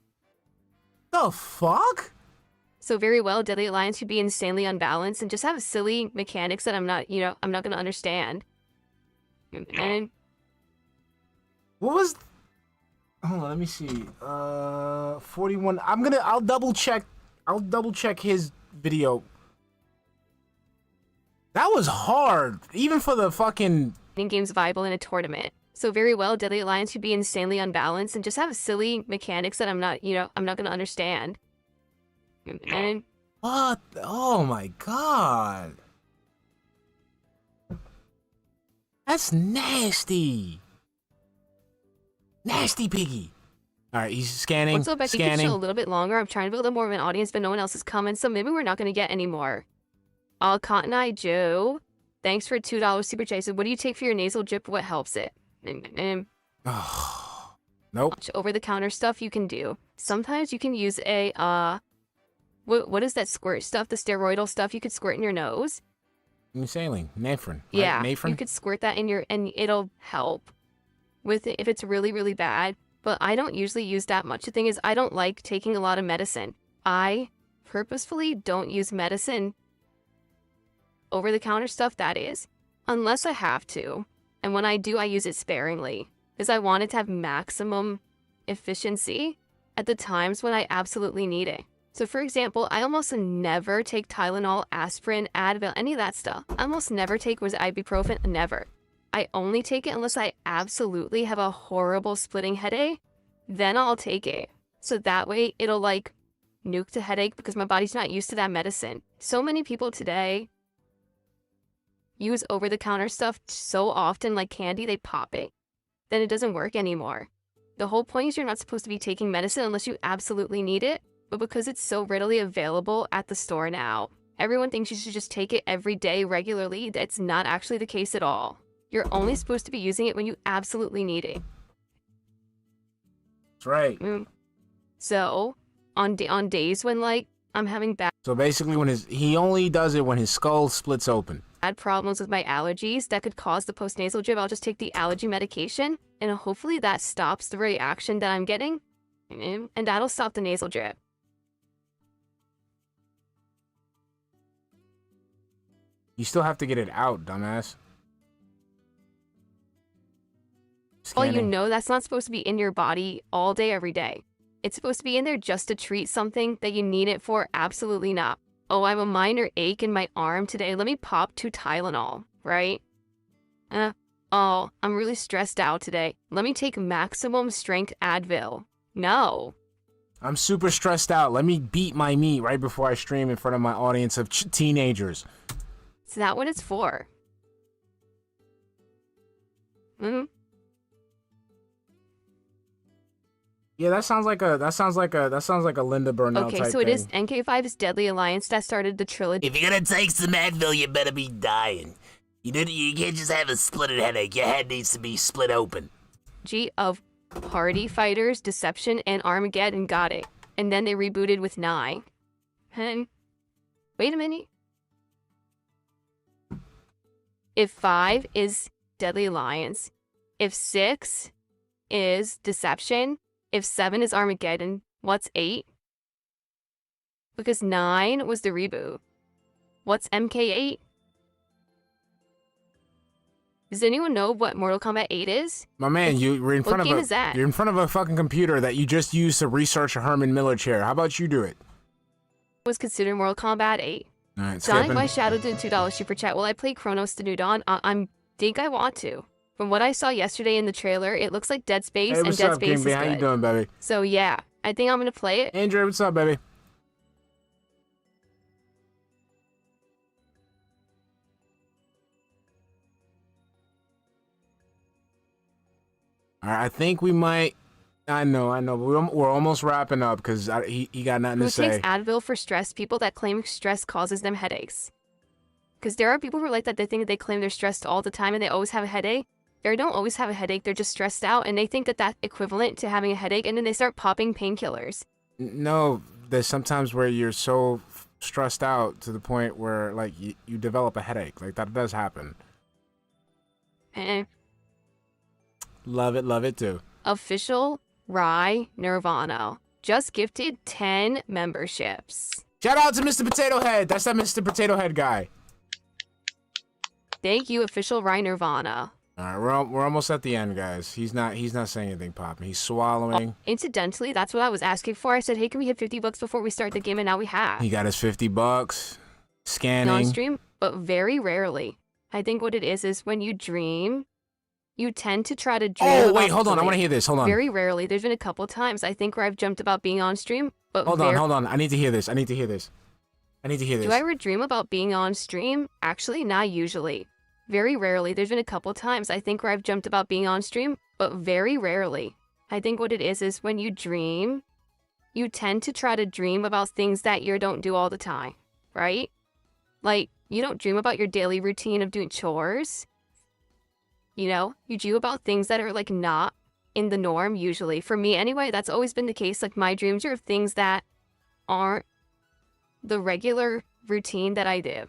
The fuck? so very well, Deadly Alliance would be insanely unbalanced and just have silly mechanics that I'm not gonna understand. And What was... Hold on, let me see. 41... I'll double check his video. That was hard. Even for the fucking... in games viable in a tournament. So very well, Deadly Alliance would be insanely unbalanced and just have silly mechanics that I'm not gonna understand. And What? Oh my god. That's nasty. Nasty piggy. Alright, he's scanning. what's up, Becky? Keep Scanning. chill a little bit longer. I'm trying to build up more of an audience, but no one else is coming, so maybe we're not gonna get any more. Cotton Eye Joe, thanks for $2 super chat. So what do you take for your nasal drip? What helps it? Nope. Over the counter stuff you can do. Sometimes you can use a what is that squirt stuff? The steroidal stuff you could squirt in your nose. Saline. Nafrin. Right? Yeah, Nafrin? you could squirt that in your and it'll help with it if it's really really bad. But I don't usually use that much. The thing is, I don't like taking a lot of medicine. I purposefully don't use medicine. Over the counter stuff, that is, unless I have to. And when I do, I use it sparingly because I want it to have maximum efficiency at the times when I absolutely need it. So for example, I almost never take Tylenol, aspirin, Advil, any of that stuff. I almost never take ibuprofen, never. I only take it unless I absolutely have a horrible splitting headache, then I'll take it. So that way it'll like nuke the headache because my body's not used to that medicine. So many people today use over-the-counter stuff so often, like candy, they pop it. Then it doesn't work anymore. The whole point is you're not supposed to be taking medicine unless you absolutely need it, but because it's so readily available at the store now, everyone thinks you should just take it every day regularly. That's not actually the case at all. You're only supposed to be using it when you absolutely need it. That's right. So, on days when, like, I'm having bad So basically, he only does it when his skull splits open. problems with my allergies that could cause the postnasal drip, I'll just take the allergy medication, and hopefully that stops the reaction that I'm getting, and that'll stop the nasal drip. You still have to get it out, dumbass. Well, you Scanning. know that's not supposed to be in your body all day, every day. It's supposed to be in there just to treat something that you need it for. Absolutely not. Oh, I have a minor ache in my arm today. Let me pop 2 Tylenol, right? Oh, I'm really stressed out today. Let me take maximum strength Advil. No. I'm super stressed out. Let me beat my meat right before I stream in front of my audience of teenagers. Is that what it's for? Yeah, that sounds like a Linda Burnell Okay, type so it is thing. NK5's Deadly Alliance that started the trilogy. If you're gonna take some Advil, you better be dying. You can't just have a splitted headache. Your head needs to be split open. Of Party Fighters, Deception, and Armageddon. Got it. And then they rebooted with 9. And wait a minute. If 5 is Deadly Alliance, if 6 is Deception, if 7 is Armageddon, what's 8? Because 9 was the reboot. What's MK8? Does anyone know what Mortal Kombat 8 is? My man, you're in What front of game is that? you're in front of a fucking computer that you just used to research a Herman Miller chair. How about you do it? Was considered Mortal Kombat 8. All right, Sonic skipping. My Shadow did $2 super chat. Will I play Chronos the New Dawn? I think I want to. From what I saw yesterday in the trailer, it looks like Dead Space Hey, and what's Dead up, Space King B? is How you good. doing, baby? So yeah, I think I'm gonna play it. Andrew, what's up, baby? All right, I think we might. I know, but we're almost wrapping up because he got nothing Who to say. takes Advil for stress? People that claim stress causes them headaches. Because there are people who are like that. They think that they claim they're stressed all the time and they always have a headache. They don't always have a headache. They're just stressed out and they think that that's equivalent to having a headache, and then they start popping painkillers. No, there's sometimes where you're so stressed out to the point where like you develop a headache. Like that does happen. And Love it too. official Rye Nirvana just gifted 10 memberships. Shout out to Mr. Potato Head. That's that Mr. Potato Head guy. Thank you, official Rye Nirvana. All right, we're almost at the end, guys. He's not saying anything, popping. He's swallowing. Incidentally, that's what I was asking for. I said, hey, can we hit $50 before we start the game? And now we have. He got his $50. Scanning. Non-stream, but very rarely. I think what it is when you dream, you tend to try to dream. Oh, about wait, hold on. I the- want to hear this. Hold on. Very rarely. There's been a couple times, I think, where I've dreamt about being on stream, but Hold on. I need to hear this. I need to hear this. Do I ever dream about being on stream? Actually, not usually. Very rarely. There's been a couple times, I think, where I've dreamt about being on stream, but very rarely. I think what it is when you dream, you tend to try to dream about things that you don't do all the time, right? Like, you don't dream about your daily routine of doing chores. You know, you dream about things that are like not in the norm usually. For me anyway, that's always been the case. Like my dreams are of things that aren't the regular routine that I do.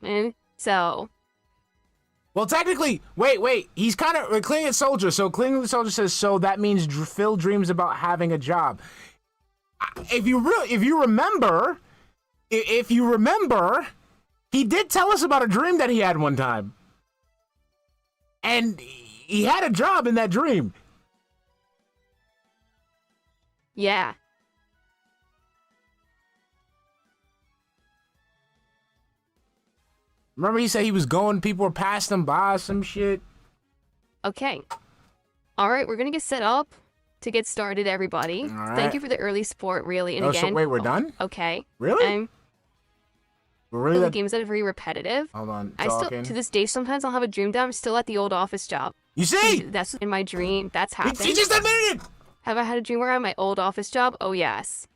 And so, Well, technically, wait. He's kind of a Clinging Soldier. So Clinging Soldier says, so that means Phil dreams about having a job. If you remember, he did tell us about a dream that he had one time. And he had a job in that dream. yeah. Remember he said he was going, people were passing him by some shit. Okay. All right, we're going to get set up to get started, everybody. All right. Thank you for the early support, really. And Oh, again, so wait, we're done? Okay. Really? We're really The that... games that are very repetitive. Hold on, I still, talking. to this day, sometimes I'll have a dream that I'm still at the old office job. You see? That's in my dream. That's happened. He just admitted it! Have I had a dream where I'm at my old office job? Oh, yes.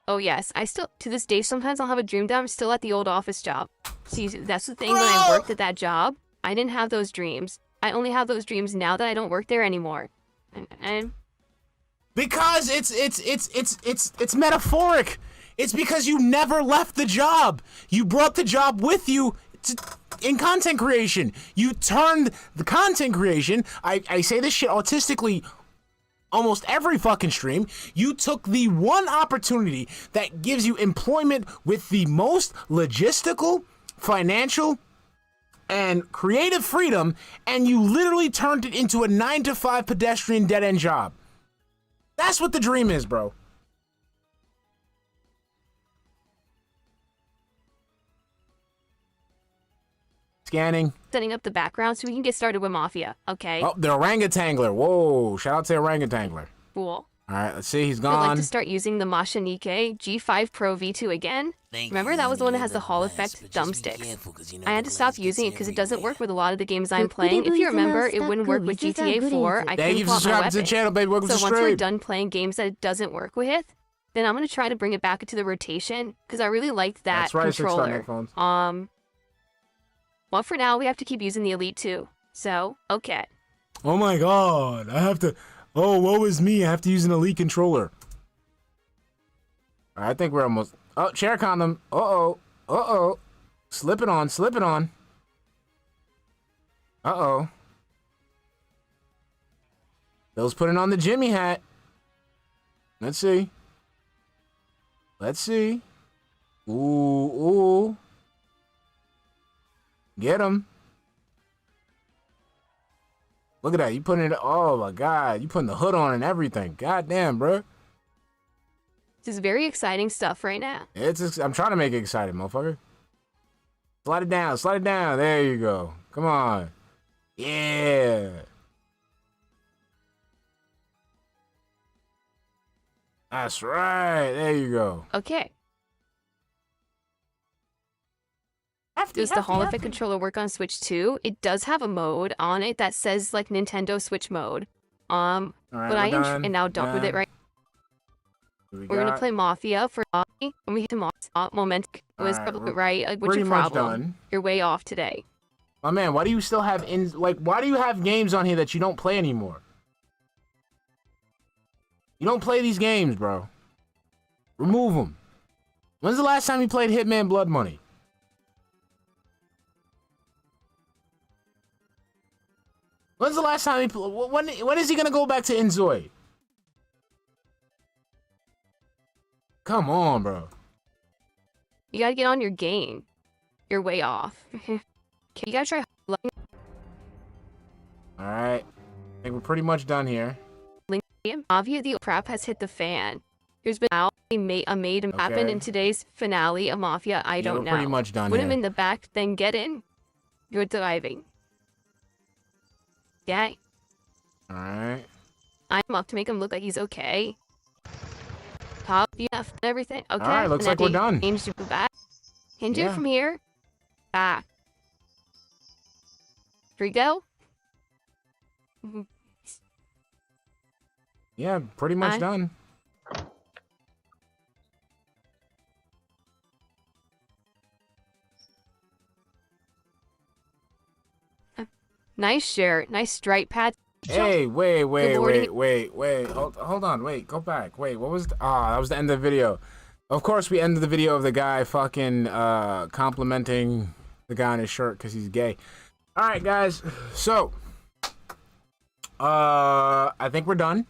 Oh, yes. I still, to this day, sometimes I'll have a dream that I'm still at the old office job. See, that's the thing. When I worked at that job, I didn't have those dreams. I only have those dreams now that I don't work there anymore. And Because it's metaphoric. It's because you never left the job. You brought the job with you in content creation. You turned the content creation. I say this shit autistically almost every fucking stream. You took the one opportunity that gives you employment with the most logistical, financial, and creative freedom, and you literally turned it into a 9-to-5 pedestrian dead-end job. That's what the dream is, bro. Scanning. setting up the background so we can get started with Mafia. Okay. Oh, the orangutangler. Whoa, shout out to orangutangler. Cool. All right, let's see. He's I'd like gone. to start using the Mashanike G5 Pro V2 again. Remember that was the one that has the Hall effect thumbsticks. I had to stop using it because it doesn't work with a lot of the games I'm playing. If you remember, it wouldn't work with GTA 4. I Thank you couldn't for pull out my subscribing to the weapon. channel, baby. Welcome to So the once we're stream. done playing games that it doesn't work with, then I'm gonna try to bring it back into the rotation because I really liked that That's right, 6-star controller. headphones. Well, for now we have to keep using the Elite 2. So, okay. Oh my god, I have to. Oh, woe is me. I have to use an Elite controller. All right, I think we're almost. Oh, chair condom. Uh oh. Slip it on. Bill's putting on the Jimmy hat. Let's see. Ooh. Get him. Look at that. You putting it. Oh my god. You putting the hood on and everything. God damn, bro. This is very exciting stuff right now. I'm trying to make it exciting, motherfucker. Slide it down. There you go. Come on. Yeah. That's right. There you go. Okay. Does the Hall Effect controller work on Switch 2? It does have a mode on it that says like Nintendo Switch mode. All right, but I am now done with it right. We're gonna play Mafia for when we hit to Momentic. It was probably right. Like, what's your problem? Done. You're way off today. My man, why do you still have why do you have games on here that you don't play anymore? You don't play these games, bro. Remove them. When's the last time you played Hitman Blood Money? When's the last time when is he gonna go back to Enzoy? Come on, bro. You gotta get on your game. You're way off. Okay, you gotta try. Alright. I think we're pretty much done here. Mafia the crap has hit the fan. There's been a made happen in today's finale of Mafia. I don't know. We're pretty much done Put here. him in the back, then get in. You're driving. Yeah. Alright. I'm up to make him look like he's okay. Top enough and everything. Okay. Alright, looks like we're done. Aims to back. Can do it from here. Back. Here we go. Yeah, pretty much done. Nice shirt. Nice stripe pad. Hey, wait. Hold on, wait, go back. Wait, what was that was the end of the video. Of course we ended the video of the guy fucking complimenting the guy on his shirt because he's gay. Alright guys, so I think we're done.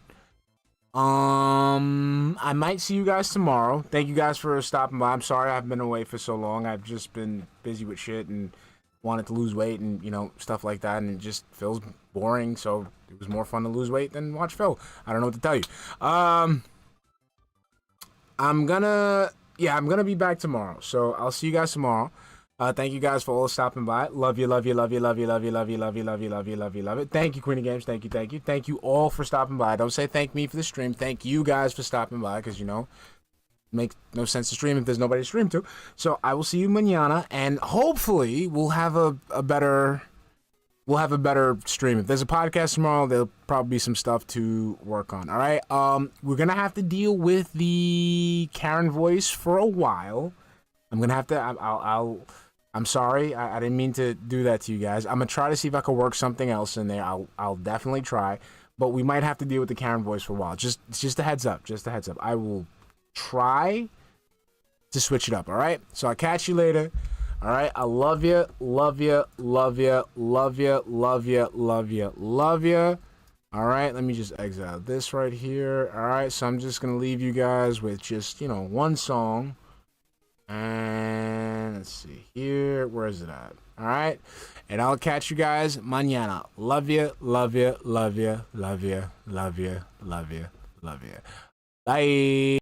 I might see you guys tomorrow. Thank you guys for stopping by. I'm sorry I've been away for so long. I've just been busy with shit and wanted to lose weight and, you know, stuff like that, and it just feels boring, so it was more fun to lose weight than watch Phil. I don't know what to tell you. I'm gonna be back tomorrow, so I'll see you guys tomorrow. Thank you guys for all stopping by. Love you. Thank you, Queen of Games. Thank you all for stopping by. Don't say thank me for the stream. Thank you guys for stopping by, because, you know, makes no sense to stream if there's nobody to stream to. So I will see you mañana, and hopefully we'll have a better stream. If there's a podcast tomorrow, there'll probably be some stuff to work on. All right. We're gonna have to deal with the Karen voice for a while. I'm gonna have to. I'm sorry. I didn't mean to do that to you guys. I'm gonna try to see if I can work something else in there. I'll definitely try, but we might have to deal with the Karen voice for a while. Just a heads up. I will try to switch it up. All right. So I'll catch you later. All right. I love you. All right. Let me just exit out this right here. All right. So I'm just gonna leave you guys with just, you know, one song. And let's see here. Where is it at? All right. And I'll catch you guys mañana. Love you. Bye.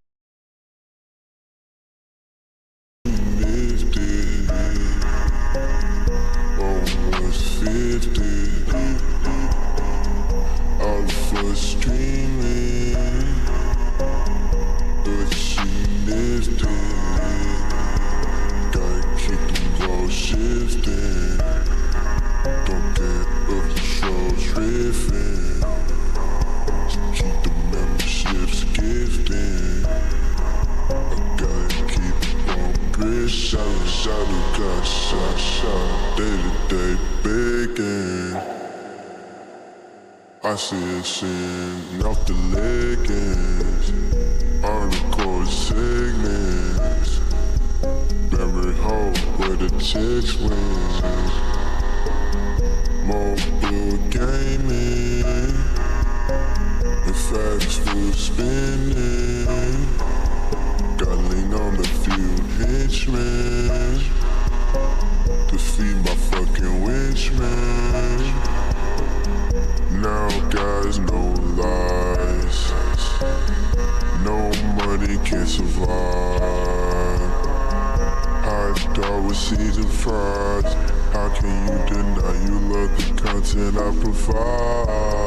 Almost 50. Out for streaming. shadow, got shot, day-to-day begging. I see it seen off the leggings, on the core segments. Memory hole where the chicks win. Mobile gaming, the facts full spinning. Got lean on a few henchmen to feed my fucking winchman. Now guys, no lies, no money can survive. I start with seasoned fries. How can you deny you love the content I provide?